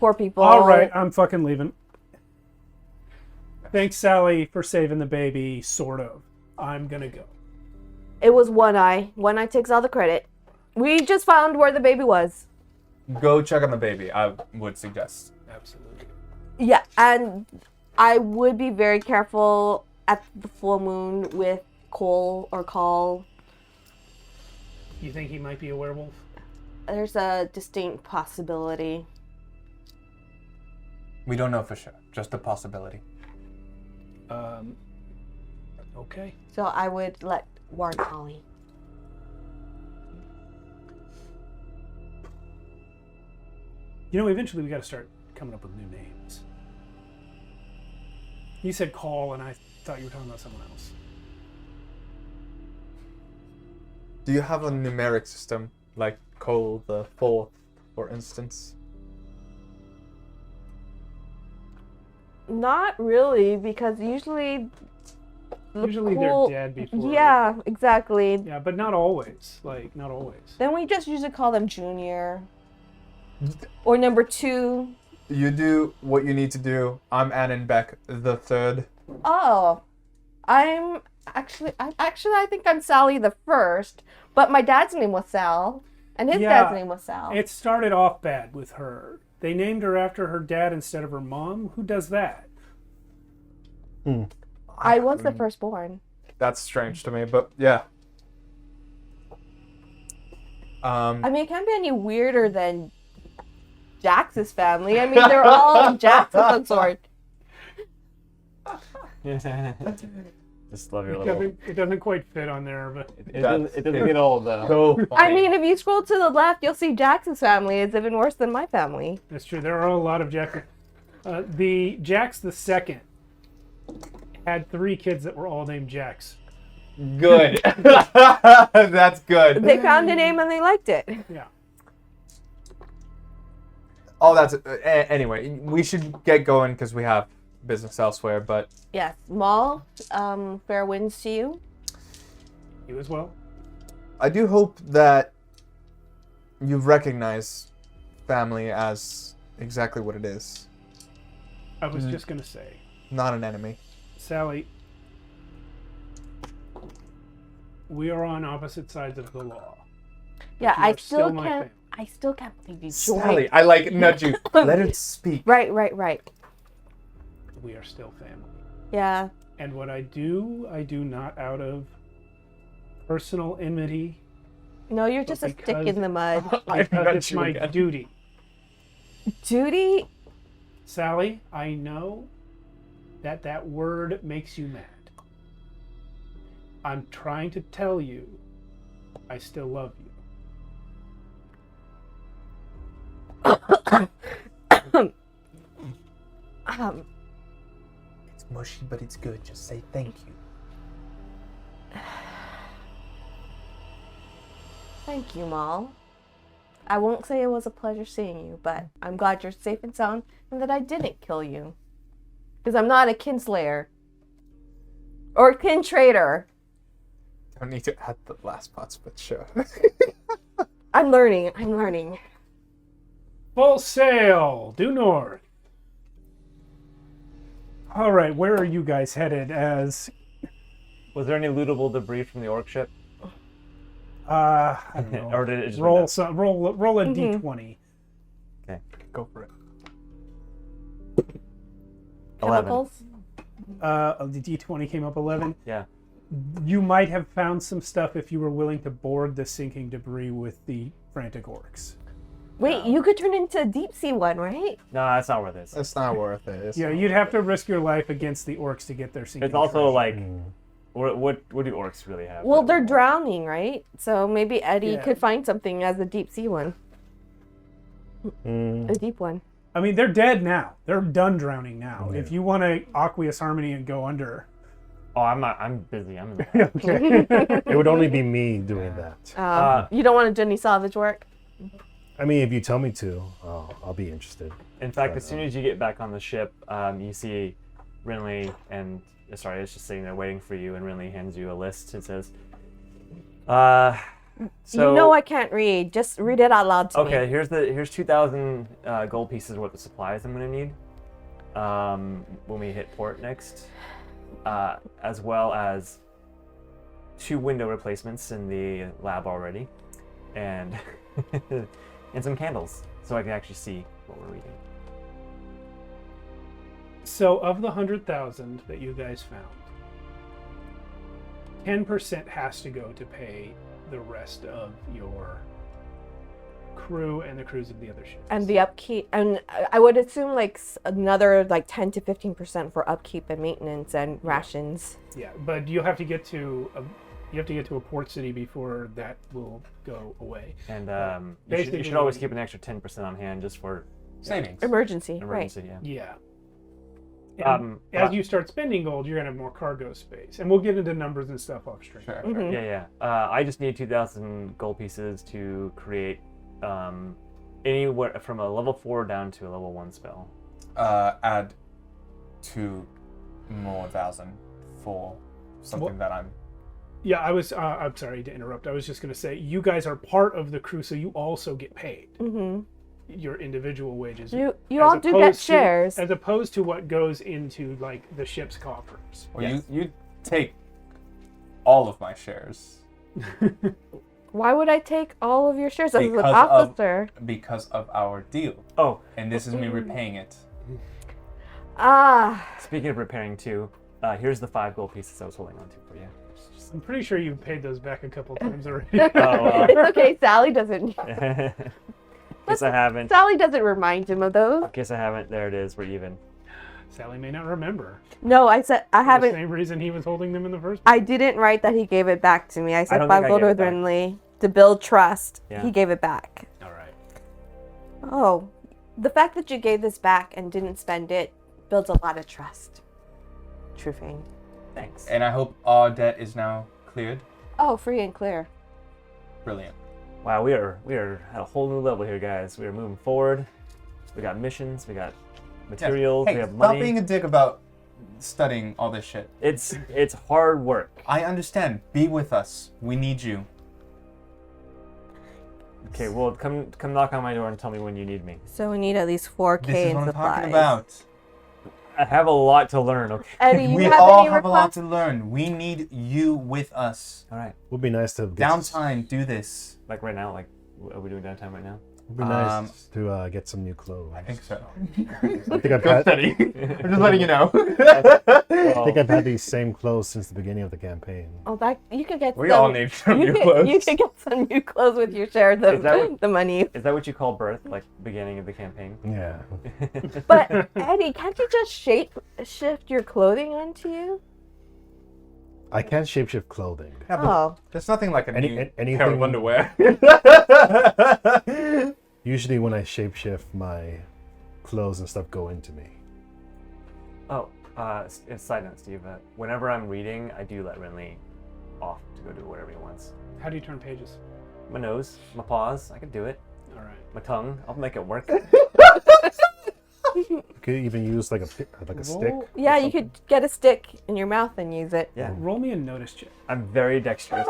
poor people. All right, I'm fucking leaving. Thanks, Sally, for saving the baby, sort of. I'm gonna go. It was One-Eye. One-Eye takes all the credit. We just found where the baby was. Go check on the baby, I would suggest. Absolutely. Yeah, and I would be very careful at the full moon with Cole or Call. You think he might be a werewolf? There's a distinct possibility. We don't know for sure, just a possibility. Okay. So I would let warn Ollie. You know, eventually we got to start coming up with new names. You said Call, and I thought you were talking about someone else. Do you have a numeric system, like Cole the Fourth, for instance? Not really, because usually They're dead before. Yeah, exactly. Yeah, but not always. Like, not always. Then we just usually call them Junior. Or number 2. You do what you need to do. I'm Annenbeck the third. Oh, I think I'm Sally the first, but my dad's name was Sal, and his dad's name was Sal. It started off bad with her. They named her after her dad instead of her mom. Who does that? I was the firstborn. That's strange to me, but yeah. I mean, it can't be any weirder than Jax's family. I mean, they're all Jax of some sort. Just love your little. It doesn't quite fit on there, but It doesn't get old though. So funny. I mean, if you scroll to the left, you'll see Jax's family. It's even worse than my family. that's true. There are a lot of Jax. The Jax the second had 3 kids that were all named Jax. Good. That's good. They found a name and they liked it. Yeah. Oh, that's anyway. We should get going because we have business elsewhere. But Yes, Maul, fair winds to you. You as well. I do hope that you recognize family as exactly what it is, I was just going to say, not an enemy. Sally, we are on opposite sides of the law. Yeah, You I are still still my can't. family. I still can't believe you joined. Sally, I like nudge you. Let it speak. Right. We are still family. Yeah. And what I do not out of personal enmity. No, you're just a stick because- in the mud. Because it's my duty. Duty? Sally, I know that word makes you mad. I'm trying to tell you, I still love you. It's mushy, but it's good. Just say thank you. Thank you, Maul. I won't say it was a pleasure seeing you, but I'm glad you're safe and sound and that I didn't kill you. Because I'm not a kinslayer. Or kin traitor. Don't need to add the last parts, but sure. I'm learning. Full sail, due north. All right, where are you guys headed? As Was there any lootable debris from the orc ship? I don't know. Or did it just roll a d20. Okay. Go for it. 11. Chemicals? The d20 came up 11. Yeah. You might have found some stuff if you were willing to board the sinking debris with the frantic orcs. Wait, you could turn into a deep sea one, right? No, that's not worth it. It's not worth it. It's Yeah, not you'd have to risk your life against the orcs to get their sinking. It's also treasure. like, what do orcs really have? Well, they're drowning, right? So maybe Eddie Yeah. could find something as a deep sea one. A deep one. I mean, they're dead now. They're done drowning now. Yeah. If you want to aqueous harmony and go under, Oh, I'm not. I'm busy. I'm in the okay. It would only be me doing that. You don't want to do any salvage work? I mean, if you tell me to, I'll be interested. In fact, as soon as you get back on the ship, you see Rinley and it's just sitting there waiting for you, and Rinley hands you a list. It says, so You know I can't read. Just read it out loud to okay, me. here's 2,000 gold pieces worth of supplies I'm gonna need when we hit port next, as well as 2 window replacements in the lab already, and and some candles so I can actually see what we're reading. So of the 100,000 that you guys found, 10% has to go to pay the rest of your crew and the crews of the other ships. And the upkeep, and I would assume like another like 10 to 15% for upkeep and maintenance and rations. Yeah, but you'll have to get to a port city before that will go away. And basically- you should always keep an extra 10% on hand just for savings. Emergency, an right? emergency. Yeah. Yeah. And as but- you start spending gold, you're gonna have more cargo space, and we'll get into numbers and stuff off stream. Sure. Mhm. Yeah. I just need 2,000 gold pieces to create anywhere from a level 4 down to a level 1 spell. Add 2 more thousand for something Well- that I'm. Yeah, I'm sorry to interrupt. I was just gonna say, you guys are part of the crew, so you also get paid. Mm-hmm. your individual wages. You as all do get opposed to- shares. as opposed to what goes into like the ship's coffers. Well, Yes. you take all of my shares Why would I take all of your shares as an Because of- officer? because of our deal, Oh, and this is me repaying it. Ah, speaking of repairing too, here's the 5 gold pieces I was holding on to for you. I'm pretty sure you've paid those back a couple times already. it's okay. Sally doesn't. Guess I haven't. Sally doesn't remind him of those. Guess I haven't. There it is. We're even. Sally may not remember. No, I said I For the haven't. same reason he was holding them in the first. I didn't write that he gave it back to me. I said don't 5 think I gold gave it with back. Renly to build trust. Yeah. He gave it back. All right. Oh, the fact that you gave this back and didn't spend it builds a lot of trust. True Fane. Thanks. And I hope all debt is now cleared. Oh, free and clear. Brilliant. Wow, we are at a whole new level here, guys. We are moving forward. We got missions. We got materials. Hey, we have stop money. being a dick about studying all this shit. It's hard work. I understand. Be with us. We need you. Okay, well, come knock on my door and tell me when you need me. So we need at least 4K This is in what I'm supplies. talking about. I have a lot to learn. Okay. Eddie, you We have all any have a lot requests? to learn. We need you with us. All right. Would be nice to get Downtime, do this. Like right now. Like, are we doing downtime right now? Would be nice to get some new clothes. I think so. I think I've had. I'm just letting you know. I think I've had these same clothes since the beginning of the campaign. Oh, that you could get. We some, all need some you new could, clothes. You could get some new clothes with your share of Is that what- the money. Is that what you call birth? Like beginning of the campaign? Yeah. But Eddie, can't you just shift your clothing onto you? I can't shapeshift clothing. Yeah, but Oh, there's nothing like a new pair anything- of underwear. Usually when I shapeshift, my clothes and stuff go into me. Oh, side note, Steve. Whenever I'm reading, I do let Renly off to go do whatever he wants. How do you turn pages? My nose, my paws, I can do it. All right. My tongue, I'll make it work. You could even use like a stick. Roll- yeah, you could get a stick in your mouth and use it. Yeah, Roll me a notice check. I'm very dexterous.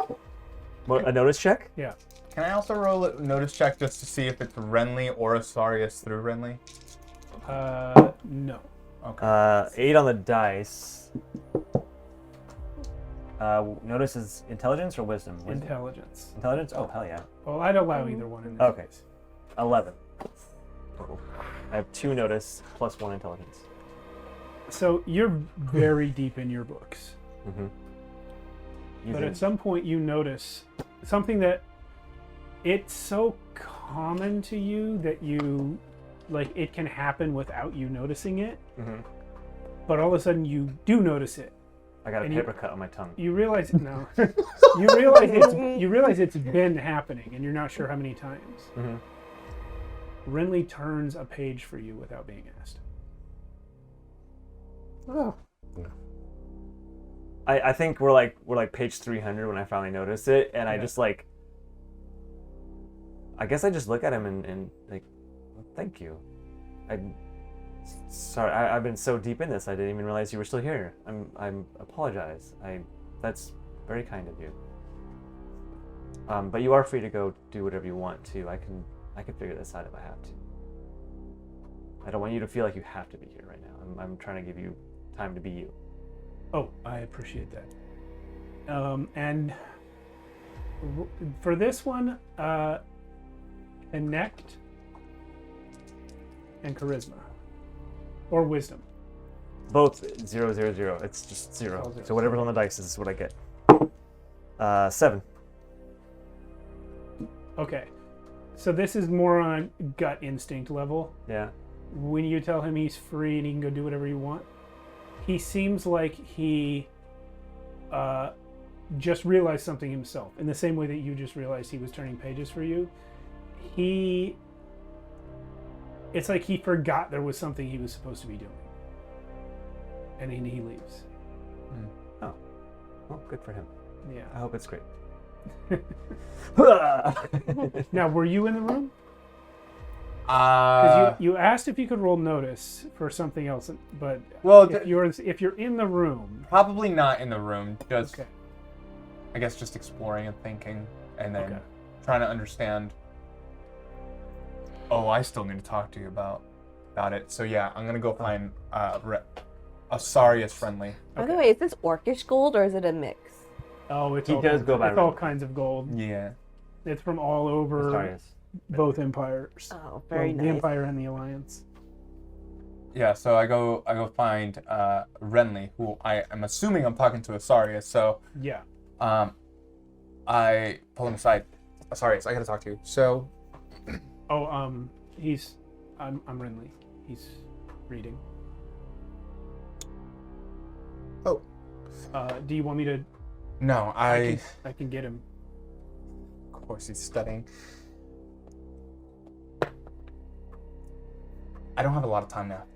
What, a notice check? Yeah. Can I also roll a notice check just to see if it's Renly or Asarius through Renly? No. Okay. 8 on the dice. Notice is intelligence or wisdom? Intelligence. Intelligence? Oh, hell yeah. Well, I'd allow either one in this Okay. case. 11 total. I have 2 notice plus 1 intelligence. So you're very deep in your books. Mm-hmm. But at some point you notice something that it's so common to you that you like it can happen without you noticing it. Mm-hmm. But all of a sudden you do notice it. I got a and paper cut on my tongue. You realize no. you realize it's been happening and you're not sure how many times. Mm-hmm. Renly turns a page for you without being asked. Oh. I think we're like page 300 when I finally noticed it, and I just like, I guess I just look at him and like, well, thank you. Sorry, I've been so deep in this, I didn't even realize you were still here. I'm apologize. That's very kind of you. But you are free to go do whatever you want to. I can figure this out if I have to. I don't want you to feel like you have to be here right now. I'm trying to give you time to be you. Oh, I appreciate that. And for this one, connect and charisma or wisdom. Both 0, 0, 0. It's just 0. All 0. So whatever's on the dice is what I get. 7. Okay, so this is more on gut instinct level. Yeah. When you tell him he's free and he can go do whatever you want, he seems like he just realized something himself in the same way that you just realized he was turning pages for you. It's like he forgot there was something he was supposed to be doing, and he leaves. Oh. Well, good for him. Yeah. I hope it's great. Now, were you in the room? Because you asked if you could roll notice for something else, but well, if you're in the room, probably not in the room. Just okay. I guess just exploring and thinking, and then Okay. trying to understand Oh, I still need to talk to you about it. So yeah, I'm gonna go find Asarius friendly. By the way, is this orcish gold or is it a mix? Oh, it's He all does kinds, go by it's all rank. kinds of gold. Yeah. It's from all over Astarius. both empires. Oh, very Well, nice. The Empire and the Alliance. Yeah, so I go find Renly, who I am assuming I'm talking to Asarius. So Yeah. I pull him aside. Asarius, I gotta talk to you. So Oh, I'm Rinley. He's reading. Oh. Do you want me to? no, I can get him. Of course he's studying. I don't have a lot of time left.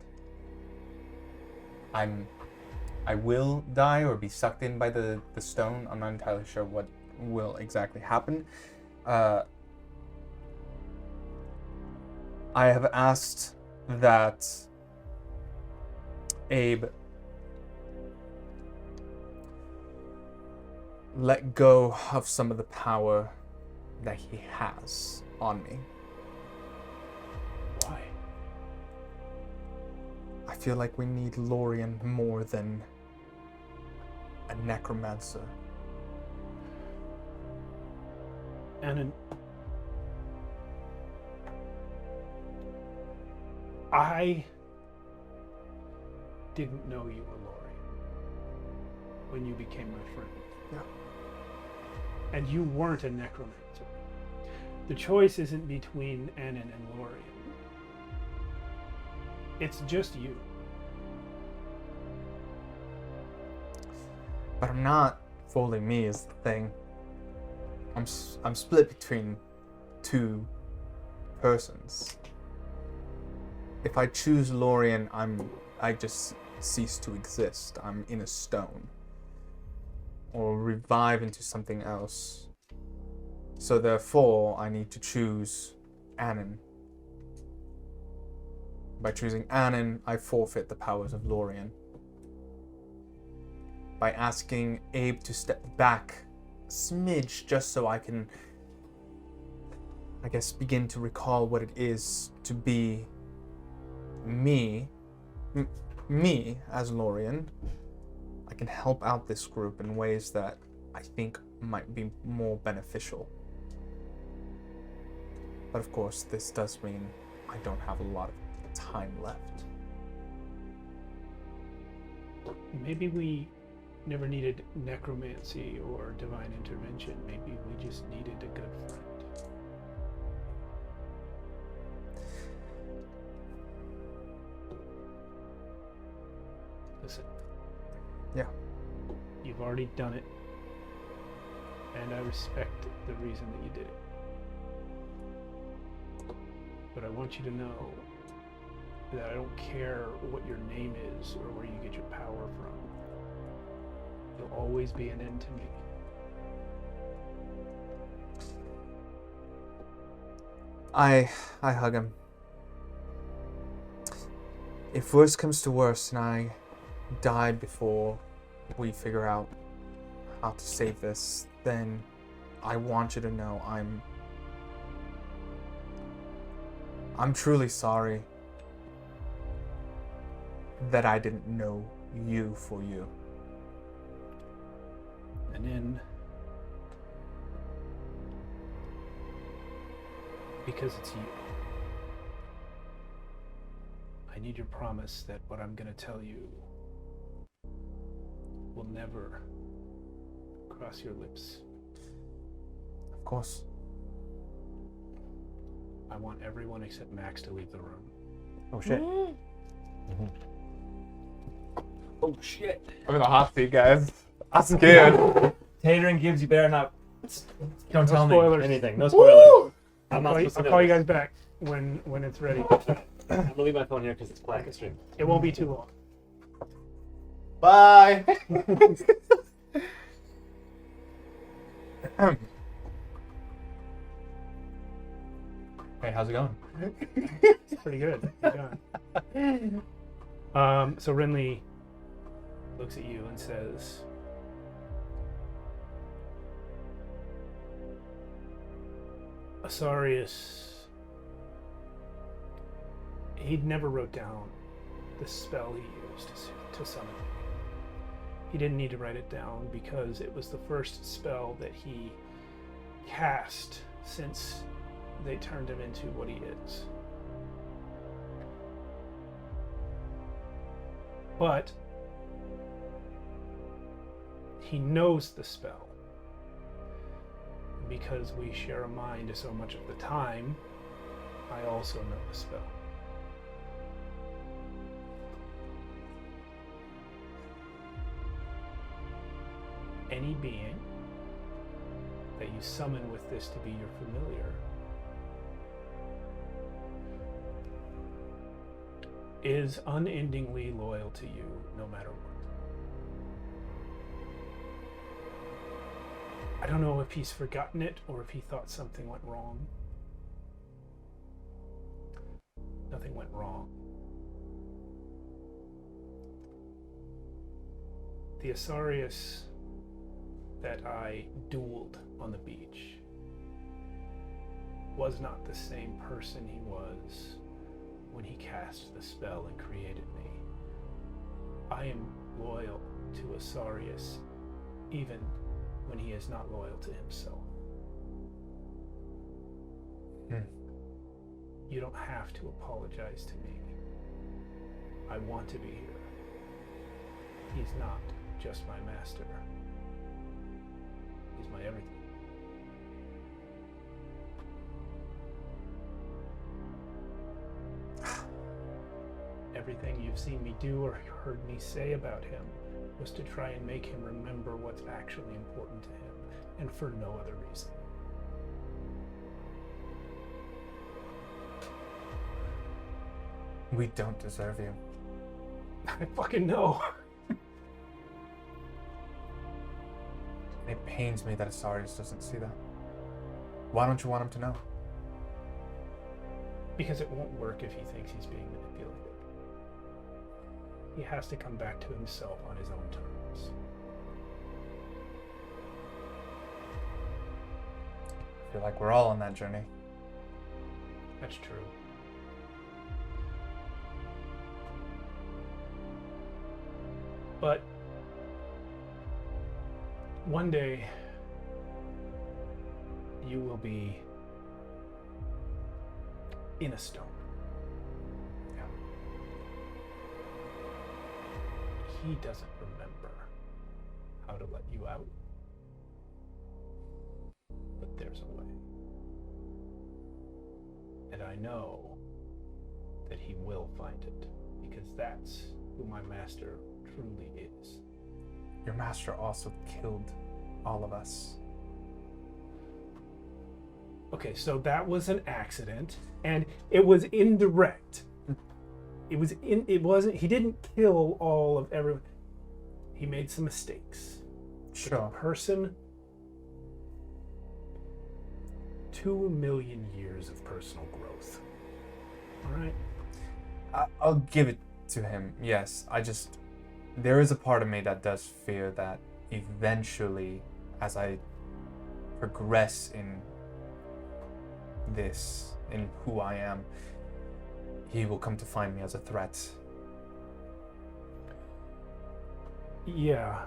I will die or be sucked in by the stone. I'm not entirely sure what will exactly happen. I have asked that Abe let go of some of the power that he has on me. Why? I feel like we need Lorien more than a necromancer. And I didn't know you were Lori when you became my friend. Yeah. And you weren't a necromancer. The choice isn't between Annan and Lorien. It's just you. But I'm not fully me is the thing. I'm split between two persons. If I choose Lorien, I just cease to exist. I'm in a stone. Or revive into something else. So therefore, I need to choose Annan. By choosing Annan, I forfeit the powers of Lorien. By asking Abe to step back a smidge just so I can, I guess, begin to recall what it is to be me as Lorien, I can help out this group in ways that I think might be more beneficial. But of course, this does mean I don't have a lot of time left. Maybe we never needed necromancy or divine intervention. Maybe we just needed a good friend. Listen. Yeah. You've already done it. And I respect the reason that you did it. But I want you to know that I don't care what your name is or where you get your power from. There'll always be an end to me. I hug him. If worse comes to worse and I die before we figure out how to save this, then I want you to know I'm truly sorry that I didn't know you for you. And then, because it's you, I need your promise that what I'm going to tell you will never cross your lips. Of course. I want everyone except Max to leave the room. Oh shit. Oh shit. I'm in the hot seat, guys. I'm scared. Tater Gibbs, you better not. Don't tell spoilers. me anything. No spoilers. I'm not I'll supposed to know call you this. guys back when it's ready. I'm gonna leave my phone here because it's playing a stream. It won't be too long. Bye. Hey, how's it going? It's pretty good. Good job. So Renly looks at you and says, Asarius He never wrote down the spell he used to summon me. He didn't need to write it down because it was the first spell that he cast since they turned him into what he is. But he knows the spell. Because we share a mind so much of the time, I also know the spell. Any being that you summon with this to be your familiar is unendingly loyal to you no matter what. I don't know if he's forgotten it or if he thought something went wrong. Nothing went wrong. The Asarius that I dueled on the beach was not the same person he was when he cast the spell and created me. I am loyal to Asarius even when he is not loyal to himself. You don't have to apologize to me. I want to be here. He's not just my master. He's my everything. Everything you've seen me do or heard me say about him was to try and make him remember what's actually important to him, and for no other reason. We don't deserve you. I fucking know. It pains me that Asarius doesn't see that. Why don't you want him to know? Because it won't work if he thinks he's being manipulated. He has to come back to himself on his own terms. I feel like we're all on that journey. That's true. But one day you will be in a stone. Yeah. He doesn't remember how to let you out. But there's a way. And I know that he will find it, because that's who my master truly is. Your master also killed all of us. Okay, so that was an accident, and it was indirect. It wasn't, he didn't kill all of everyone. He made some mistakes. Sure. The person, 2 million years of personal growth. All right? I'll give it to him, yes. There is a part of me that does fear that eventually, as I progress in this, in who I am, he will come to find me as a threat. Yeah.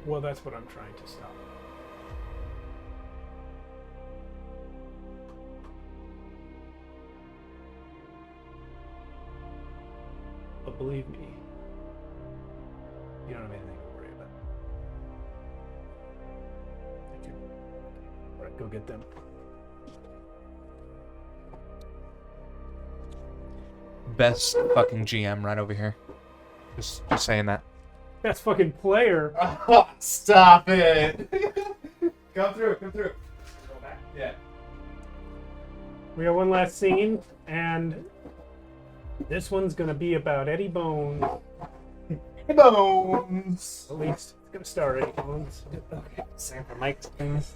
Well, that's what I'm trying to stop. But believe me, you don't have anything to worry about. Thank you. All right, go get them. Best fucking GM right over here. Just saying that. Best fucking player. Oh, stop it! Come through. Go back. Yeah. We got one last scene, and this one's gonna be about Eddie Bones. Hey, Bones! At least it's gonna start Eddie Bones. Okay, same for Mike. Things.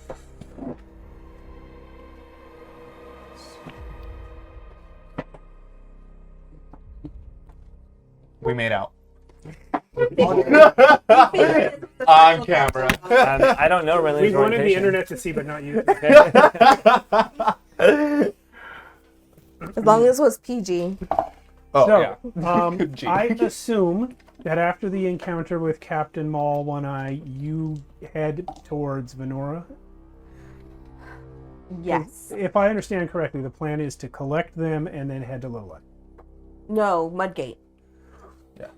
We made out. On camera. I don't know Renly's We wanted the orientation. internet to see, but not you. As long as it was PG. Oh, So, yeah. Gee. I assume that after the encounter with Captain Maul One Eye, you head towards Venora. Yes. If I understand correctly, the plan is to collect them and then head to Lowlight. No, Mudgate.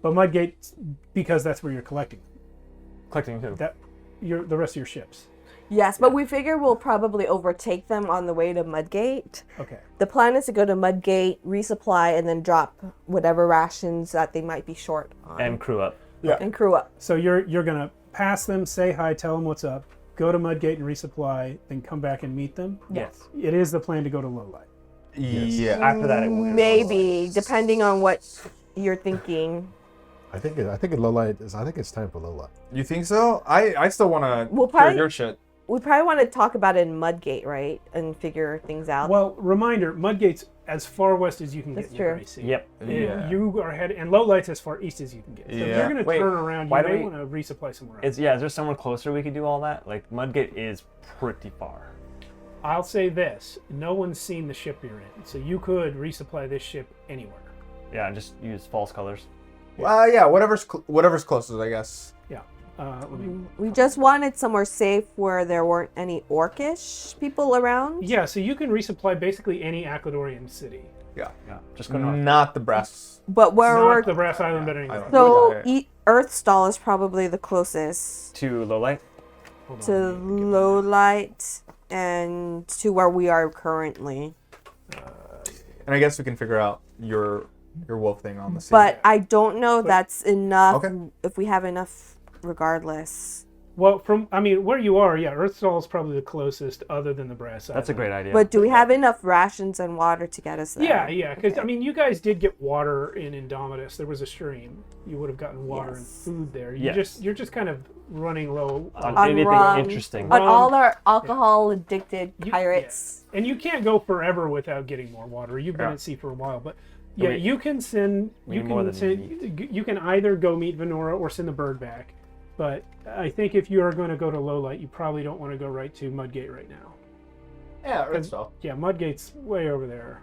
But Mudgate, because that's where you're collecting Collecting who? the rest of your ships. Yes, but we figure we'll probably overtake them on the way to Mudgate. Okay. The plan is to go to Mudgate, resupply, and then drop whatever rations that they might be short on. And crew up. And crew up. So you're gonna pass them, say hi, tell them what's up, go to Mudgate and resupply, then come back and meet them. Yes. It is the plan to go to Lowlight. Yeah. After that, it will go to Maybe, depending on what you're thinking. I think Lowlight is. I think it's time for Lowlight. You think so? I still want to We'll clear probably- your shit. We probably want to talk about it in Mudgate, right? And figure things out. Well, reminder, Mudgate's as far west as you can That's get in true. the Gray Sea. Yep. Yeah. You are headed, and Lowlight's as far east as you can get. So if Yeah. you're going to Wait, turn around, you why do may we- want to resupply somewhere else. Is there somewhere closer we could do all that? Like Mudgate is pretty far. I'll say this, no one's seen the ship you're in, so you could resupply this ship anywhere. Yeah, just use false colors. Well, yeah, whatever's closest, I guess. Yeah. Let me, we just wanted somewhere safe where there weren't any orcish people around. yeah, so you can resupply basically any Aquadorian city. Yeah. Yeah, just go north. Not the brass. But where we're Not the Brass Island, but anywhere. so Yeah. Earthstall is probably the closest To Lowlight. Hold on, to let me get Lowlight and to where we are currently. And I guess we can figure out your wolf thing on the sea. But I don't know that's enough. Okay. If we have enough, regardless. Well, where you are, yeah, Earthstall is probably the closest other than the Brass Island. That's a great idea. But do we have enough rations and water to get us there? Yeah, because you guys did get water in Indomitus. There was a stream. You would have gotten water and Yes. food there. Yes. You're just kind of running low. on On anything rum. interesting. On all our alcohol addicted You- pirates. And you can't go forever without getting more water. You've been Yeah. at sea for a while, but yeah, We- you can send. we You need more can than send. You can either go meet Venora or send the bird back. But I think if you are going to go to Lowlight, you probably don't want to go right to Mudgate right now. yeah, Earthstall. Yeah, Mudgate's way over there.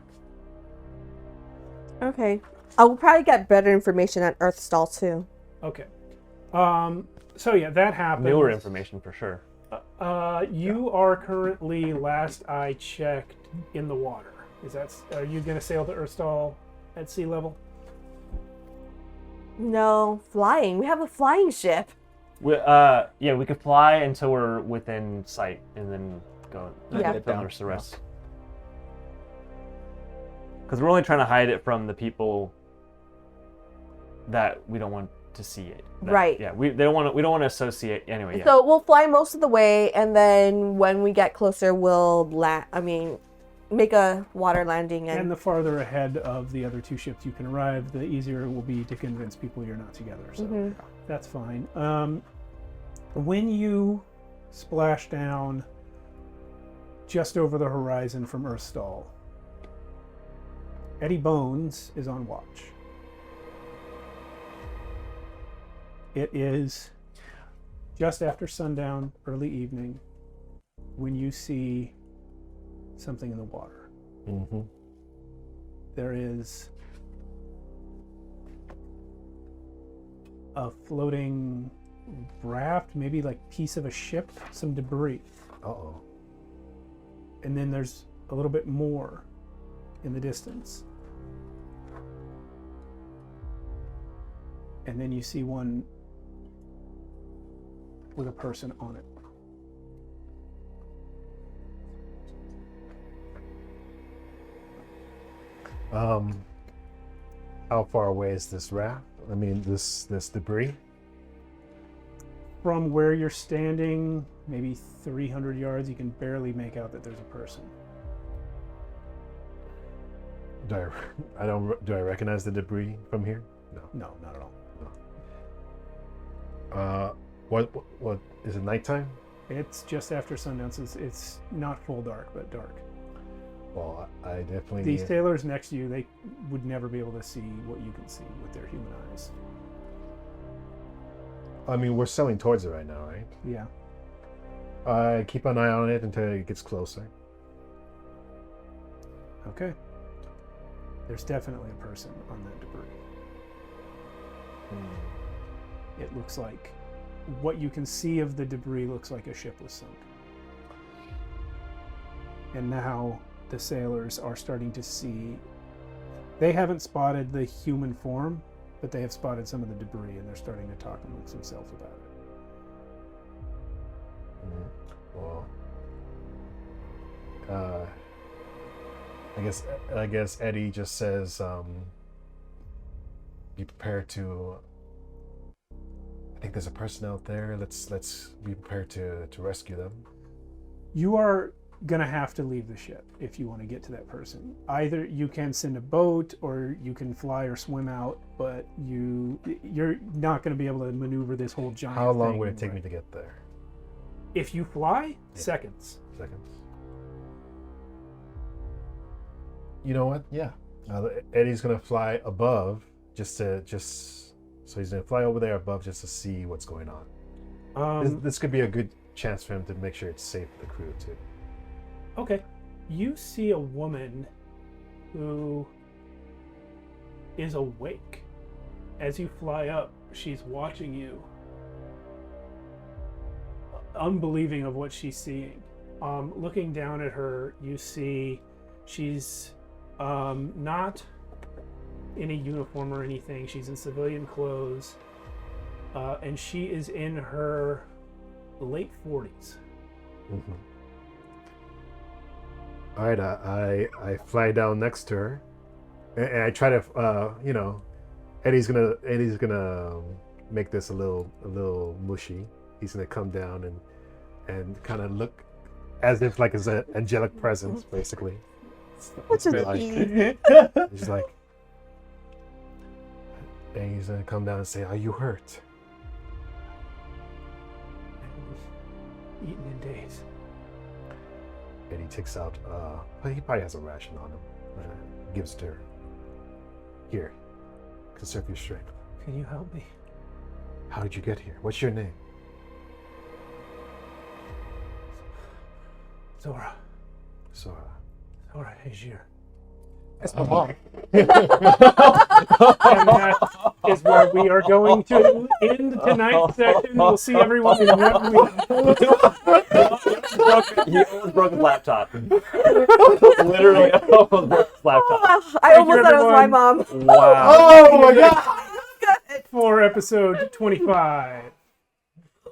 Okay. I will probably get better information at Earthstall too. Okay. So yeah, that happens. Newer information for sure. You are currently, last I checked, in the water. Are you going to sail to Earthstall at sea level? No, flying. We have a flying ship. We could fly until we're within sight and then go. Yeah. Get Then down. there's the rest. Because we're only trying to hide it from the people that we don't want to see it. Right. Yeah. We don't want to associate anyway. Yeah. So we'll fly most of the way, and then when we get closer, we'll make a water landing. And And the farther ahead of the other two ships you can arrive, the easier it will be to convince people you're not together. So that's fine. When you splash down just over the horizon from Earthstall, Eddie Bones is on watch. It is just after sundown, early evening, when you see something in the water. Mm-hmm. There is a floating raft, maybe like piece of a ship, some debris. Uh-oh. And then there's a little bit more in the distance. And then you see one with a person on it. How far away is this raft? I mean, this debris? From where you're standing, maybe 300 yards, you can barely make out that there's a person. Do I recognize the debris from here? No. No, not at all. What is it nighttime? It's just after sundown, so it's not full dark, but dark. Well, I definitely These need- sailors next to you, they would never be able to see what you can see with their human eyes. I mean, we're sailing towards it right now, right? Yeah. I keep an eye on it until it gets closer. Okay. There's definitely a person on that debris. It looks like what you can see of the debris looks like a ship was sunk. And now the sailors are starting to see. They haven't spotted the human form, but they have spotted some of the debris, and they're starting to talk amongst themselves about it. Well, I guess Eddie just says, be prepared to. I think there's a person out there. Let's be prepared to rescue them. You are gonna have to leave the ship if you want to get to that person. Either you can send a boat or you can fly or swim out, but you're not going to be able to maneuver this whole giant How long thing would it take me to get there? If you fly, seconds. You know what? Yeah. Eddie's gonna fly above so he's gonna fly over there above just to see what's going on. This could be a good chance for him to make sure it's safe for the crew too. Okay. You see a woman who is awake. As you fly up, she's watching you, unbelieving of what she's seeing. Looking down at her, you see she's not in a uniform or anything. She's in civilian clothes, and she is in her late 40s. Mm-hmm. All right, I fly down next to her, and I try to, Eddie's gonna make this a little mushy. He's gonna come down and kind of look as if like it's an angelic presence, basically. What's He's like, and he's gonna come down and say, "Are you hurt?" I was eaten in days. And he takes out, he probably has a ration on him. Gives it to her. Here, conserve your strength. Can you help me? How did you get here? What's your name? Zora. Sora. Zora Hajir. That's my mom. And that is where we are going to end tonight's session. We'll see everyone in 1 week. He almost broke his laptop. Literally almost broke his laptop. I almost thought it was my everyone. mom. Wow. Oh my god! For episode 25.